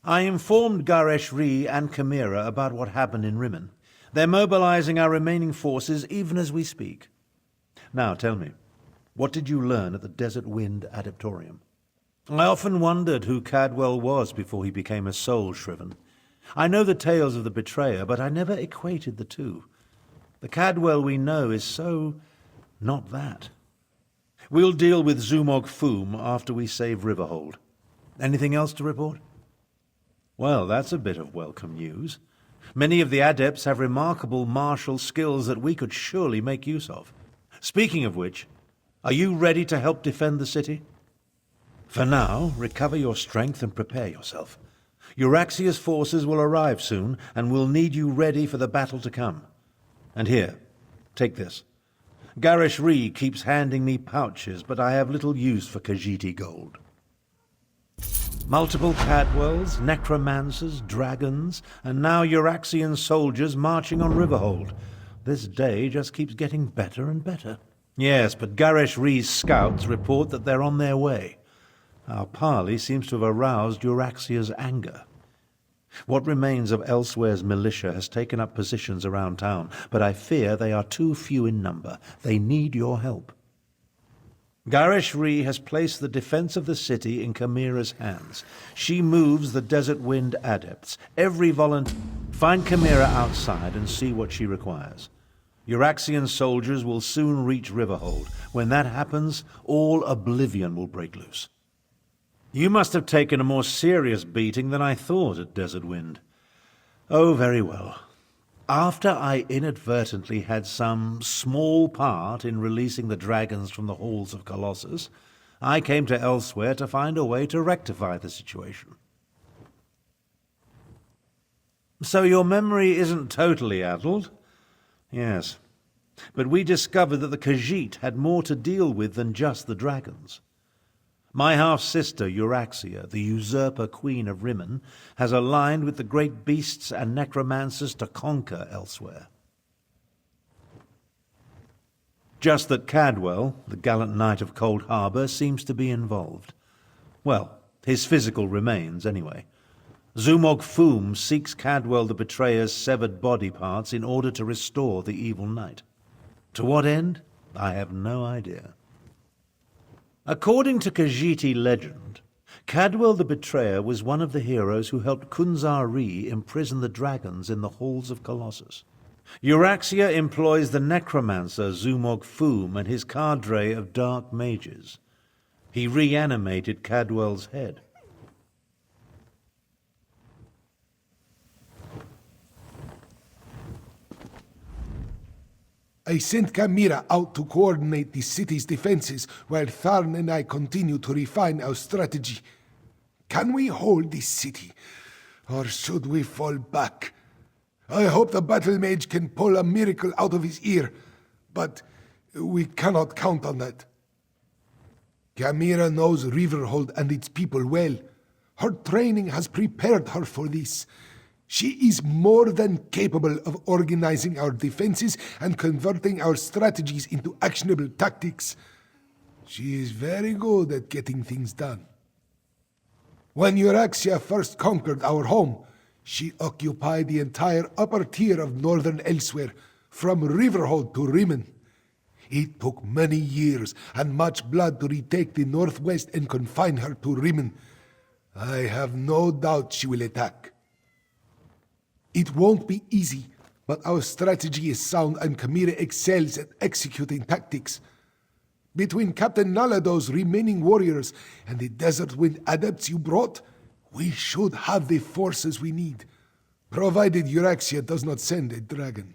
I informed Garesh Ree and Chimera about what happened in Rimmon. They're mobilizing our remaining forces even as we speak. Now, tell me, what did you learn at the Desert Wind Adeptorium? I often wondered who Cadwell was before he became a soul shriven. I know the tales of the betrayer, but I never equated the two. The Cadwell we know is so not that. We'll deal with Zumog Foom after we save Riverhold. Anything else to report? Well, that's a bit of welcome news. Many of the adepts have remarkable martial skills that we could surely make use of. Speaking of which, are you ready to help defend the city? For now, recover your strength and prepare yourself. Euraxia's forces will arrive soon, and we'll need you ready for the battle to come. And here, take this. Garesh Ree keeps handing me pouches, but I have little use for Khajiiti gold. Multiple Cadwells, necromancers, dragons, and now Euraxian soldiers marching on Riverhold. This day just keeps getting better and better. Yes, but Garesh Ree's scouts report that they're on their way. Our parley seems to have aroused Euraxia's anger. What remains of Elsewhere's militia has taken up positions around town, but I fear they are too few in number. They need your help. Garesh Ree has placed the defense of the city in Chimera's hands. She moves the Desert Wind adepts. Every volunteer... Find Chimera outside and see what she requires. Euraxian soldiers will soon reach Riverhold. When that happens, all oblivion will break loose. You must have taken a more serious beating than I thought at Desert Wind. Oh, very well. After I inadvertently had some small part in releasing the dragons from the halls of Colossus, I came to Elsewhere to find a way to rectify the situation. So your memory isn't totally addled? Yes. But we discovered that the Khajiit had more to deal with than just the dragons. My half-sister, Euraxia, the usurper queen of Rimmon, has aligned with the great beasts and necromancers to conquer Elsewhere. Just that Cadwell, the gallant knight of Cold Harbor, seems to be involved. Well, his physical remains, anyway. Zumog Foom seeks Cadwell the Betrayer's severed body parts in order to restore the evil knight. To what end? I have no idea. According to Khajiiti legend, Cadwell the Betrayer was one of the heroes who helped Kunzar Ree imprison the dragons in the halls of Colossus. Euraxia employs the necromancer Zumog Foom and his cadre of dark mages. He reanimated Cadwell's head. I sent Chimera out to coordinate the city's defenses while Tharn and I continue to refine our strategy. Can we hold this city, or should we fall back? I hope the battle mage can pull a miracle out of his ear, but we cannot count on that. Chimera knows Riverhold and its people well. Her training has prepared her for this. She is more than capable of organizing our defenses and converting our strategies into actionable tactics. She is very good at getting things done. When Euraxia first conquered our home, she occupied the entire upper tier of northern Elsewhere, from Riverhold to Rimmon. It took many years and much blood to retake the northwest and confine her to Rimmon. I have no doubt she will attack. It won't be easy, but our strategy is sound and Chimera excels at executing tactics. Between Captain Nalado's remaining warriors and the Desert Wind adepts you brought, we should have the forces we need, provided Euraxia does not send a dragon.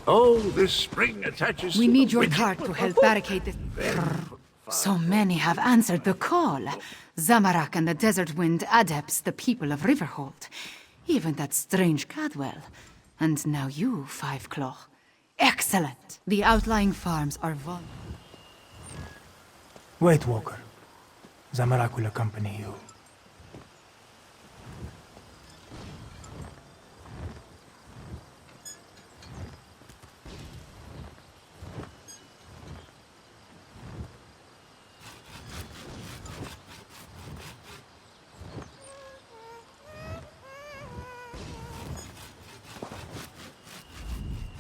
Oh, this spring attaches We to need the your witch- cart to help barricade this. So many have answered the call. Zamorak and the Desert Wind Adepts, the people of Riverhold. Even that strange Cadwell. And now you, Five Claw. Excellent! The outlying farms are vulnerable. Wait, Walker. Zamorak will accompany you.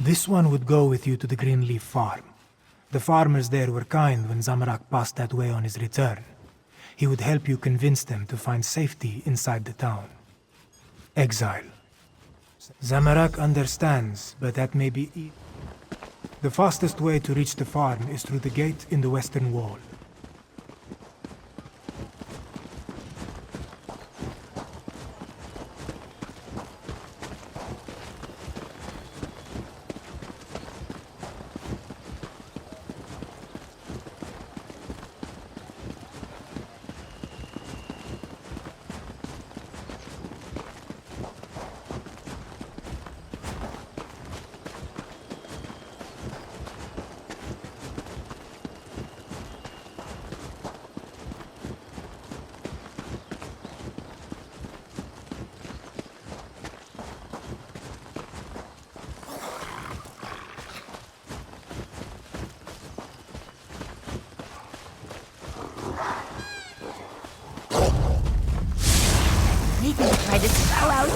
This one would go with you to the Greenleaf Farm. The farmers there were kind when Zamorak passed that way on his return. He would help you convince them to find safety inside the town. Exile. Zamorak understands, but that may be... The fastest way to reach the farm is through the gate in the western wall. They can try to spell out.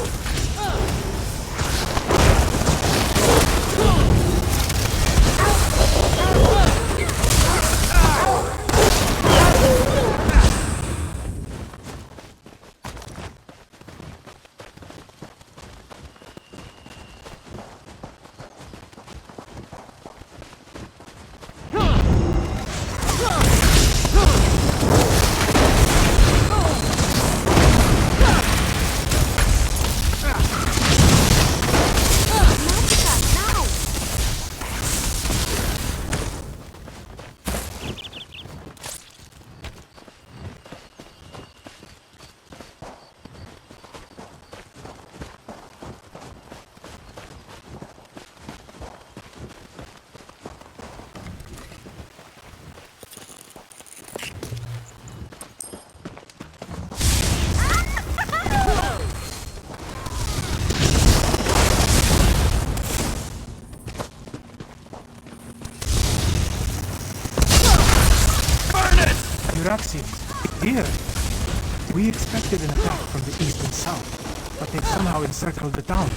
Euraxians, here! We expected an attack from the east and south, but they've somehow encircled the town.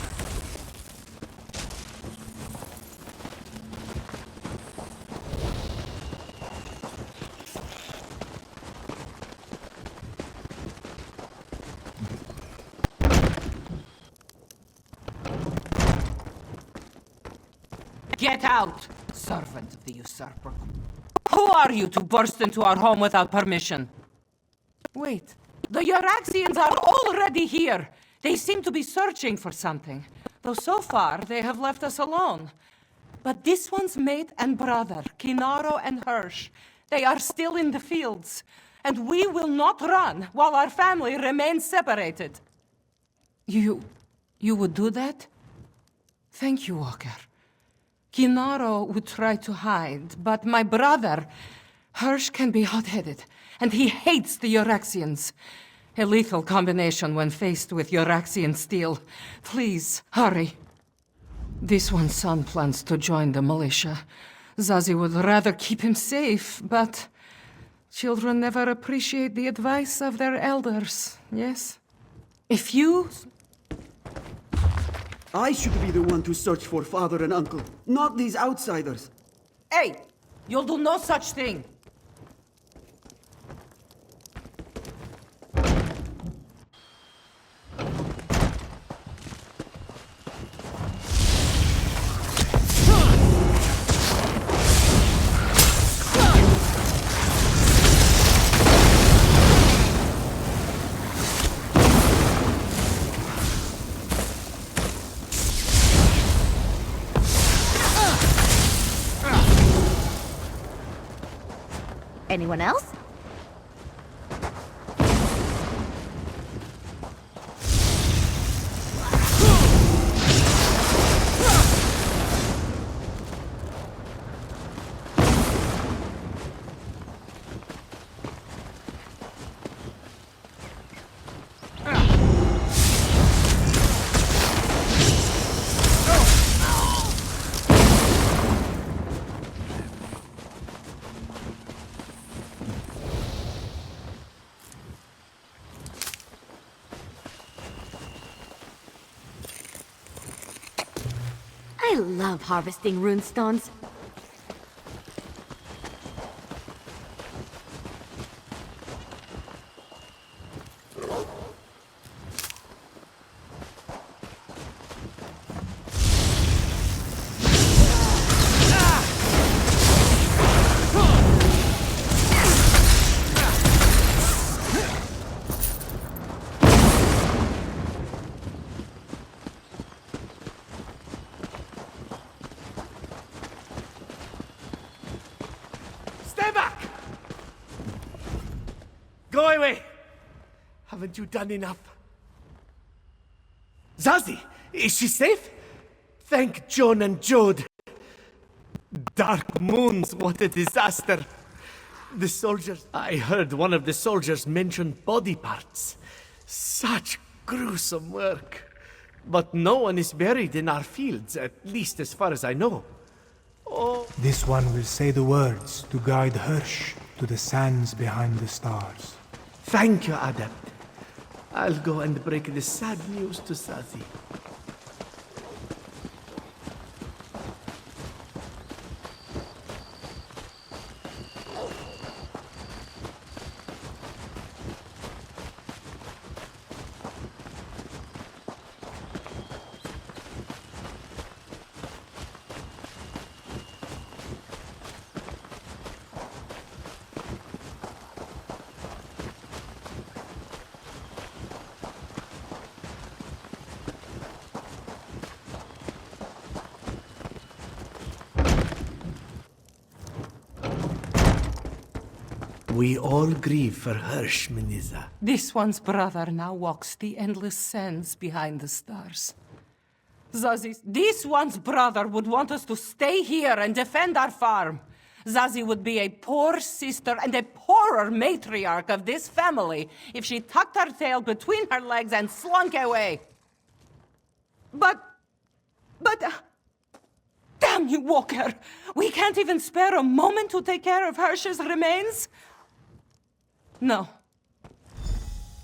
Get out, servant of the usurper. Who are you to burst into our home without permission? Wait, the Euraxians are already here. They seem to be searching for something, though so far they have left us alone. But this one's mate and brother, Kinaro and Hirsch, they are still in the fields, and we will not run while our family remains separated. You would do that? Thank you, Walker. Kinaro would try to hide, but my brother, Hirsch, can be hot-headed, and he hates the Euraxians. A lethal combination when faced with Euraxian steel. Please, hurry. This one's son plans to join the militia. Zazie would rather keep him safe, but children never appreciate the advice of their elders, yes? If you... I should be the one to search for father and uncle, not these outsiders. Hey! You'll do no such thing! Anyone else? I love harvesting runestones. Go away! Haven't you done enough? Zazie, is she safe? Thank John and Jode. Dark moons, what a disaster. The soldiers... I heard one of the soldiers mention body parts. Such gruesome work. But no one is buried in our fields, at least as far as I know. Oh. This one will say the words to guide Hirsch to the sands behind the stars. Thank you, Adept. I'll go and break the sad news to Zazie. We all grieve for Hirsch, Meniza. This one's brother now walks the endless sands behind the stars. Zazie, this one's brother would want us to stay here and defend our farm. Zazie would be a poor sister and a poorer matriarch of this family if she tucked her tail between her legs and slunk away. But... Damn you, Walker! We can't even spare a moment to take care of Hirsch's remains? No.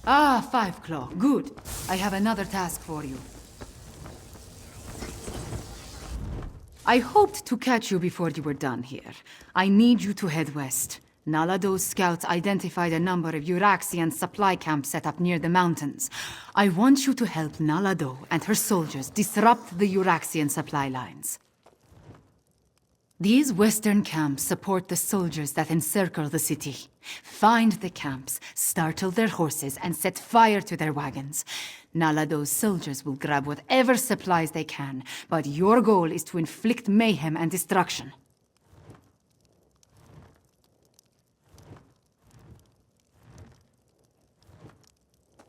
Ah, Five Claw. Good. I have another task for you. I hoped to catch you before you were done here. I need you to head west. Nalado's scouts identified a number of Euraxian supply camps set up near the mountains. I want you to help Nalado and her soldiers disrupt the Euraxian supply lines. These western camps support the soldiers that encircle the city. Find the camps, startle their horses, and set fire to their wagons. Nalado's soldiers will grab whatever supplies they can, but your goal is to inflict mayhem and destruction.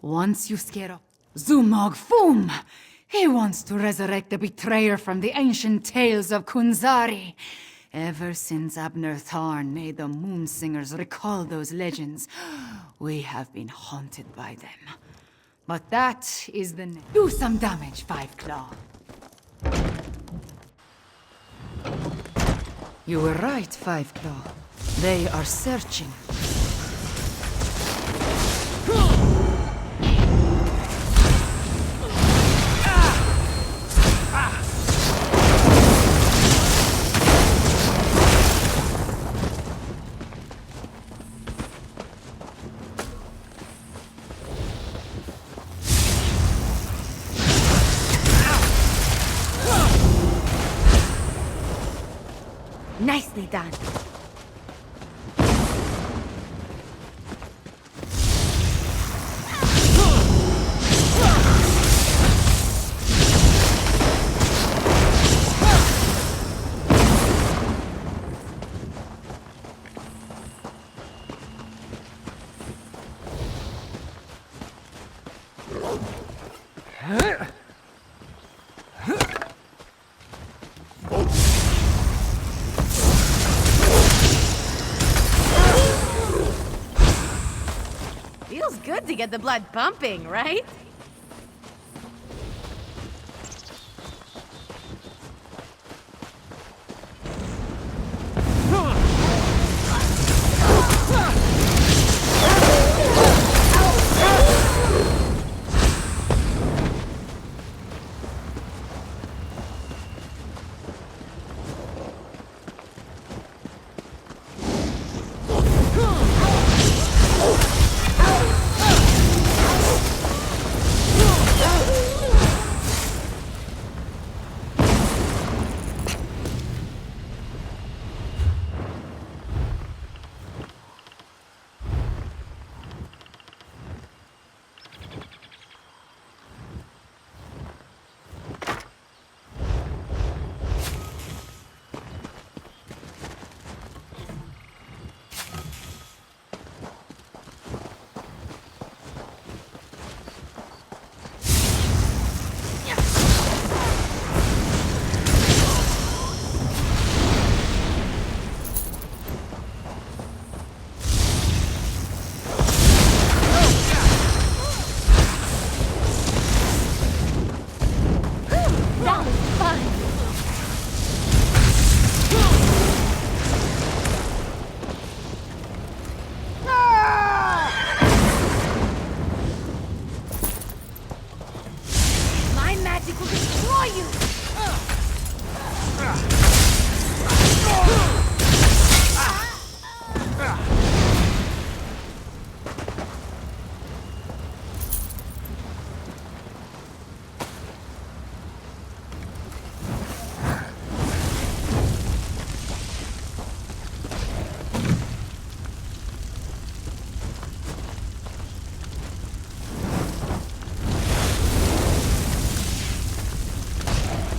Once you scare up Zumog Fum! He wants to resurrect the betrayer from the ancient tales of Kunzari. Ever since Abner Tharn made the Moonsingers recall those legends, we have been haunted by them. But that is the... Do some damage, Five Claw. You were right, Five Claw. They are searching. Nicely done. to get the blood pumping, right?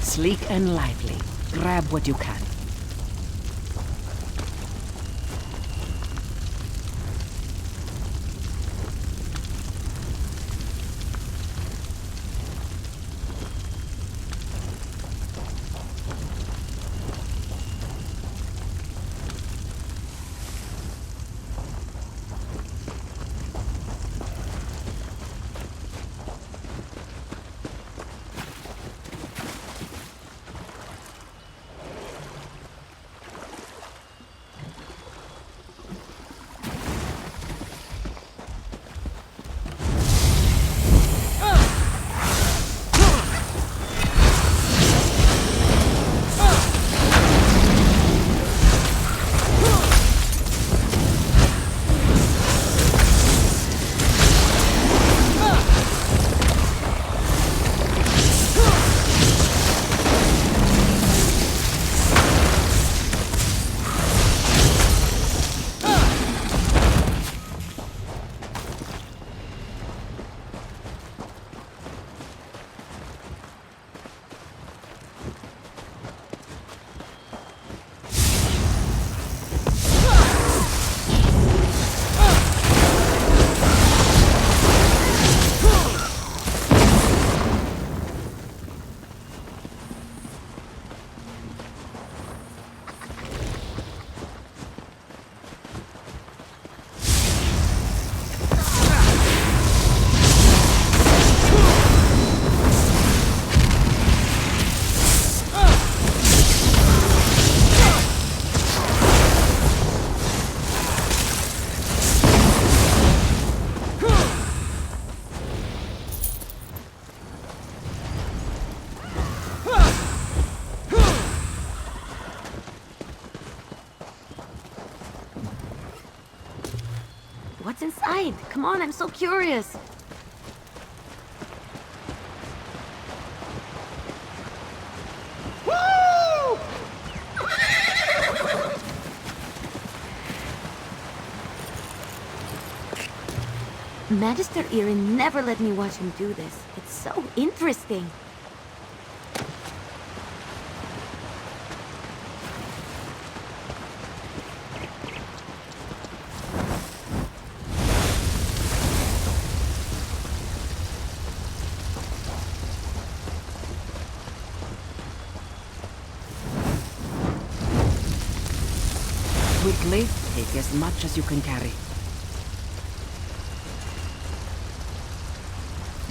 Sleek and lively. Grab what you can. What's inside? Come on, I'm so curious. Magister Erin never let me watch him do this. It's so interesting. Quickly, take as much as you can carry.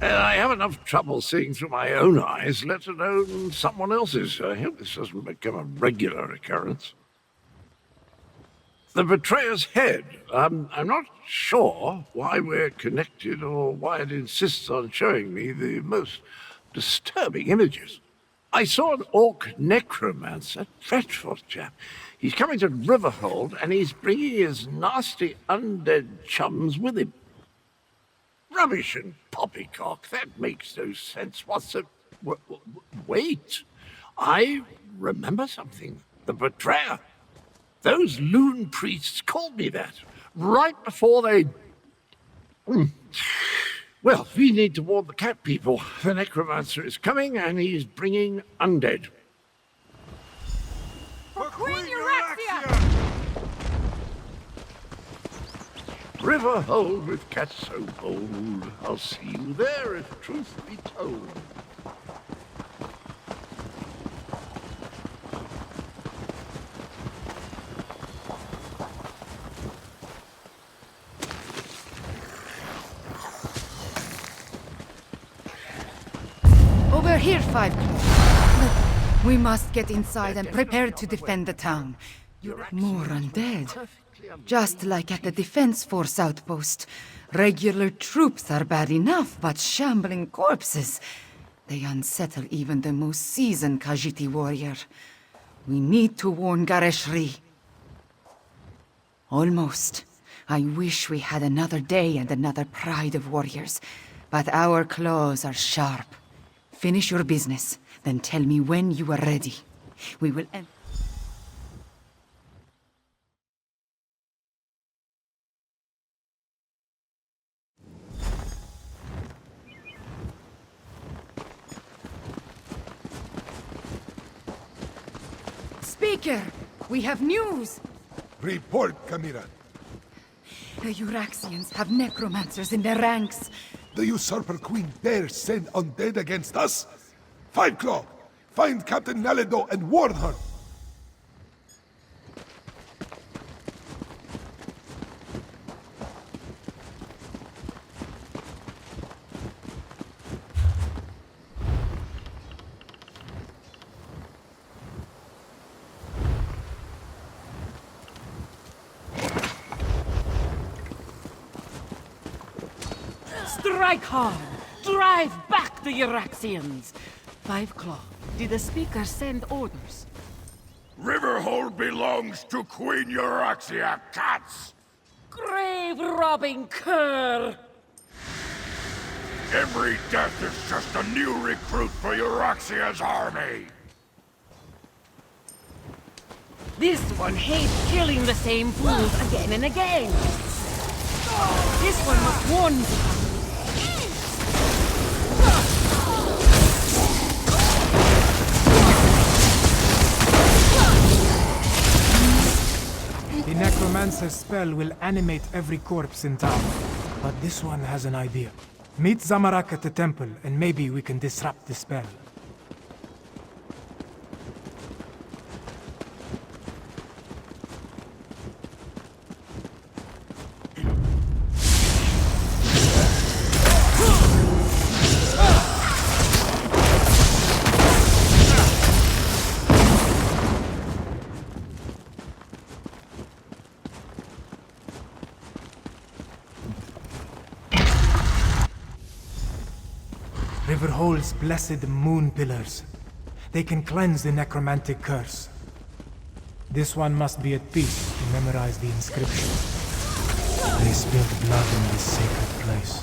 I have enough trouble seeing through my own eyes, let alone someone else's. I hope this doesn't become a regular occurrence. The betrayer's head. I'm not sure why we're connected or why it insists on showing me the most disturbing images. I saw an orc necromancer, dreadful chap. He's coming to Riverhold and he's bringing his nasty undead chums with him. Rubbish and poppycock, that makes no sense. What's the... Wait, I remember something. The betrayer. Those loon priests called me that, right before they... Well, we need to warn the cat people. The necromancer is coming and he's bringing undead. For Queen Euraxia! Riverhold with cats so bold. I'll see you there if truth be told. Over here, Five Claw. We must get inside and prepare to defend the town. More undead. Just like at the Defense Force outpost. Regular troops are bad enough, but shambling corpses. They unsettle even the most seasoned Khajiiti warrior. We need to warn Gareshri. Almost. I wish we had another day and another pride of warriors. But our claws are sharp. Finish your business, then tell me when you are ready. We will end... Speaker! We have news! Report, Kamira. The Euraxians have necromancers in their ranks. The Usurper Queen dare send undead against us? Five Claw, find Captain Naledo and warn her! Strike hard! Drive back the Euraxians! Five Claw, did the speaker send orders? Riverhold belongs to Queen Euraxia, cats! Grave-robbing cur! Every death is just a new recruit for Euraxia's army! This one hates killing the same fools again and again! This one must warn you. The necromancer's spell will animate every corpse in town. But this one has an idea. Meet Zamarak at the temple, and maybe we can disrupt the spell. Riverhold's blessed moon pillars. They can cleanse the necromantic curse. This one must be at peace to memorize the inscription. They spilled blood in this sacred place.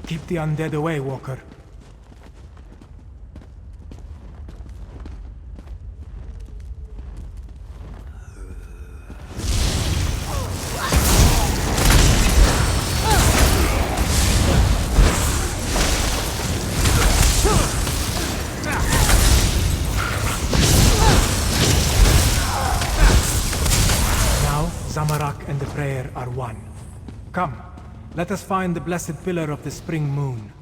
Keep the undead away, Walker. Zamarak and the prayer are one. Come, let us find the blessed pillar of the spring moon.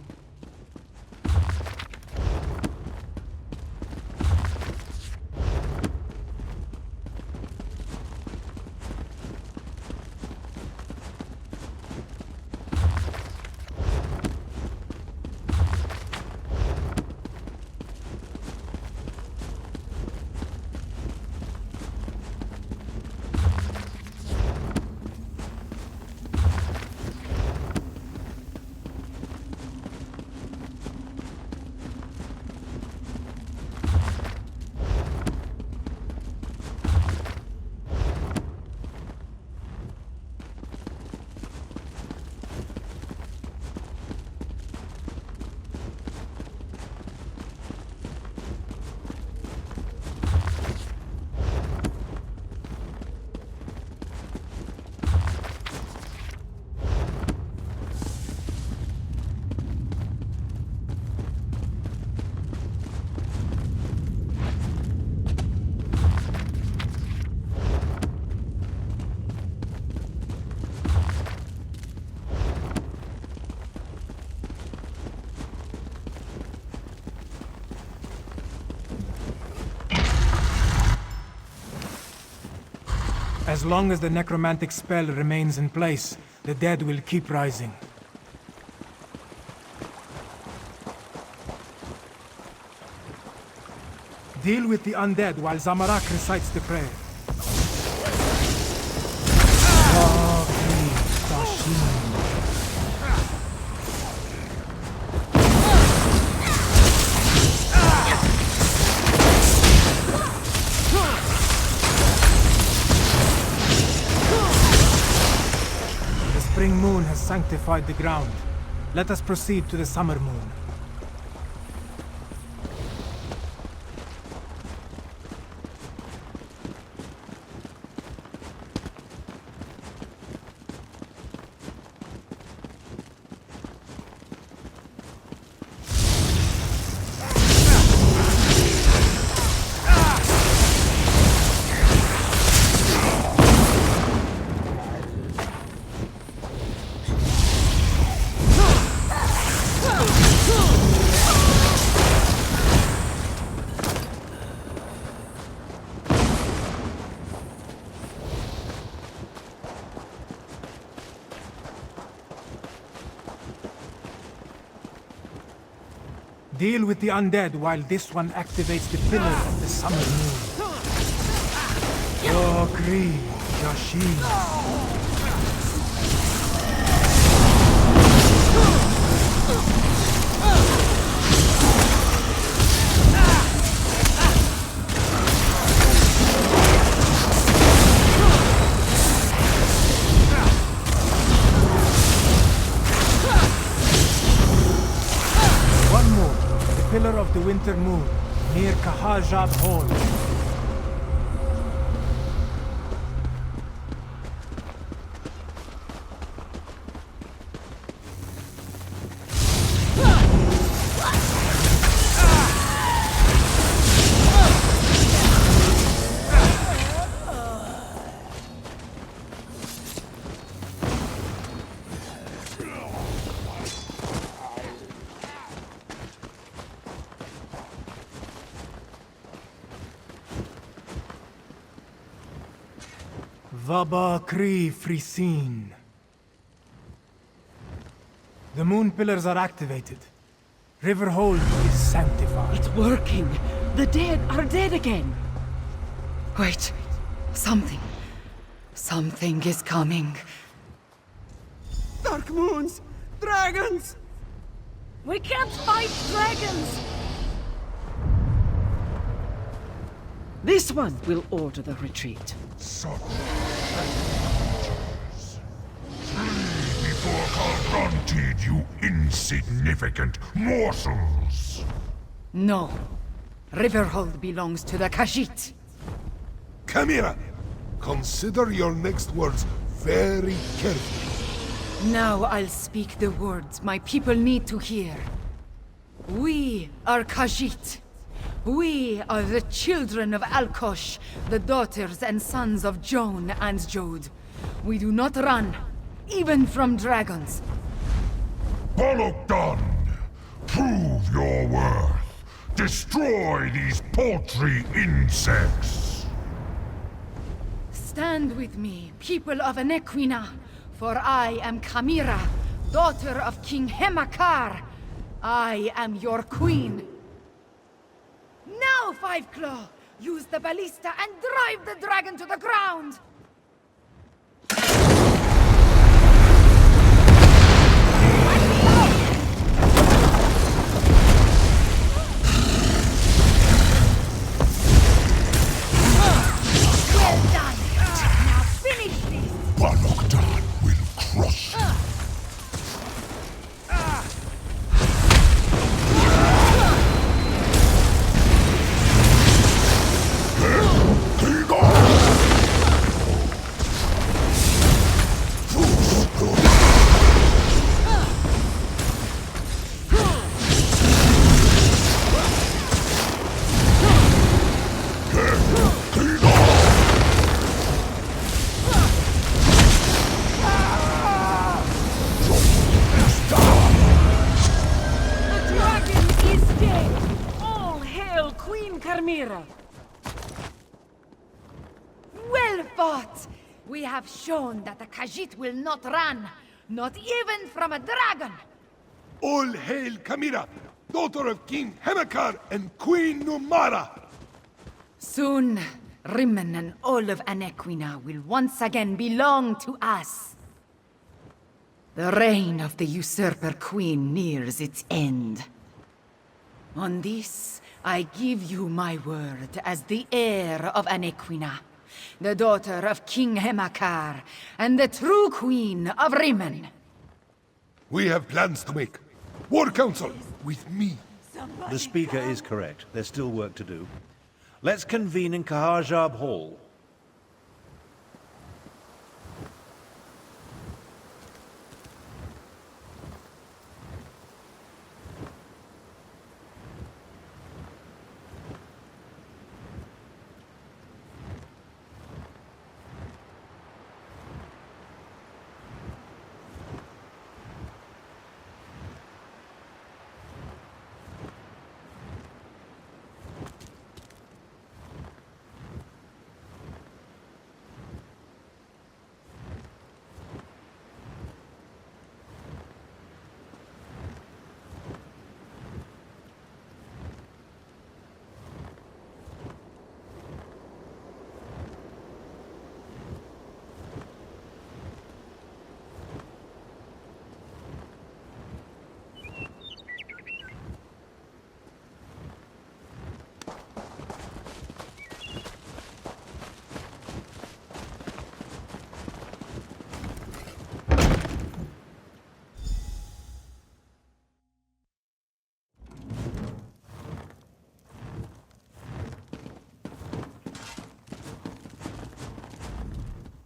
As long as the necromantic spell remains in place, the dead will keep rising. Deal with the undead while Zamarak recites the prayer. The spring moon has sanctified the ground. Let us proceed to the summer moon. Deal with the undead while this one activates the pillar of the summer moon. Yokri, Yashin. Pillar of the winter moon, near Kahajab Hall. Vaba Kri Frisin. The moon pillars are activated. Riverhold is sanctified. It's working. The dead are dead again. Wait. Something is coming. Dark moons! Dragons! We can't fight dragons! This one will order the retreat. Before confronted, you insignificant morsels! No. Riverhold belongs to the Khajiit. Chimera! Consider your next words very carefully. Now I'll speak the words my people need to hear. We are Khajiit. We are the children of Alkosh, the daughters and sons of Joan and Jode. We do not run, even from dragons. Bolokdan! Prove your worth! Destroy these paltry insects! Stand with me, people of Anequina, for I am Chimera, daughter of King Hemakar. I am your queen. Now, Five Claw! Use the ballista and drive the dragon to the ground! Well done! Now finish this! Bolokdan will crush you. fought. We have shown that the Khajiit will not run, not even from a dragon. All hail Kamira, daughter of King Hemakar and Queen Numara! Soon, Rimmen and all of Anequina will once again belong to us. The reign of the Usurper Queen nears its end. On this, I give you my word as the heir of Anequina, the daughter of King Hemakar, and the true Queen of Rimmen. We have plans to make. War Council, with me. The Speaker is correct. There's still work to do. Let's convene in Kahajab Hall.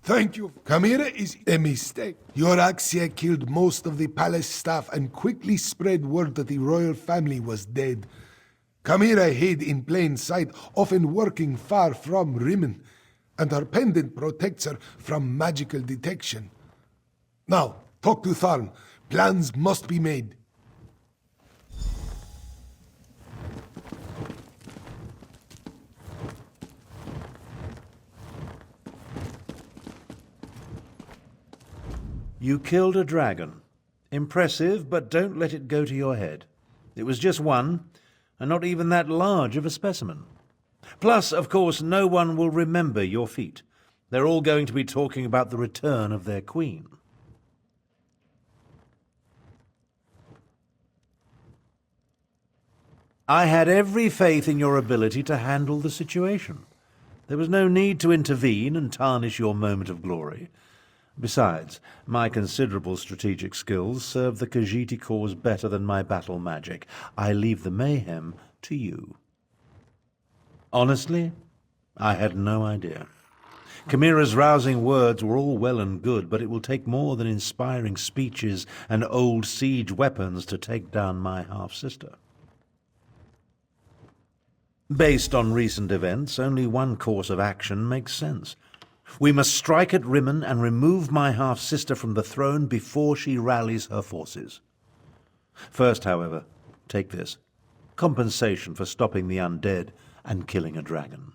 Thank you. Kamira is a mistake. Euraxia killed most of the palace staff and quickly spread word that the royal family was dead. Kamira hid in plain sight, often working far from Rimmen, and her pendant protects her from magical detection. Now, talk to Tharn. Plans must be made. You killed a dragon. Impressive, but don't let it go to your head. It was just one, and not even that large of a specimen. Plus, of course, no one will remember your feat. They're all going to be talking about the return of their queen. I had every faith in your ability to handle the situation. There was no need to intervene and tarnish your moment of glory. Besides, my considerable strategic skills serve the Khajiiti cause better than my battle magic. I leave the mayhem to you. Honestly, I had no idea. Kamira's rousing words were all well and good, but it will take more than inspiring speeches and old siege weapons to take down my half-sister. Based on recent events, only one course of action makes sense. We must strike at Rimmen and remove my half-sister from the throne before she rallies her forces. First, however, take this. Compensation for stopping the undead and killing a dragon.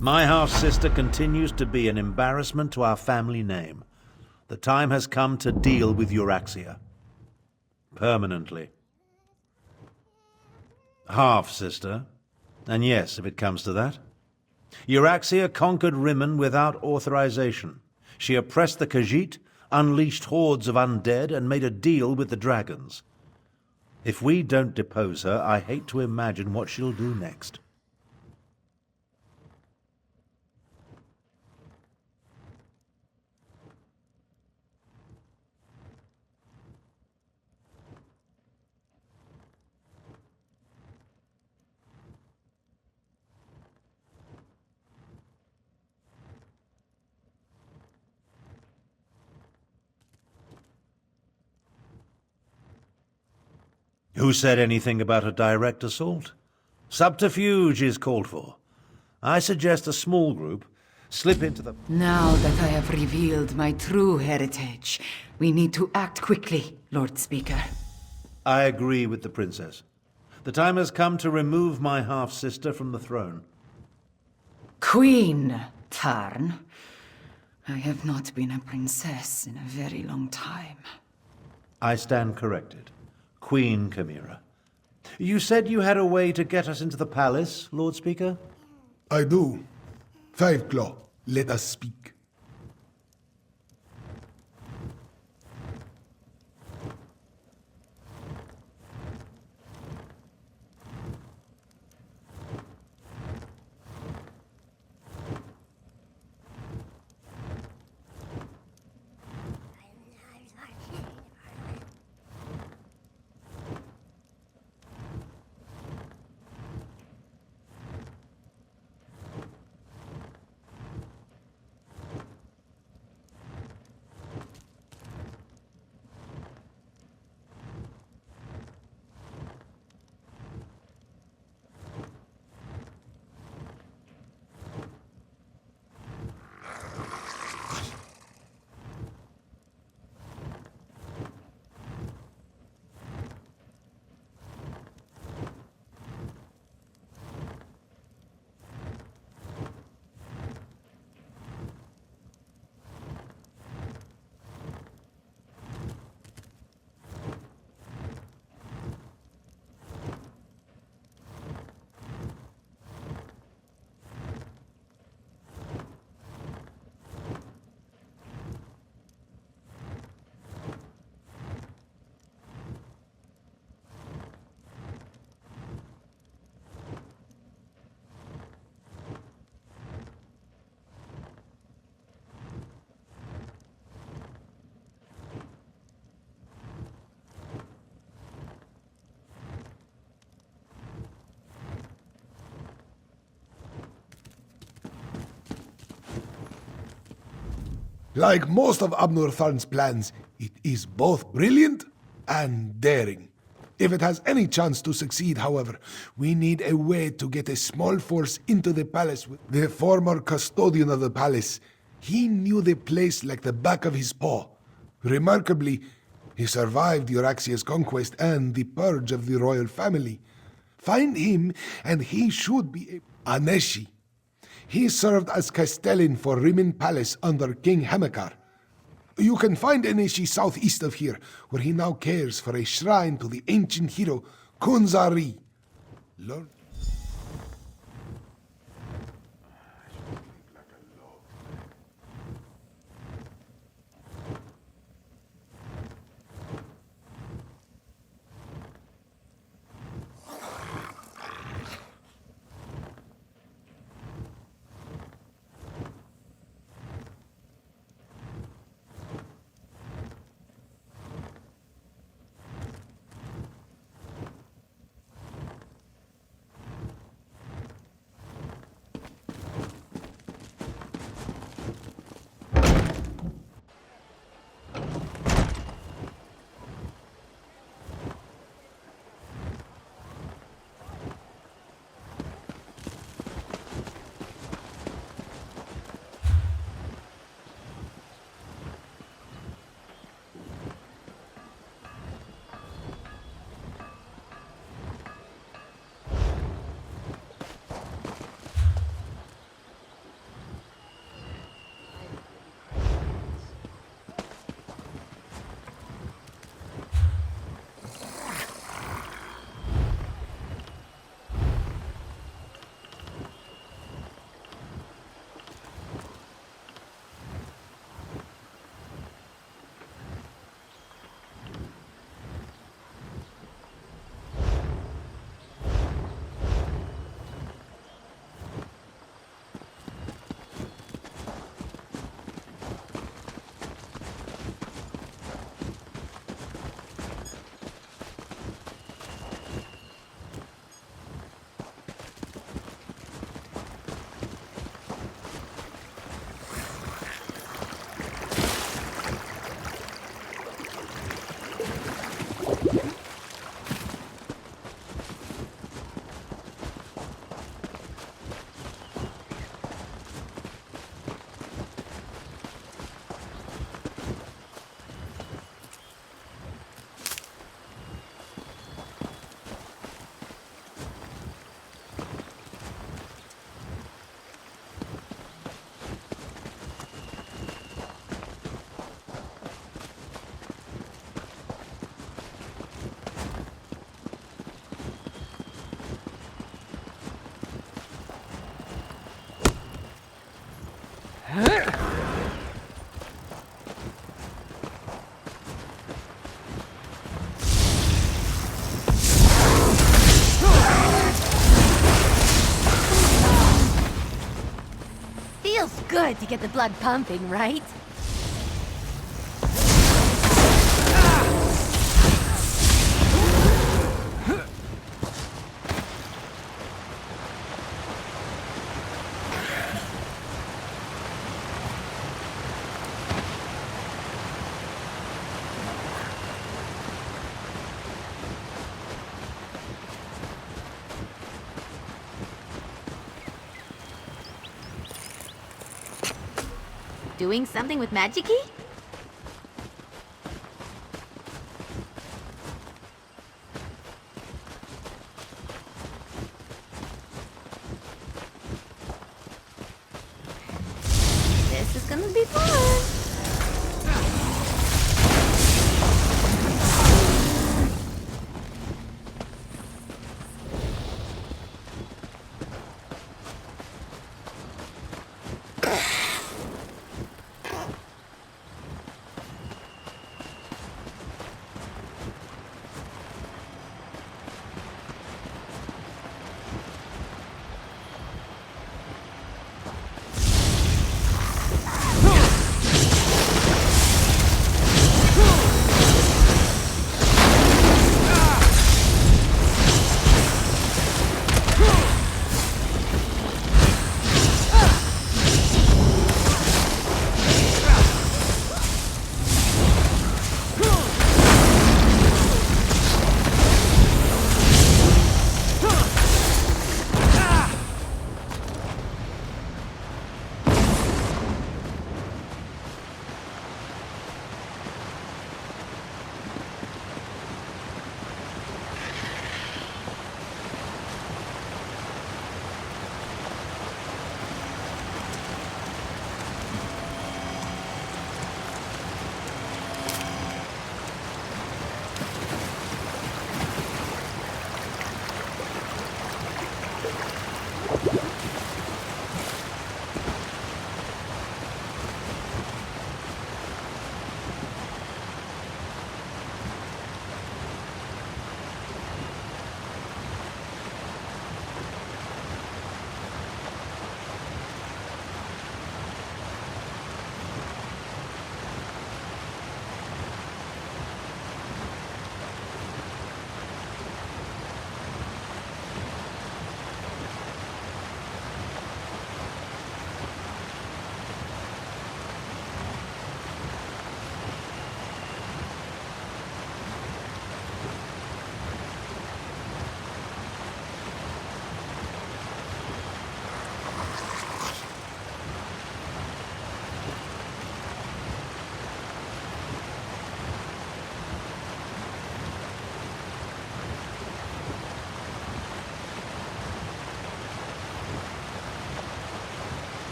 My half-sister continues to be an embarrassment to our family name. The time has come to deal with Euraxia. Permanently. Half-sister, and yes, if it comes to that. Euraxia conquered Rimmen without authorization. She oppressed the Khajiit, unleashed hordes of undead, and made a deal with the dragons. If we don't depose her, I hate to imagine what she'll do next. Who said anything about a direct assault? Subterfuge is called for. I suggest a small group slip into the... Now that I have revealed my true heritage, we need to act quickly, Lord Speaker. I agree with the princess. The time has come to remove my half-sister from the throne. Queen Tarn, I have not been a princess in a very long time. I stand corrected. Queen Chimera. You said you had a way to get us into the palace, Lord Speaker? I do. Five Claw, let us speak. Like most of Abnur Tharn's plans, it is both brilliant and daring. If it has any chance to succeed, however, we need a way to get a small force into the palace with the former custodian of the palace. He knew the place like the back of his paw. Remarkably, he survived Euraxia's conquest and the purge of the royal family. Find him, and he should be a Aneshi. He served as castellan for Rimin Palace under King Hamekar. You can find Aneshi southeast of here, where he now cares for a shrine to the ancient hero Kunzari. Lord. Feels good to get the blood pumping, right? Doing something with magic-y? This is gonna be fun!